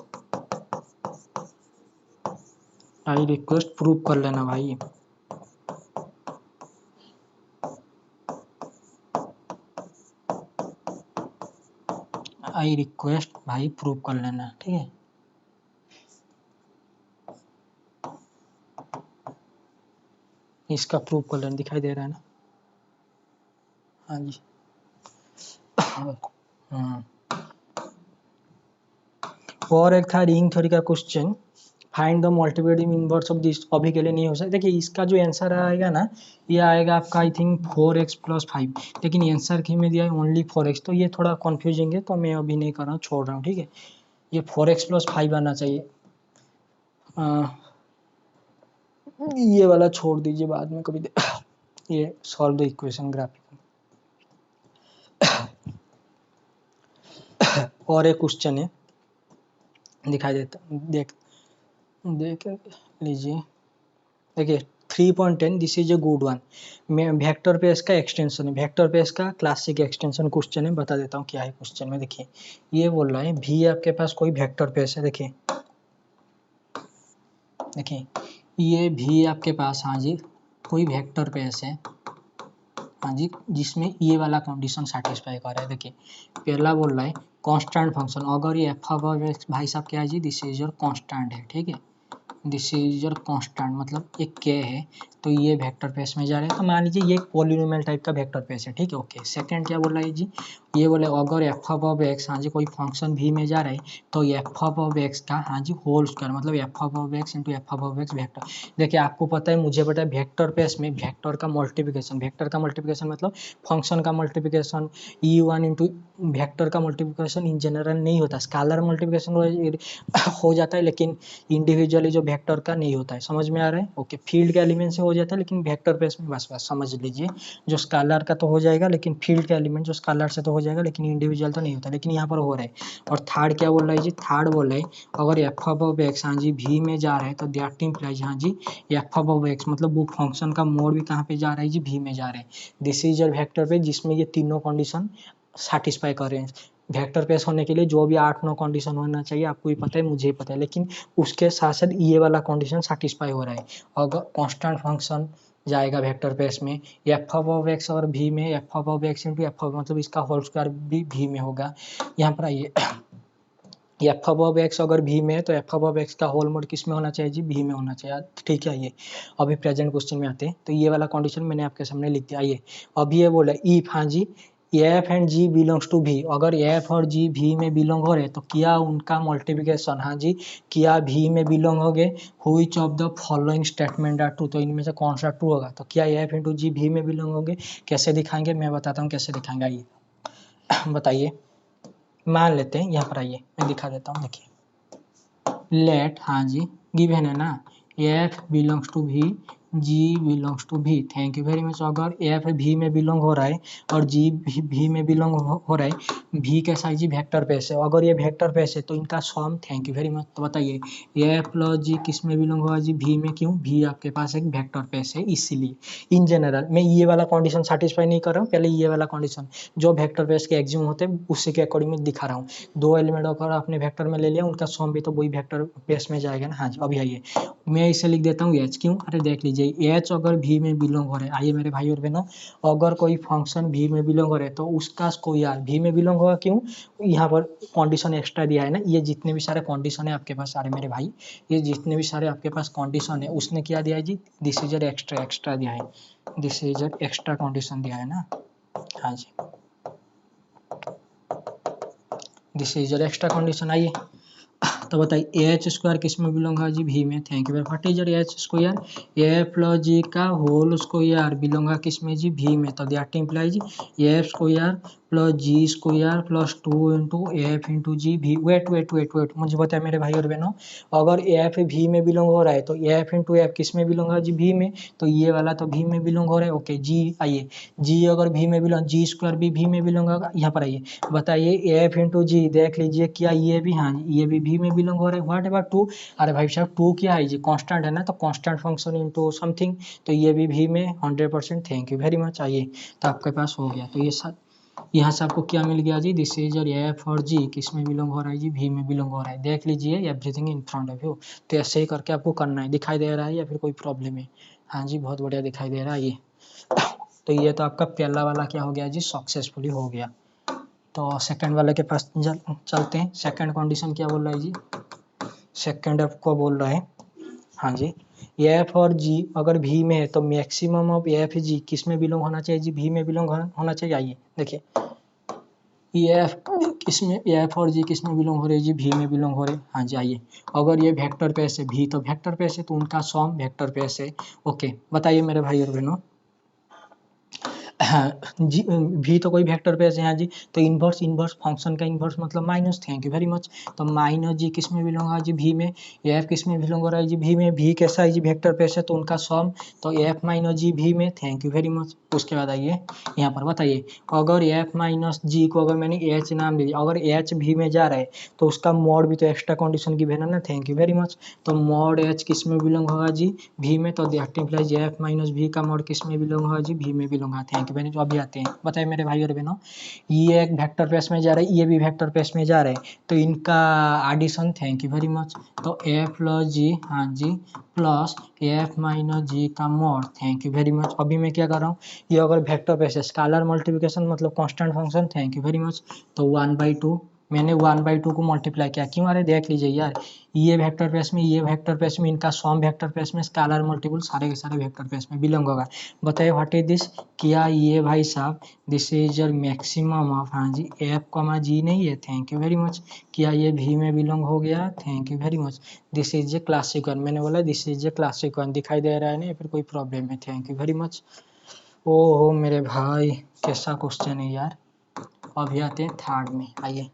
I request prove कर लेना भाई। आई रिक्वेस्ट भाई प्रूव कर लेना, ठीक है। इसका प्रूव कर लेना, दिखाई दे रहा है ना, हाँ जी और एक था रिंग थ्योरी का question, find the multiplicative inverse of this, अभी के लिए नहीं हो सकता। देखिए इसका जो आंसर आएगा ना, ये आएगा आपका आई थिंक 4x + 5, लेकिन आंसर की में दिया है ओनली 4x, तो ये थोड़ा कन्फ्यूजिंग है, तो मैं अभी नहीं कर रहा हूँ, छोड़ रहा हूँ, ठीक है। ये 4x + 5 आना चाहिए, ये वाला छोड़ दीजिए, बाद में कभी ये सॉल्व द इक्वेशन ग्राफिक। और एक क्वेश्चन है, दिखाई देता, देख देख लीजिए, देखिए 3.10 this is a good one, मैं वेक्टर पेस का एक्सटेंशन है, वेक्टर पेस का क्लासिक एक्सटेंशन क्वेश्चन है, बता देता हूँ क्या है क्वेश्चन में। देखिए ये बोल रहा है भी आपके पास कोई वेक्टर पेस है, देखिए देखिए ये भी आपके पास, हाँ जी कोई वेक्टर पेस है, हाँ जी, जिसमें ये वाला कंडीशन सेटिस्फाई कर रहा है। देखिए पहला बोल रहा है कांस्टेंट फंक्शन, अगर ये एफ ऑफ एक्स भाई साहब क्या है जी, दिस इज योर कांस्टेंट है, ठीक है, दिस इज योर कांस्टेंट मतलब एक के है, तो ये वेक्टर पेस में जा रहे हैं, तो मान लीजिए ये एक पॉलिनोमियल टाइप का वेक्टर पेस है, ठीक है ओके। सेकंड क्या बोल रहा है जी, ये बोले अगर एफ ऑफ एक्स, हाँ जी कोई फंक्शन भी में जा रहा है, तो एफ ऑफ एक्स का, हाँ जी होल स्क्वायर, मतलब f of x into f of x vector. देखिए आपको पता है, मुझे पता है, वेक्टर पेस में वेक्टर का मल्टीप्लिकेशन, वेक्टर का मल्टीप्लिकेशन मतलब फंक्शन का मल्टीप्लिकेशन, E1 इंटू वेक्टर का मल्टीप्लिकेशन इन जनरल नहीं होता, स्केलर मल्टीप्लिकेशन हो जाता है, लेकिन इंडिविजुअली जो वेक्टर का नहीं होता है। समझ में आ रहा है? ओके, फील्ड के एलिमेंट से हो जाता है लेकिन वेक्टर बेस में बस समझ लीजिए। जो स्केलर का तो हो जाएगा लेकिन फील्ड के एलिमेंट जो स्केलर से तो हो जाएगा लेकिन इंडिविजुअल तो नहीं होता, लेकिन यहाँ पर हो रहा है। और थर्ड क्या बोल रहा है जी? थर्ड बोल रहा है अगर एफ ऑफ एक्स हाँ जी भी में जा रहा है तो दैट इम्प्लाइज हाँ जी एफ ऑफ एक्स मतलब वो फंक्शन का मोड भी कहाँ पे जा रहा है जी? भी में जा रहा है। दिस इज अ वेक्टर पे जिसमें ये तीनों कंडीशन सेटिस्फाई कर रहे हैं। वेक्टर पेस होने के लिए जो भी 8-9 कंडीशन होना चाहिए आपको भी पता है, मुझे पता है, लेकिन उसके साथ साथ ये वाला कंडीशन सेटिस्फाई हो रहा है। अगर कांस्टेंट फंक्शन जाएगा वेक्टर पेस में एफ ऑफ एक्स और भी में F of x into F मतलब इसका होल स्क्वायर भी में होगा। यहाँ पर आइए एफ ऑफ एक्स अगर भी में है तो एफ ऑफ एक्स का होल मोड किस में होना चाहिए जी? भी में होना चाहिए। ठीक है, ये अभी प्रेजेंट क्वेश्चन में आते हैं तो ये वाला कंडीशन मैंने आपके सामने लिख दिया। आइए अभी ये बोला इफ हाँ जी F and G belongs to भी, अगर एफ और जी भी में बिलोंग हो रहे तो क्या उनका मल्टीप्लिकेशन हाँ जी क्या भी में बिलोंग हो गए? Which of the following statement are true, तो इनमें से कौन सा ट्रू होगा? तो क्या एफ इंटू जी भी में बिलोंग होंगे? कैसे दिखाएंगे मैं बताता हूँ कैसे दिखाएंगे। आइए बताइए, मान लेते हैं यहाँ पर, आइए मैं दिखा देता हूँ। देखिए लेट हाँ जी गिवन है ना एफ बिलोंग्स टू भी जी बिलोंग्स टू भी, थैंक यू वेरी मच। अगर एफ भी में बिलोंग हो रहा है और जी भी में बिलोंग हो रहा है, भी के साइज जी वेक्टर पेस है, अगर ये वेक्टर पेस है तो इनका सम, थैंक यू वेरी मच। तो बताइए एफ प्लस जी किस में बिलोंग होगा जी? भी में। क्यों? भी आपके पास एक वेक्टर पेस है इसीलिए। इन जनरल मैं ये वाला कंडीशन सेटिस्फाई नहीं कर रहा हूँ, पहले ये वाला कंडीशन जो वेक्टर पेस के एग्ज्यूम होते हैं उसी के अकॉर्डिंग में दिखा रहा हूँ। दो एलिमेंट अगर आपने वेक्टर में ले लिया उनका सम भी तो वही वेक्टर पेस में जाएगा ना। हाँ जी अभी आइए मैं इसे लिख देता हूँ एच। क्यों? अरे देख लीजिए एच अगर भी में बिलोंग हो रहा है, आइए मेरे भाई और बहनों अगर कोई फंक्शन भी में बिलोंग हो रहा है तो उसका स्क्वायर भी में बिलोंग होगा। क्यों? यहाँ पर कंडीशन एक्स्ट्रा दिया है ना, ये जितने भी सारे कंडीशन है आपके पास सारे मेरे भाई, ये जितने भी सारे आपके पास कंडीशन है उसने क्या दिया है जी? दिस इज एक्स्ट्रा दिया है, दिस इज एक्स्ट्रा कंडीशन दिया है ना। हाँ जी दिस इज एक्स्ट्रा कंडीशन। आइए तो बताइए एच स्क्वायर किस में बिलोंग है जी? भी में। Thank you very what is H square? A plus जी का होल स्क्वायर बिलोंग है किस में जी? भी में। तो that implies F square plus G square plus 2 into F into G भी। वेट मुझे बताया मेरे भाई और बहनों अगर एफ भी में बिलोंग हो रहा है तो एफ इंटू एफ किस में बिलोंग है जी? भी में। तो ये वाला तो भी में बिलोंग हो रहा है। ओके जी आइए जी अगर भी में बिलोंग, जी स्क्वायर भी में बिलोंग होगा। यहाँ पर आइए बताइए एफ इंटू जी देख लीजिए क्या ये भी, हाँ ये भी में बिलोंग हो रहा है। What about two? अरे भाई साहब टू क्या है जी? कांस्टेंट है ना, तो कांस्टेंट फंक्शन इनटू समथिंग, तो ये भी में 100%। Thank you very much. आइए तो आपके पास हो गया। तो ये सब यहाँ से आपको क्या मिल गया जी? दिस इज और एफ और जी किस में बिलोंग हो रहा है जी? भी में बिलोंग हो रहा है। देख लीजिए everything in front of you. तो ऐसे ही करके आपको करना है। दिखाई दे रहा है या फिर कोई प्रॉब्लम है? हाँ जी बहुत बढ़िया दिखाई दे रहा है। ये तो ये तो आपका पहला वाला क्या हो गया जी? सक्सेसफुली हो गया। तो सेकंड वाले के पास चलते हैं। सेकंड कंडीशन क्या बोल रहा है जी? सेकंड आपको बोल रहा है हाँ जी एफ और जी अगर भी में है तो मैक्सिमम ऑफ एफ जी किस में बिलोंग होना चाहिए जी? भी में बिलोंग होना चाहिए। आइए देखिए एफ किस में, एफ और जी किस में बिलोंग हो रहे हैं जी? भी में बिलोंग हो रहे हैं। हाँ जी आइए अगर ये वेक्टर पेस है भी तो वेक्टर पेस है तो उनका सम वेक्टर पेस है। ओके बताइए मेरे भाई और बहनों जी भी तो कोई वेक्टर पेस है यहाँ जी, तो इनवर्स फंक्शन का इनवर्स मतलब minus. Thank you very much. तो माइनस जी किस में बिलोंग है जी? भी में। एफ किस में बिलोंग हो रहा है जी? भी में। भी कैसा है जी? वेक्टर पेस है तो उनका सम, तो एफ माइनस जी भी में। Thank you very much. उसके बाद आइए यहाँ पर बताइए अगर एफ माइनस जी को अगर मैंने एच नाम दे दिया, अगर एच भी में जा रहा है तो उसका मॉड भी तो एक्स्ट्रा कंडीशन गिवन है ना। Thank you very much. तो मॉड एच किस में बिलोंग होगा जी? भी में। तो दैट इंप्लाइज एफ माइनस भी का मॉड किस में बिलोंग होगा जी? भी में बिलोंग होगा। Thank you very much. अभी आते हैं बताइए मेरे भाई और बहनों ये एक वेक्टर पेस में जा रहा है, ये भी वेक्टर पेस में जा रहा है, तो इनका addition. Thank you very much. तो एफ प्लस जी हाँ जी प्लस एफ माइनस जी का mod. Thank you very much. अभी मैं क्या कर रहा हूँ ये अगर वेक्टर पेस है स्केलर मल्टीप्लिकेशन मतलब constant function. Thank you very much. तो 1/2 मैंने 1/2 को मल्टीप्लाई किया। क्यों? अरे देख लीजिए यार ये वेक्टर पेस में ये वेक्टर पेस में इनका सम वेक्टर पेस में स्केलर मल्टीपल सारे के सारे वेक्टर पेस में बिलोंग होगा। बताइए व्हाट इज दिस? क्या ये भाई साहब this is your maximum of हाँ जी एफ कॉमा जी नहीं है? Thank you very much. क्या ये भी में बिलोंग हो गया? Thank you very much. This is a classic one, मैंने बोला this is a classic one. दिखाई दे रहा है ना या फिर कोई प्रॉब्लम है? Thank you very much. ओहो मेरे भाई कैसा क्वेश्चन है यार। अभी आते हैं थर्ड में। आइए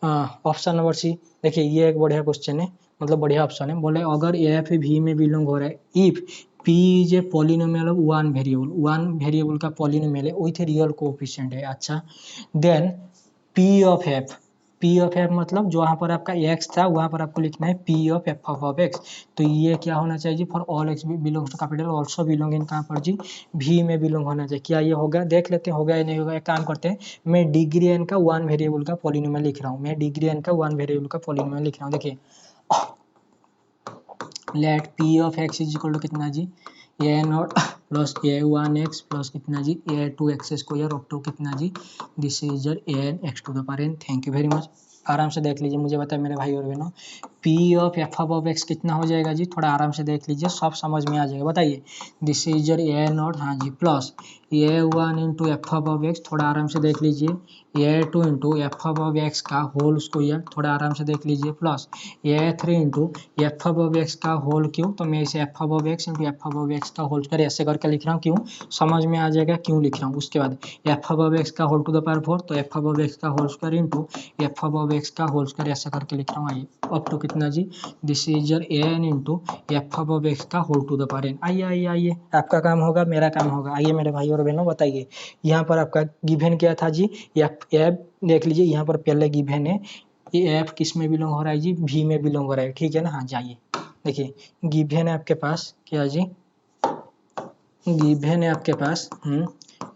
ऑप्शन नंबर सी। देखिए ये एक बढ़िया क्वेश्चन है, मतलब बढ़िया ऑप्शन है। बोले अगर एफ वी में बिलोंग हो रहा है, if P is a polynomial of one variable का पॉलिनोमियल है विथ रियल कोएफिशिएंट है। अच्छा, देन पी ऑफ एफ मतलब जो वहाँ पर आपका एक्स था वहाँ पर आपको लिखना है P of F of x. तो ये क्या होना चाहिए जी, for all X belongs to capital also belong in कहाँ पर जी, भी में बिलोंग होना चाहिए। क्या ये होगा, देख लेते हैं होगा या नहीं होगा। एक काम करते हैं, मैं डिग्री एन का वन वेरिएबल का पॉलिनोमियल लिख रहा हूँ, मैं डिग्री एन का वन वेरिएबल का पॉलिनोमियल लिख रहा हूँ। देखिए let p of x is equal to कितना जी, a naught plus a one x plus कितना जी a two x square up to कितना जी, this is a n x to the power n. Thank you very much. आराम से देख लीजिए, मुझे बताए मेरे भाई और बहनों, P of F of x कितना हो जाएगा जी, थोड़ा आराम से देख लीजिए, सब समझ में आ जाएगा। बताइए, दिस इज ए नॉट, हाँ जी, plus a one into f of x, थोड़ा आराम से देख लीजिए, a two into f of x का होल स्क्वायर, थोड़ा आराम से देख लीजिए, plus a three into f of x का होल क्यों, तो मैं इसे f of x into f of x का होल स्क्वायर ऐसे करके लिख रहा हूँ। क्यों, समझ में आ जाएगा क्यों लिख रहा हूँ। उसके बाद एफ ऑफ एक्स का होल टू द पावर 4, तो एफ ऑफ एक्स का whole square into f of x का होल स्क्वायर ऐसा करके लिख रहा हूँ। आइए अप टू कितना जी, this is a n into f of x का whole to the power n. आइए आइए आइए, आपका काम होगा मेरा काम होगा। आइए मेरे भाई और बहनों बताइए, यहाँ पर आपका गिवन क्या था जी, एफ देख लीजिए, यहाँ पर पहले गिवन है ये एफ किस में बिलोंग हो रहा है जी, भी में बिलोंग हो रहा है, ठीक है ना। हाँ जाइए, देखिए गिवन है आपके पास क्या जी, गिवन है आपके पास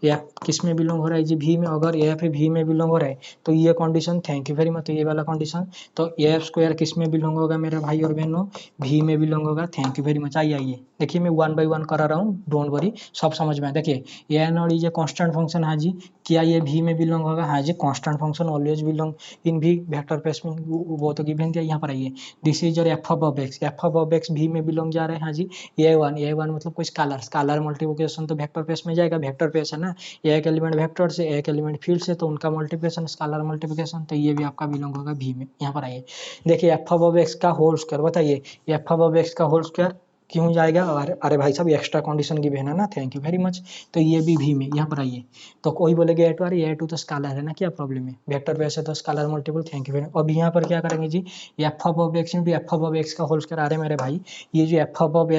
एफ किस में बिलोंग हो रहा है जी, भी में। अगर एफ भी में बिलोंग हो रहा है तो ये condition, thank you very much, तो ये वाला कंडीशन, तो एफ स्क्वायर किस में बिलोंग होगा मेरे भाई और बहनों, भी में बिलोंग होगा। Thank you very much. आइए आइए, देखिए मैं वन बाई वन करा रहा हूँ, डोंट वरी, सब समझ में आए। देखिए एन और ये कांस्टेंट फंक्शन, हाँ जी, क्या ये भी में बिलोंग होगा, हाँ जी, constant function always belong in V vector space में, वो तो गिवन दिया। यहाँ पर आइए, this is your F of x भी में बिलोंग जा रहा है, हाँ जी, ए वन मतलब कोई स्कालर मल्टीप्लिकेशन तो वेक्टर स्पेस में जाएगा, वेक्टर स्पेस है ना, एक एलिमेंट वेक्टर से एक एलिमेंट फील्ड से, तो उनका मल्टीप्लिकेशन स्कालर मल्टीप्लिकेशन, तो ये भी आपका बिलोंग होगा भी में। यहाँ पर आइए, देखिए एफ ऑफ एक्स का होल स्क्वायर, बताइए एफ ऑफ एक्स का होल स्क्वायर क्यों जाएगा, अरे भाई साहब एक्स्ट्रा कंडीशन गिवन है ना, थैंक यू वेरी मच, तो ये भी में। यहाँ पर आइए, तो कोई बोलेगा ए टू, अरे ए टू तो स्कालर है ना, क्या प्रॉब्लम है, वेक्टर बेस है तो scalar multiple, thank you very much. अब यहाँ पर क्या करेंगे जी, f of x into f of x का होल स्क्वायर, अरे मेरे भाई ये जो एफ ऑफ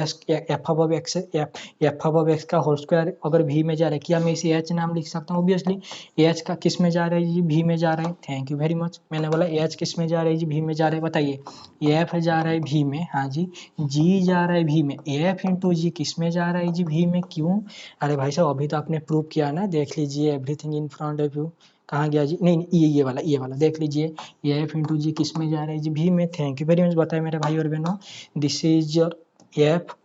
एक्स का होल स्क्वायर अगर भी में जा रहा है, क्या मैं इसे एच नाम लिख सकता हूँ, ऑब्वियसली एच का किस में जा रहा है जी, भी में जा रहा है, थैंक यू वेरी मच। मैंने बोला एच किस में जा रहा है जी, भी में जा रहा है, बताइए एफ जा रहा है भी में, हाँ जी, जी जा रहा है भी में, एफ इंटू जी किस में जा रहा है जी, भी में, क्यों, अरे भाई साहब अभी तो आपने प्रूव किया ना, देख लीजिए everything in front of you, कहाँ गया जी, नहीं ये वाला देख लीजिए, ये एफ इंटू जी किस में जा रहा है जी, भी में, थैंक यू वेरी मच। बताए मेरे भाई और बहनों, दिस इज योर एफ,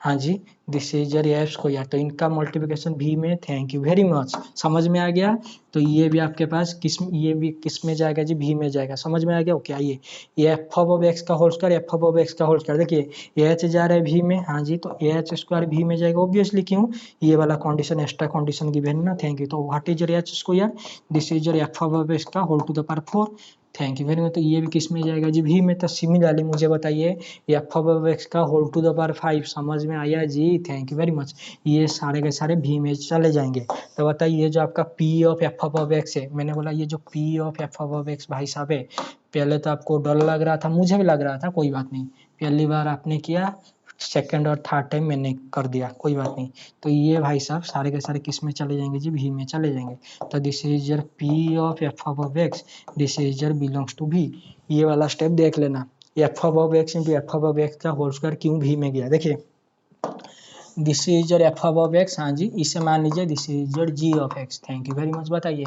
हाँ जी, this is your f square, तो इनका मल्टीप्लिकेशन भी में, थैंक यू वेरी मच, समझ में आ गया। तो ये भी आपके पास ये भी किस में जाएगा जी, भी में जाएगा, समझ में आ गया। ओके आइए, ये एफ ऑफ एक्स का whole square, F of x का होल स्क्वायर, देखिए एच जा रहा है भी में, हाँ जी, तो एच स्क्वायर भी में जाएगा ऑब्वियसली, क्यों, ये वाला कंडीशन एक्स्ट्रा कंडीशन गिवन ना, थैंक यू। तो what is your h square, this is your F of x का whole to the power 4, thank you very much. तो ये भी किस में जाएगा जी, भी में। तो सिमिलरली मुझे बताइए एफ ऑफ एक्स का होल टू द पावर 5, समझ में आया जी, थैंक यू वेरी मच। ये सारे के सारे भी में चले जाएंगे। तो बताइए ये जो आपका P of F of x है, मैंने बोला ये जो P of F of x भाई साहब है, पहले तो आपको डर लग रहा था, मुझे भी लग रहा था, कोई बात नहीं, पहली बार आपने किया, सेकंड और थर्ड टाइम मैंने कर दिया, कोई बात नहीं। तो ये भाई साहब सारे के सारे किस में चले जाएंगे जी, भी में चले जाएंगे। तो this is your p of F of x, this is your belongs to V. ये वाला स्टेप देख लेना, f of x into f of x का होल स्क्वायर क्यों भी में गया, देखिए this is your F of x, हाँ जी, इसे मान लीजिए this is your g of x, thank you very much. बताइए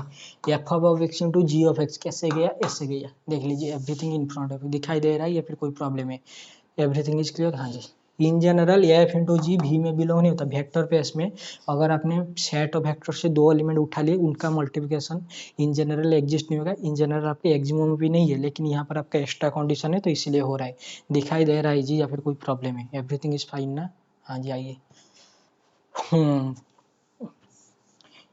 f of x into g of x कैसे गया, ऐसे गया, देख लीजिए एवरीथिंग इन फ्रंट ऑफ, दिखाई दे रहा है या फिर कोई प्रॉब्लम है, एवरीथिंग इज क्लियर, हाँ जी। In general F into G भी में बिलोंग नहीं होता, वेक्टर स्पेस में अगर आपने सेट ऑफ वेक्टर से दो एलिमेंट उठा लिए, उनका मल्टीप्लिकेशन इन जनरल एग्जिस्ट नहीं होगा, इन जनरल आपके एक्सिमम भी नहीं है, लेकिन यहाँ पर आपका एक्स्ट्रा कंडीशन है तो इसलिए हो रहा है, दिखाई दे रहा है जी या फिर कोई प्रॉब्लम है, एवरीथिंग इज फाइन ना, हाँ जी आइए।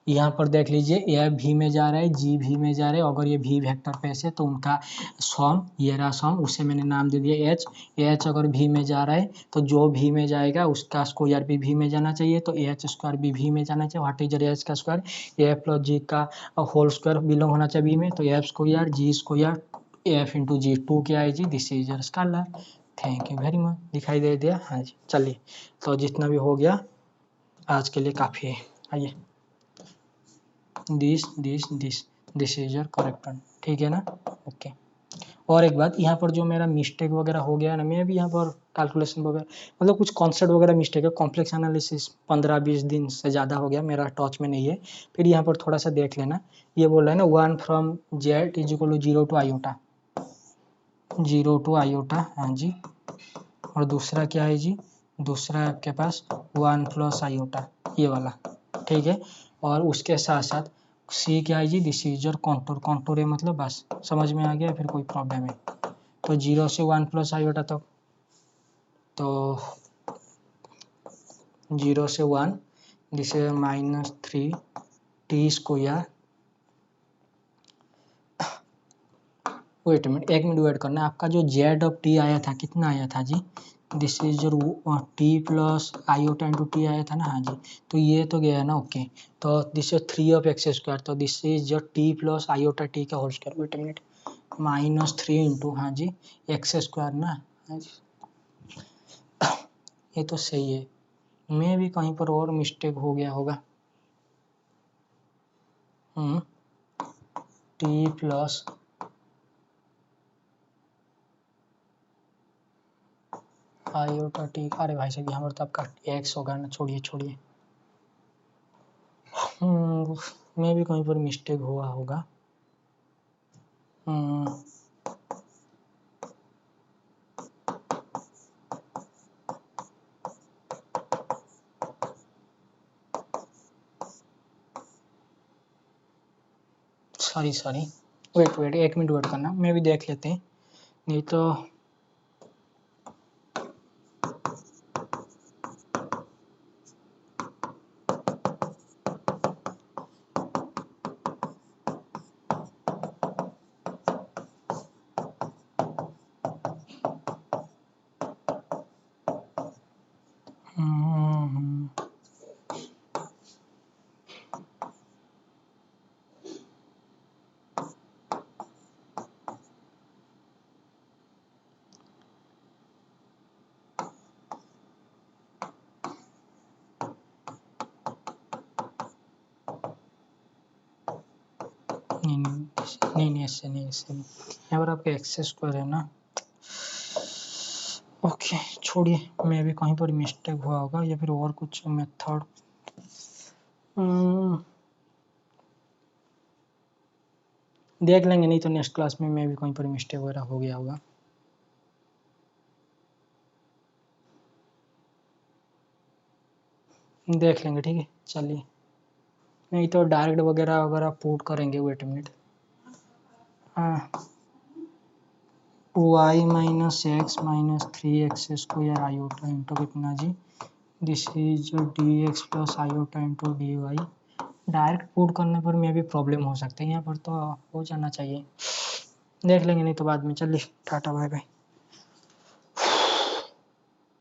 यहाँ पर देख लीजिए ए भी में जा रहा है, जी भी में जा रहा है, अगर ये भी वेक्टर स्पेस है तो उनका सम, ये रहा सम, उसे मैंने नाम दे दिया एच। एच अगर भी में जा रहा है तो जो भी में जाएगा उसका स्क्वायर भी में जाना चाहिए, तो एच स्क्वायर भी में जाना चाहिए। व्हाट इज एच का स्क्वायर, ए प्लस जी का होल स्क्वायर बिलोंग होना चाहिए भी में, तो f square g square f into g, two क्या है जी, this is your scalar. Thank you very much, दिखाई दे दिया, हाँ जी। चलिए, तो जितना भी हो गया आज के लिए काफ़ी है। आइए, this is your correct one, ठीक है ना, ओके। और एक बात, यहाँ पर जो मेरा मिस्टेक वगैरह हो गया ना, मैं भी यहाँ पर कैलकुलेशन वगैरह मतलब कुछ कॉन्सेप्ट वगैरह मिस्टेक है, कॉम्प्लेक्स एनालिसिस 15-20 दिन से ज़्यादा हो गया, मेरा टच में नहीं है। फिर यहाँ पर थोड़ा सा देख लेना, ये बोल रहा है ना 1 from Z is equal to 0 to iota, 0 to iota, हाँ जी। और दूसरा क्या है जी, दूसरा है आपके पास 1 प्लस आयोटा, ये वाला, ठीक है। और उसके साथ साथ सी क्या है जी, this is your contour, contour है मतलब बस समझ में आ गया, फिर कोई प्रॉब्लम है। तो 0 से 1 प्लस आयोटा तक, तो 0 से 1 this is -3 T square, wait minute, 1 minute wait करना। आपका जो जेड ऑफ टी आया था कितना आया था जी, दिस इज जो T plus iota into T आया था ना, हाँ जी। तो ये तो गया है ना, ओके। तो this is 3 of X square, तो दिस इज जो टी प्लस आयोटा टी का whole square, wait minute, -3 into, हाँ जी, एक्स स्क्वायर ना, हाँ जी। ये तो सही है, मैं भी कहीं पर और मिस्टेक हो गया होगा। टी प्लस आयोटा टी, अरे भाई साहब यहाँ पर तो आपका एक्स होगा ना, छोड़िए छोड़िए, मैं भी कहीं पर मिस्टेक हुआ होगा। सॉरी, वेट 1 मिनट वेट करना, मैं भी देख लेते हैं, नहीं तो नहीं, ऐसे नहीं, यहाँ पर आपका एक्स स्क्वायर है ना, ओके छोड़िए, मैं भी कहीं पर मिस्टेक हुआ होगा या फिर और कुछ मेथड। देख लेंगे, नहीं तो नेक्स्ट क्लास में मैं भी कहीं पर मिस्टेक वगैरह हो गया होगा। देख लेंगे, ठीक है, चलिए, नहीं तो डायरेक्ट वगैरह वगैरह पुट करेंगे, वेट मिनट, हाँ, y minus x minus 3x square iota into कितना जी, this is d x plus iota into d y. Direct put करने पर में भी प्रॉब्लम हो सकता है, यहाँ पर तो हो जाना चाहिए, देख लेंगे नहीं तो बाद में। चलिए, टाटा बाय बाय।